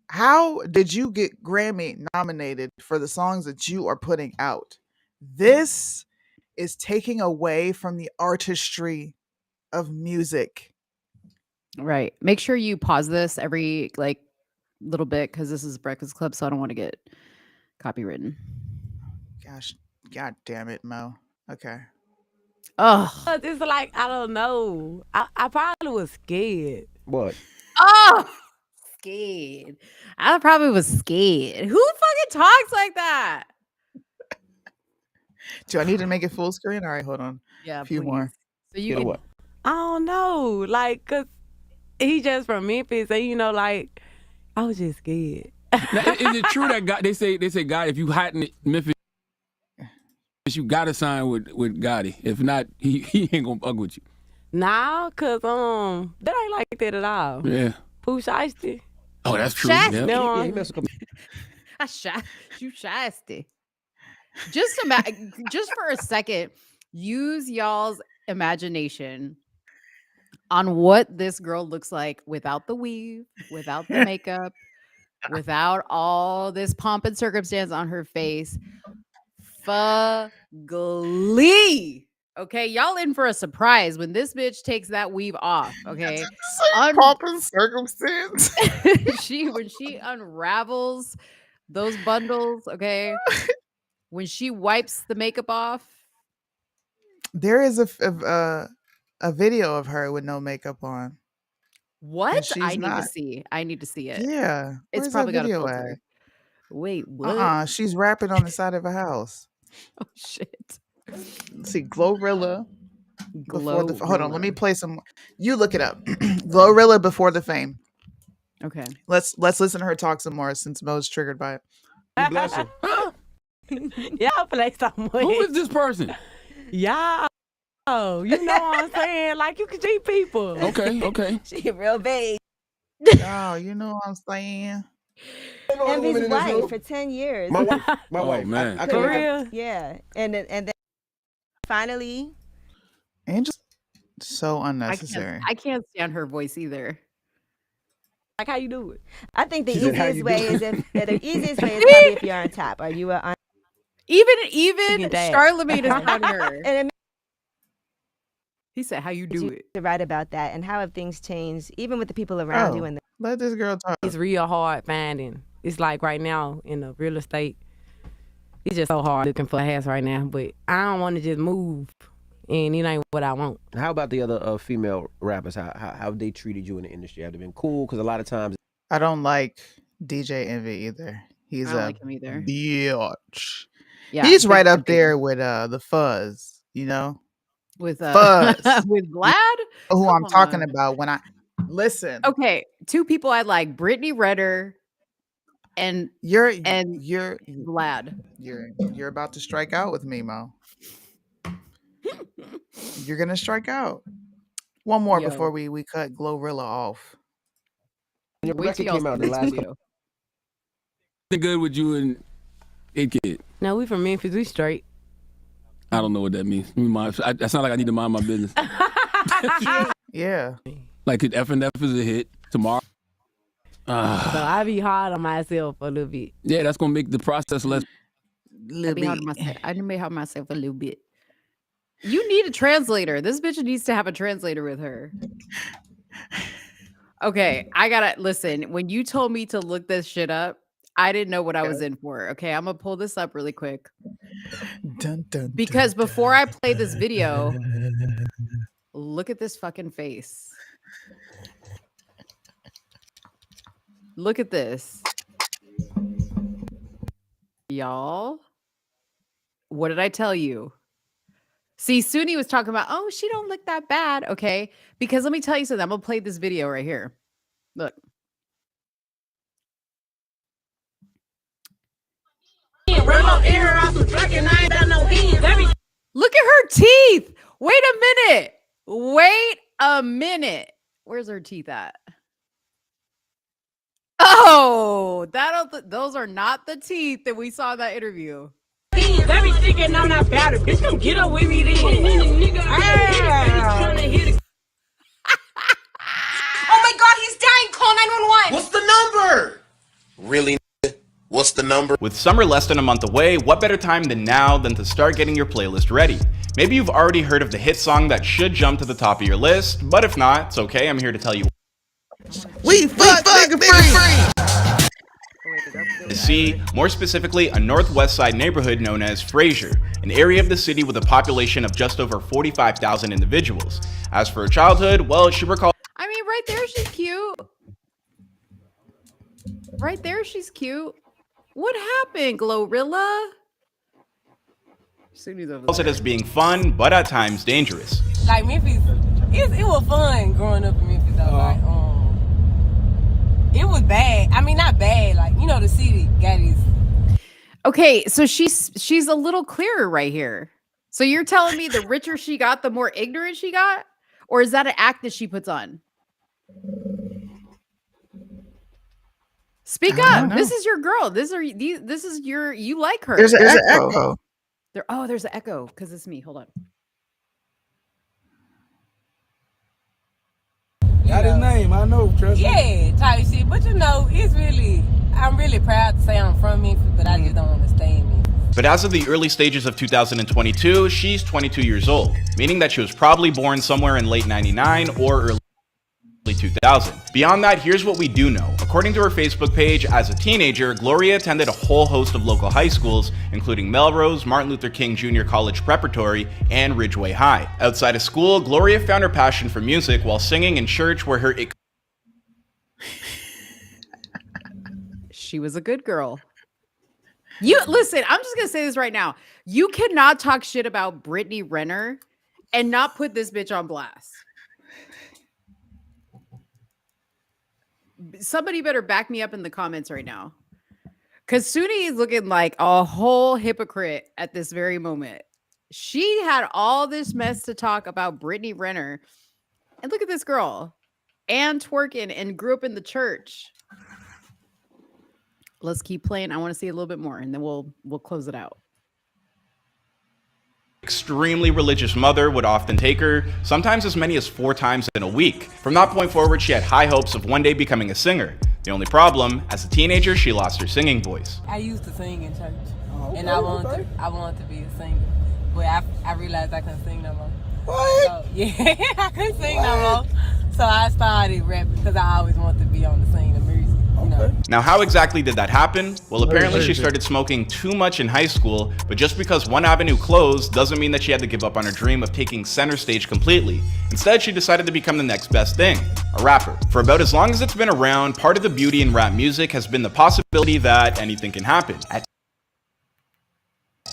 Speaker 5: How did you get Grammy nominated for the songs that you are putting out? This is taking away from the artistry of music.
Speaker 4: Right. Make sure you pause this every little bit, because this is Breakfast Club, so I don't want to get copywritten.
Speaker 5: Gosh, god damn it, Mo. Okay.
Speaker 4: Oh,
Speaker 2: It's like, I don't know. I probably was scared.
Speaker 15: What?
Speaker 4: oh, scared. I probably was scared. Who fucking talks like that?
Speaker 5: Do I need to make it full screen? All right, hold on.
Speaker 4: Yeah,
Speaker 5: a few more.
Speaker 4: So you can.
Speaker 15: What?
Speaker 2: I don't know. Like, cause he just from Memphis, and I was just scared.
Speaker 3: Now, is it true that they say God, if you hot in Memphis, you gotta sign with Gotti? If not, he ain't gonna fuck with you.
Speaker 2: Nah, cause that ain't like that at all.
Speaker 3: Yeah.
Speaker 2: Pooh Shiesty.
Speaker 3: Oh, that's true.
Speaker 4: Shiesty.
Speaker 3: Yep.
Speaker 2: No,
Speaker 4: You shiesty. Just for a second, use y'all's imagination on what this girl looks like without the weave, without the makeup, without all this pomp and circumstance on her face. Fugly. Okay, y'all in for a surprise when this bitch takes that weave off. Okay,
Speaker 5: Pomp and circumstance.
Speaker 4: when she unravels those bundles. Okay, when she wipes the makeup off.
Speaker 5: There is a video of her with no makeup on.
Speaker 4: What? I need to see it.
Speaker 5: Yeah,
Speaker 4: It's
Speaker 5: where's
Speaker 4: probably
Speaker 5: that
Speaker 4: got a
Speaker 5: video
Speaker 4: filter.
Speaker 5: at?
Speaker 4: Wait, what?
Speaker 5: She's rapping on the side of a house.
Speaker 4: Oh shit.
Speaker 5: Let's see, Glorilla.
Speaker 4: Glorilla.
Speaker 5: Hold on, let me play some. You look it up. Glorilla before the fame.
Speaker 4: Okay.
Speaker 5: Let's listen to her talk some more since Mo's triggered by it.
Speaker 3: Bless her.
Speaker 2: Y'all play something.
Speaker 3: Who is this person?
Speaker 2: Y'all. Oh, you know what I'm saying? Like, you can treat people.
Speaker 3: Okay.
Speaker 2: She real big.
Speaker 5: Oh, you know what I'm saying?
Speaker 23: And his wife for 10 years.
Speaker 15: My wife.
Speaker 3: Oh, man.
Speaker 2: For real?
Speaker 23: Yeah, and then finally,
Speaker 5: Angel, so unnecessary.
Speaker 4: I can't stand her voice either.
Speaker 2: Like, how you do it?
Speaker 23: I think the
Speaker 15: She said, "How
Speaker 23: easiest
Speaker 15: you
Speaker 23: way
Speaker 15: doing?"
Speaker 23: is the easiest way is probably if you're on top. Are you on?
Speaker 4: Even
Speaker 23: Dad.
Speaker 4: Charlamagne is on her.
Speaker 23: And it
Speaker 4: He said, "How you do
Speaker 23: makes
Speaker 4: it?"
Speaker 23: you to write about that and how have things changed, even with the people around you. And
Speaker 5: Let this girl talk.
Speaker 2: It's real hard finding. It's like right now in the real estate, It's just so hard looking for a house right now. But I don't want to just move, and it ain't what I want.
Speaker 1: How about the other female rappers? How have they treated you in the industry? Have they been cool? Because a lot of times,
Speaker 5: I don't like DJ Envy either. He's
Speaker 4: I don't
Speaker 5: a
Speaker 4: like him either.
Speaker 5: bitch.
Speaker 4: Yeah,
Speaker 5: He's
Speaker 4: big
Speaker 5: right up
Speaker 4: time
Speaker 5: there with the Fuzz, you know?
Speaker 4: with
Speaker 5: Fuzz.
Speaker 4: with Vlad.
Speaker 5: Who I'm
Speaker 4: Come
Speaker 5: talking
Speaker 4: on.
Speaker 5: about when I listen.
Speaker 4: Okay, two people I like: Brittany Renner and
Speaker 5: You're
Speaker 4: Vlad.
Speaker 5: you're about to strike out with me, Mo. You're gonna strike out. One more
Speaker 4: Yo.
Speaker 5: before we cut Glorilla off.
Speaker 1: your
Speaker 4: Wait till
Speaker 1: record
Speaker 4: y'all
Speaker 1: came out
Speaker 4: see
Speaker 1: the
Speaker 4: this
Speaker 1: last
Speaker 4: video.
Speaker 3: Good with you and It Kid.
Speaker 2: No, we from Memphis. We straight.
Speaker 3: I don't know what that means. That sounds like I need to mind my business.
Speaker 5: Yeah.
Speaker 3: Like F&F is a hit tomorrow.
Speaker 2: So I be hard on myself a little bit.
Speaker 3: Yeah, that's gonna make the process less.
Speaker 4: I be hard on myself. I may help myself a little bit. You need a translator. This bitch needs to have a translator with her. Okay, I gotta listen. When you told me to look this shit up, I didn't know what I was in for. Okay, I'm gonna pull this up really quick.
Speaker 5: Dun, dun,
Speaker 4: Because before I play this video, look at this fucking face. Look at this. Y'all, what did I tell you? See, Suni was talking about, oh, she don't look that bad. Okay, because let me tell you something. I'm gonna play this video right here. Look. Look at her teeth. Wait a minute. Wait a minute. Where's her teeth at? Oh, those are not the teeth that we saw in that interview.
Speaker 17: They be thinking I'm not bad. Bitch, come get up with me then.
Speaker 13: Oh my god, he's dying! Call 911!
Speaker 6: What's the number? Really? What's the number?
Speaker 7: With summer less than a month away, what better time than now than to start getting your playlist ready? Maybe you've already heard of the hit song that should jump to the top of your list, but if not, it's okay, I'm here to tell you.
Speaker 5: We fuck nigga free.
Speaker 7: See, more specifically, a northwest side neighborhood known as Fraser, an area of the city with a population of just over 45,000 individuals. As for her childhood, well, she recalls.
Speaker 4: I mean, right there, she's cute. Right there, she's cute. What happened, Glorilla?
Speaker 7: It as being fun, but at times dangerous.
Speaker 2: Like Memphis, it was fun growing up in Memphis though. Like, it was bad. I mean, not bad. Like, you know, the city got his.
Speaker 4: Okay, so she's a little clearer right here. So you're telling me the richer she got, the more ignorant she got? Or is that an act that she puts on? Speak up. This is your girl. This is your, you like her.
Speaker 5: There's an echo.
Speaker 4: There's an echo because it's me. Hold on.
Speaker 9: Got his name, I know, trust me.
Speaker 2: Yeah, type shit. But you know, I'm really proud to say I'm from Memphis, but I just don't understand Memphis.
Speaker 7: But as of the early stages of 2022, she's 22 years old, meaning that she was probably born somewhere in late 99 or early 2000. Beyond that, here's what we do know. According to her Facebook page, as a teenager, Gloria attended a whole host of local high schools, including Melrose, Martin Luther King Jr. College Preparatory, and Ridgeway High. Outside of school, Gloria found her passion for music while singing in church where her...
Speaker 4: She was a good girl. You listen, I'm just gonna say this right now. You cannot talk shit about Brittany Renner and not put this bitch on blast. Somebody better back me up in the comments right now. Because Suni is looking like a whole hypocrite at this very moment. She had all this mess to talk about Brittany Renner. And look at this girl. And twerking and grew up in the church. Let's keep playing. I want to see a little bit more and then we'll close it out.
Speaker 7: Extremely religious mother would often take her, sometimes as many as 4 times in a week. From that point forward, she had high hopes of one day becoming a singer. The only problem, as a teenager, she lost her singing voice.
Speaker 2: I used to sing in church, and I wanted to be a singer, but I realized I couldn't sing no more.
Speaker 9: What?
Speaker 2: So, yeah, I couldn't sing no more. So I started rapping because I always wanted to be on the scene of music.
Speaker 7: Now, how exactly did that happen? Well, apparently she started smoking too much in high school, but just because one avenue closed doesn't mean that she had to give up on her dream of taking center stage completely. Instead, she decided to become the next best thing, a rapper. For about as long as it's been around, part of the beauty in rap music has been the possibility that anything can happen. At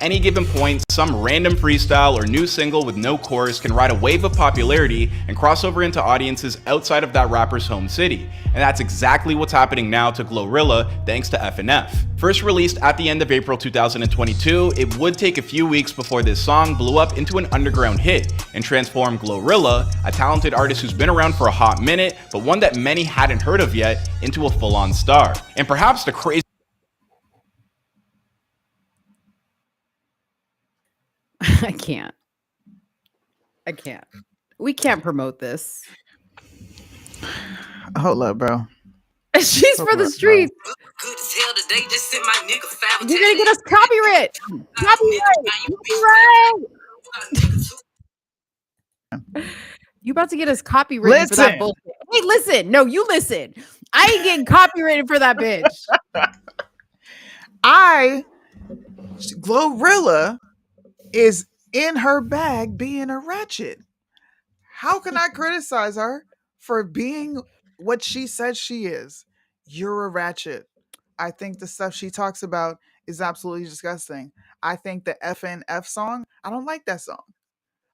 Speaker 7: any given point, some random freestyle or new single with no chorus can ride a wave of popularity and cross over into audiences outside of that rapper's home city. And that's exactly what's happening now to Glorilla thanks to FNF. First released at the end of April 2022, it would take a few weeks before this song blew up into an underground hit and transformed Glorilla, a talented artist who's been around for a hot minute, but one that many hadn't heard of yet, into a full-on star. And perhaps the crazy
Speaker 4: I can't. We can't promote this.
Speaker 5: Hold up, bro.
Speaker 4: She's for the streets. You're gonna get us copyright. You about to get us copyrighted for that
Speaker 5: Listen.
Speaker 4: bullshit. Hey, listen. No, you listen. I ain't getting copyrighted for that bitch.
Speaker 5: Glorilla is in her bag being a ratchet. How can I criticize her for being what she says she is? You're a ratchet. I think the stuff she talks about is absolutely disgusting. I think the FNF song, I don't like that song.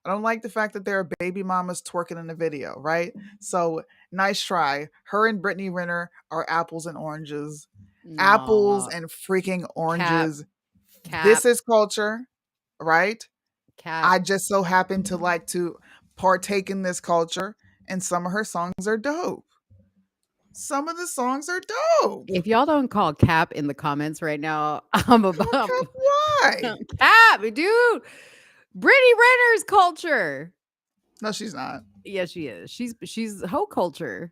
Speaker 5: I don't like the fact that there are baby mamas twerking in the video, right? So nice try. Her and Brittany Renner are apples and oranges. Apples and freaking oranges.
Speaker 4: Cap.
Speaker 5: This is culture, right?
Speaker 4: Cap.
Speaker 5: I just so happen to like to partake in this culture, and some of her songs are dope. Some of the songs are dope.
Speaker 4: If y'all don't call Cap in the comments right now, I'm about
Speaker 5: Why?
Speaker 4: Cap, dude. Brittany Renner's culture.
Speaker 5: No, she's not.
Speaker 4: Yeah, she is. She's hoe culture.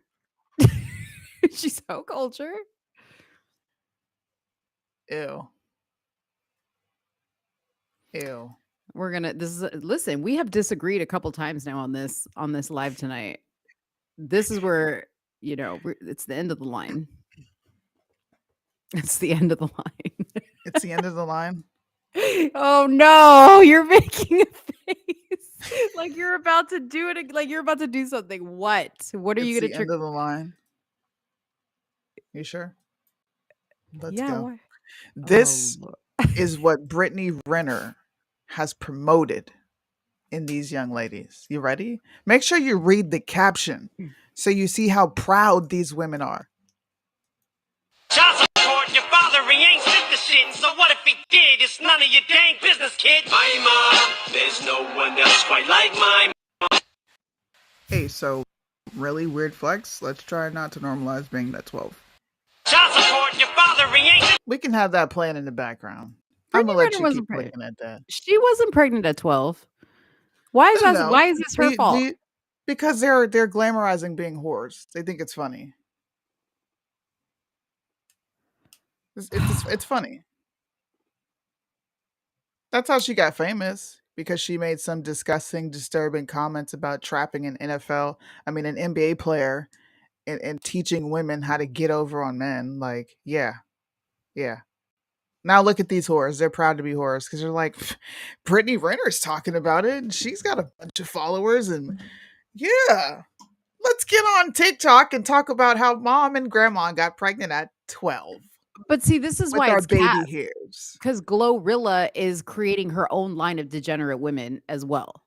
Speaker 4: She's hoe culture.
Speaker 5: Ew.
Speaker 4: We're gonna listen, we have disagreed a couple times now on this live tonight. This is where, it's the end of the line. It's the end of the line.
Speaker 5: It's the end of the line.
Speaker 4: Oh no, you're making a face like you're about to do it, like you're about to do something. What are you gonna
Speaker 5: end of the line? You sure? Let's go.
Speaker 4: Why?
Speaker 5: This is what Brittany Renner has promoted in these young ladies. You ready? Make sure you read the caption so you see how proud these women are.
Speaker 6: Child support, your father, he ain't sent the shit, so what if he did? It's none of your dang business, kid. My mom, there's no one else quite like my mom.
Speaker 5: Hey, so really weird flex. Let's try not to normalize being that 12.
Speaker 6: Child support, your father, he ain't.
Speaker 5: We can have that playing in the background. I'm gonna let you keep looking at that.
Speaker 4: She wasn't pregnant at 12. Why is that? Why is this her fault?
Speaker 5: Because they're glamorizing being whores. They think it's funny. It's funny. That's how she got famous, because she made some disgusting, disturbing comments about trapping an NBA player and teaching women how to get over on men. Like, yeah. Now look at these whores. They're proud to be whores because they're like, Brittany Renner's talking about it, and she's got a bunch of followers, and yeah. Let's get on TikTok and talk about how mom and grandma got pregnant at 12.
Speaker 4: But see, this is
Speaker 5: with
Speaker 4: why
Speaker 5: our
Speaker 4: it's
Speaker 5: baby
Speaker 4: Cap,
Speaker 5: hairs.
Speaker 4: because Glorilla is creating her own line of degenerate women as well.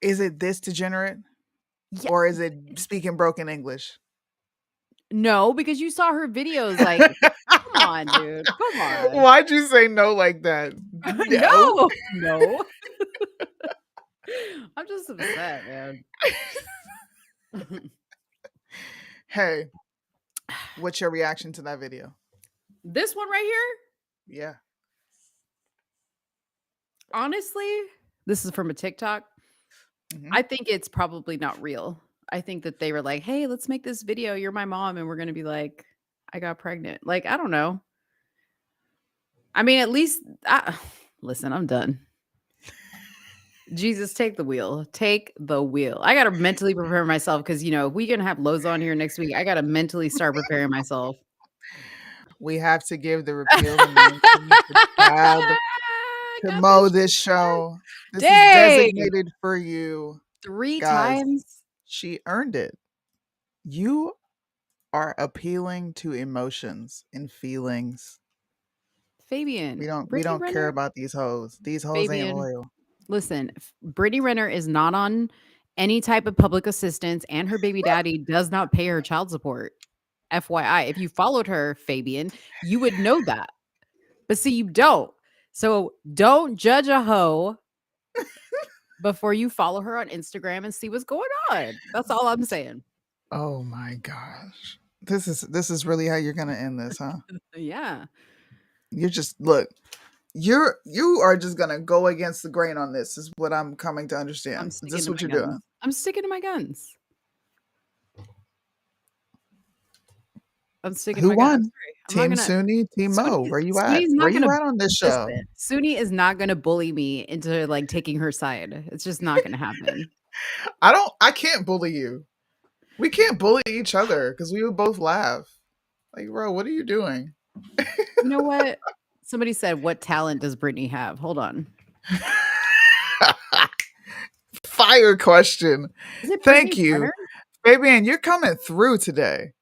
Speaker 5: Is it this degenerate? Yeah. Or is it speaking broken English?
Speaker 4: No, because you saw her videos. Like, come on, dude. Come on.
Speaker 5: Why'd you say no like that?
Speaker 4: No. I'm just upset, man.
Speaker 5: Hey, what's your reaction to that video?
Speaker 4: This one right here?
Speaker 5: Yeah.
Speaker 4: Honestly, this is from a TikTok.
Speaker 5: Mm-hmm.
Speaker 4: I think it's probably not real. I think that they were like, hey, let's make this video. You're my mom. And we're going to be like, I got pregnant. Like, I don't know. I mean, at least, listen, I'm done. Jesus, take the wheel. Take the wheel. I got to mentally prepare myself because, if we're going to have Lowe's on here next week, I got to mentally start preparing myself.
Speaker 5: we have to give the repeal the 19th tab to Mo this show. This is
Speaker 4: Dang.
Speaker 5: designated for you.
Speaker 4: 3
Speaker 5: Guys,
Speaker 4: times.
Speaker 5: she earned it. You are appealing to emotions and feelings.
Speaker 4: Fabian.
Speaker 5: We don't
Speaker 4: Brittany
Speaker 5: care
Speaker 4: Renner?
Speaker 5: about these hoes. These hoes ain't
Speaker 4: Fabian,
Speaker 5: loyal.
Speaker 4: listen, Brittany Renner is not on any type of public assistance, and her baby daddy does not pay her child support. FYI, if you followed her, Fabian, you would know that. But see, you don't. So don't judge a hoe before you follow her on Instagram and see what's going on. That's all I'm saying.
Speaker 5: Oh my gosh. This is really how you're gonna end this, huh?
Speaker 4: Yeah.
Speaker 5: You're just look. You are just gonna go against the grain on this. Is what I'm coming to understand. Is this what you're doing?
Speaker 4: I'm sticking to my guns. I'm sticking
Speaker 5: Who
Speaker 4: to my
Speaker 5: won?
Speaker 4: guns. I'm
Speaker 5: Team
Speaker 4: not gonna-
Speaker 5: Suni, Team Mo. Where you at?
Speaker 4: Suni's not
Speaker 5: Where you
Speaker 4: gonna-
Speaker 5: at on this show?
Speaker 4: Listen, Suni is not going to bully me into like taking her side. It's just not going to happen.
Speaker 5: I can't bully you. We can't bully each other because we would both laugh. Like, bro, what are you doing?
Speaker 4: You know what? Somebody said, "What talent does Brittany have?" Hold on.
Speaker 5: Fire question.
Speaker 4: Is it
Speaker 5: Thank
Speaker 4: Brittany
Speaker 5: you.
Speaker 4: Renner?
Speaker 5: Fabian, you're coming through today.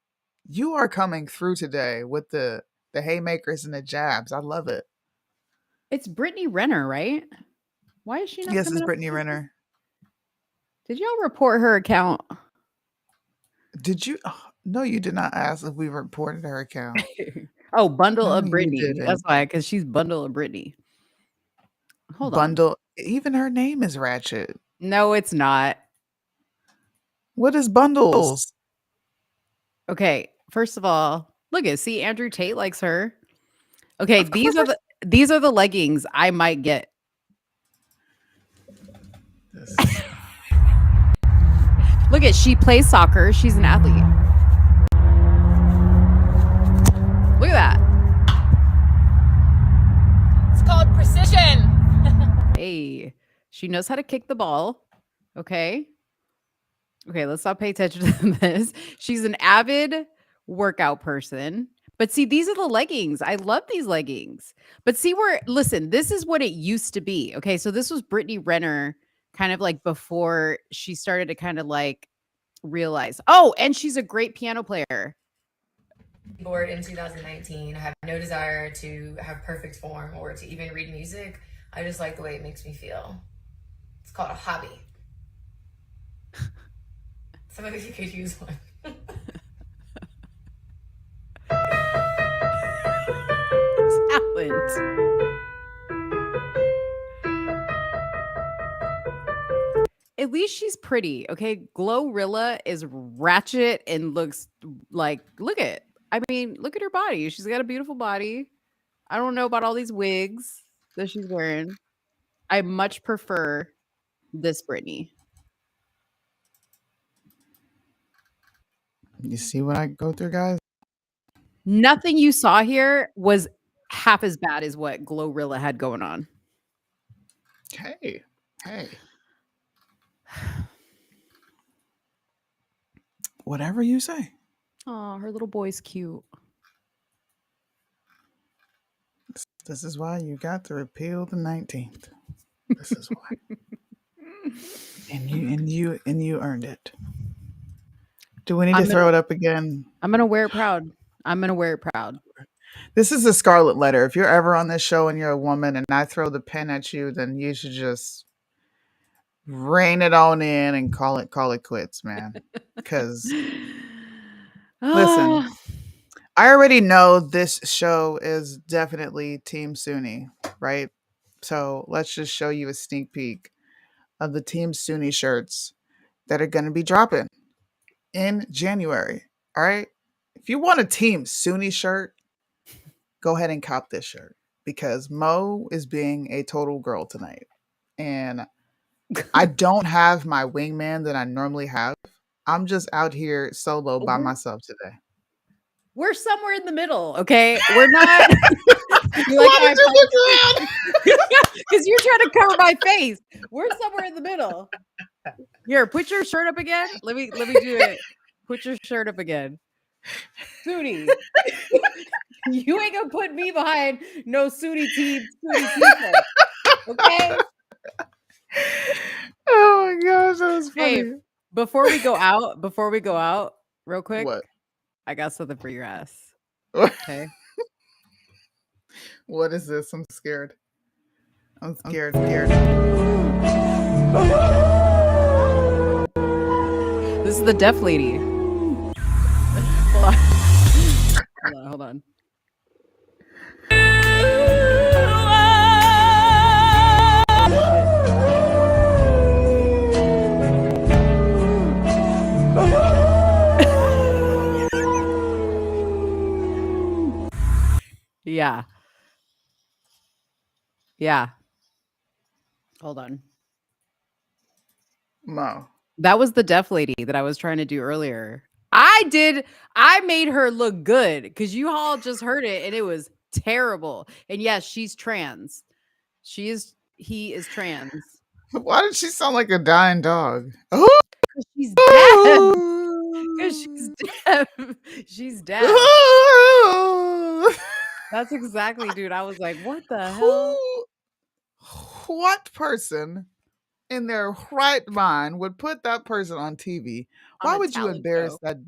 Speaker 5: You are coming through today with the haymakers and the jabs. I love it.
Speaker 4: It's Brittany Renner, right? Why is she not?
Speaker 5: Yes,
Speaker 4: coming
Speaker 5: it's
Speaker 4: up
Speaker 5: Brittany
Speaker 4: with-
Speaker 5: Renner.
Speaker 4: Did y'all report her account?
Speaker 5: Did you? Oh, no, you did not ask if we reported her account.
Speaker 4: Oh, bundle
Speaker 5: No,
Speaker 4: of
Speaker 5: you
Speaker 4: Brittany.
Speaker 5: didn't.
Speaker 4: That's why, because she's bundle of Brittany. Hold on.
Speaker 5: Bundle. Even her name is ratchet.
Speaker 4: No, it's not.
Speaker 5: What is bundles?
Speaker 4: Okay, first of all, look at see Andrew Tate likes her. Okay, these are the leggings I might get. Look at she plays soccer. She's an athlete. Look at that.
Speaker 8: It's called precision.
Speaker 4: Hey, she knows how to kick the ball. Okay. Okay, let's not pay attention to this. She's an avid workout person. But see, these are the leggings. I love these leggings. But see listen, this is what it used to be. Okay, so this was Brittany Renner kind of like before she started to kind of like realize. Oh, and she's a great piano player.
Speaker 8: Bored in 2019. I have no desire to have perfect form or to even read music. I just like the way it makes me feel. It's called a hobby. Some of you could use one.
Speaker 4: Talent. At least she's pretty. Okay. Glorilla is ratchet and looks like, look at her body. She's got a beautiful body. I don't know about all these wigs that she's wearing. I much prefer this Brittany.
Speaker 5: You see what I go through, guys?
Speaker 4: Nothing you saw here was half as bad as what Glorilla had going on.
Speaker 5: Hey. Whatever you say.
Speaker 4: Oh, her little boy's cute.
Speaker 5: This is why you got to repeal the 19th. This is why. and you earned it. Do we need to throw it up again?
Speaker 4: I'm gonna wear it proud.
Speaker 5: This is a scarlet letter. If you're ever on this show and you're a woman and I throw the pen at you, then you should just rein it on in and call it quits, man. Because listen, I already know this show is definitely Team Suni, right? So let's just show you a sneak peek of the Team Suni shirts that are going to be dropping in January. All right. If you want a Team Suni shirt, go ahead and cop this shirt because Mo is being a total girl tonight. And I don't have my wingman that I normally have. I'm just out here solo by myself today.
Speaker 4: We're somewhere in the middle, okay? We're not.
Speaker 5: Why did you look around?
Speaker 4: Because you're trying to cover my face. We're somewhere in the middle. Here, put your shirt up again. Let me do it. Put your shirt up again. Suni. You ain't gonna put me behind no Sootie T. Okay.
Speaker 5: Oh my gosh, that was funny.
Speaker 4: Hey, before we go out, real quick.
Speaker 5: What?
Speaker 4: I got something for your ass. Okay.
Speaker 5: What is this? I'm scared. I'm scared.
Speaker 4: This is the deaf lady. Hold on. Yeah. Hold on.
Speaker 5: Mo.
Speaker 4: That was the deaf lady that I was trying to do earlier. I made her look good because you all just heard it and it was terrible. And yes, she's trans. He is trans.
Speaker 5: Why did she sound like a dying dog?
Speaker 4: She's deaf. Because she's deaf. She's deaf. That's exactly, dude. I was like, what the hell?
Speaker 5: What person in their right mind would put that person on TV? Why would you embarrass that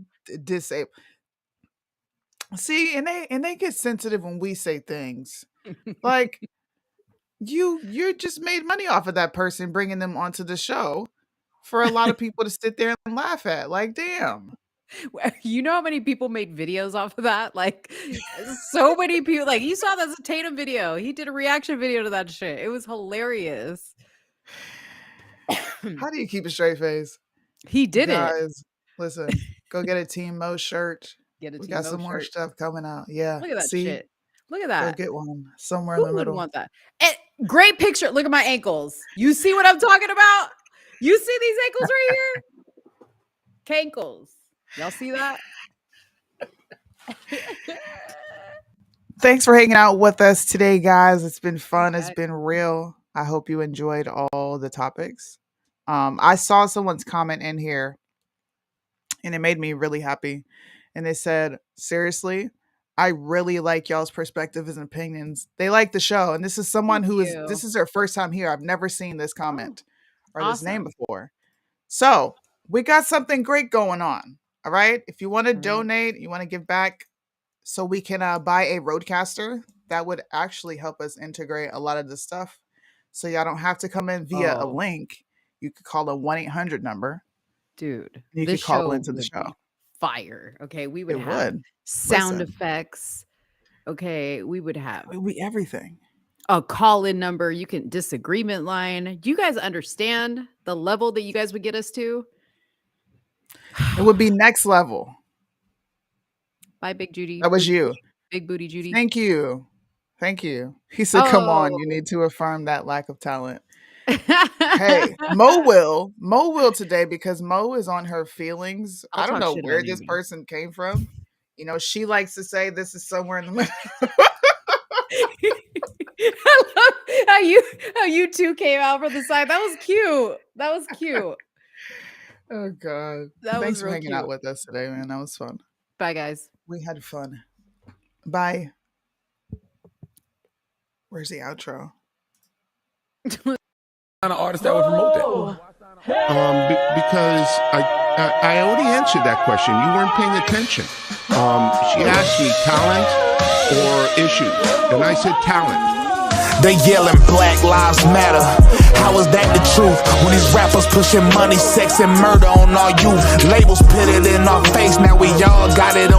Speaker 5: disabled? See, and they get sensitive when we say things like you just made money off of that person bringing them onto the show for a lot of people to sit there and laugh at. Like, damn.
Speaker 4: You know how many people made videos off of that? Like, so many people. Like, you saw that Tatum video. He did a reaction video to that shit. It was hilarious.
Speaker 5: How do you keep a straight face?
Speaker 4: He did
Speaker 5: Guys, listen, go get a Team Mo shirt.
Speaker 4: Get a
Speaker 5: We
Speaker 4: Team
Speaker 5: got
Speaker 4: Mo
Speaker 5: some more
Speaker 4: shirt.
Speaker 5: stuff coming out. Yeah.
Speaker 4: Look at that
Speaker 5: See?
Speaker 4: shit. Look at
Speaker 5: Go
Speaker 4: that.
Speaker 5: get one somewhere
Speaker 4: Who
Speaker 5: in the
Speaker 4: would
Speaker 5: middle.
Speaker 4: want that? And great picture. Look at my ankles. You see what I'm talking about? You see these ankles right here? Cankles. Y'all see that?
Speaker 5: Thanks for hanging out with us today, guys. It's been fun. It's been real. I hope you enjoyed all the topics. I saw someone's comment in here and it made me really happy. And they said, seriously, I really like y'all's perspectives and opinions. They like the show. And this is someone this is their first time here. I've never seen this comment or this name before. So we got something great going on. All right. If you want to donate, you want to give back so we can buy a Rodecaster, that would actually help us integrate a lot of this stuff. So y'all don't have to come in via a link. You could call a 1-800 number.
Speaker 4: Dude,
Speaker 5: You could call into the show.
Speaker 4: Fire. Okay. We would
Speaker 5: It
Speaker 4: have
Speaker 5: would.
Speaker 4: sound
Speaker 5: Listen.
Speaker 4: effects. Okay. We would have
Speaker 5: everything.
Speaker 4: A call-in number. You can disagreement line. Do you guys understand the level that you guys would get us to?
Speaker 5: It would be next level.
Speaker 4: Bye, Big Judy.
Speaker 5: That was you.
Speaker 4: Big Booty Judy.
Speaker 5: Thank you. Thank you. He said, come on,
Speaker 4: Oh.
Speaker 5: you need to affirm that lack of talent. Hey, Mo will today because Mo is on her feelings.
Speaker 4: I'll
Speaker 5: I don't
Speaker 4: talk
Speaker 5: know
Speaker 4: shit
Speaker 5: where
Speaker 4: on
Speaker 5: this
Speaker 4: you.
Speaker 5: person came from. You know, she likes to say this is somewhere in the middle.
Speaker 4: I love how you two came out from the side. That was cute. That was cute.
Speaker 5: Oh God.
Speaker 4: That
Speaker 5: Thanks
Speaker 4: was
Speaker 5: for
Speaker 4: real
Speaker 5: hanging out
Speaker 4: cute.
Speaker 5: with us today, man. That was fun.
Speaker 4: Bye, guys.
Speaker 5: We had fun. Bye. Where's the outro?
Speaker 3: Kind of artist that would promote that.
Speaker 10: Because I already answered that question. You weren't paying attention. She asked me talent or issues, and I said talent.
Speaker 6: They yelling Black Lives Matter. How is that the truth? When these rappers pushing money, sex, and murder on our youth. Labels put it in our face, now we all got it on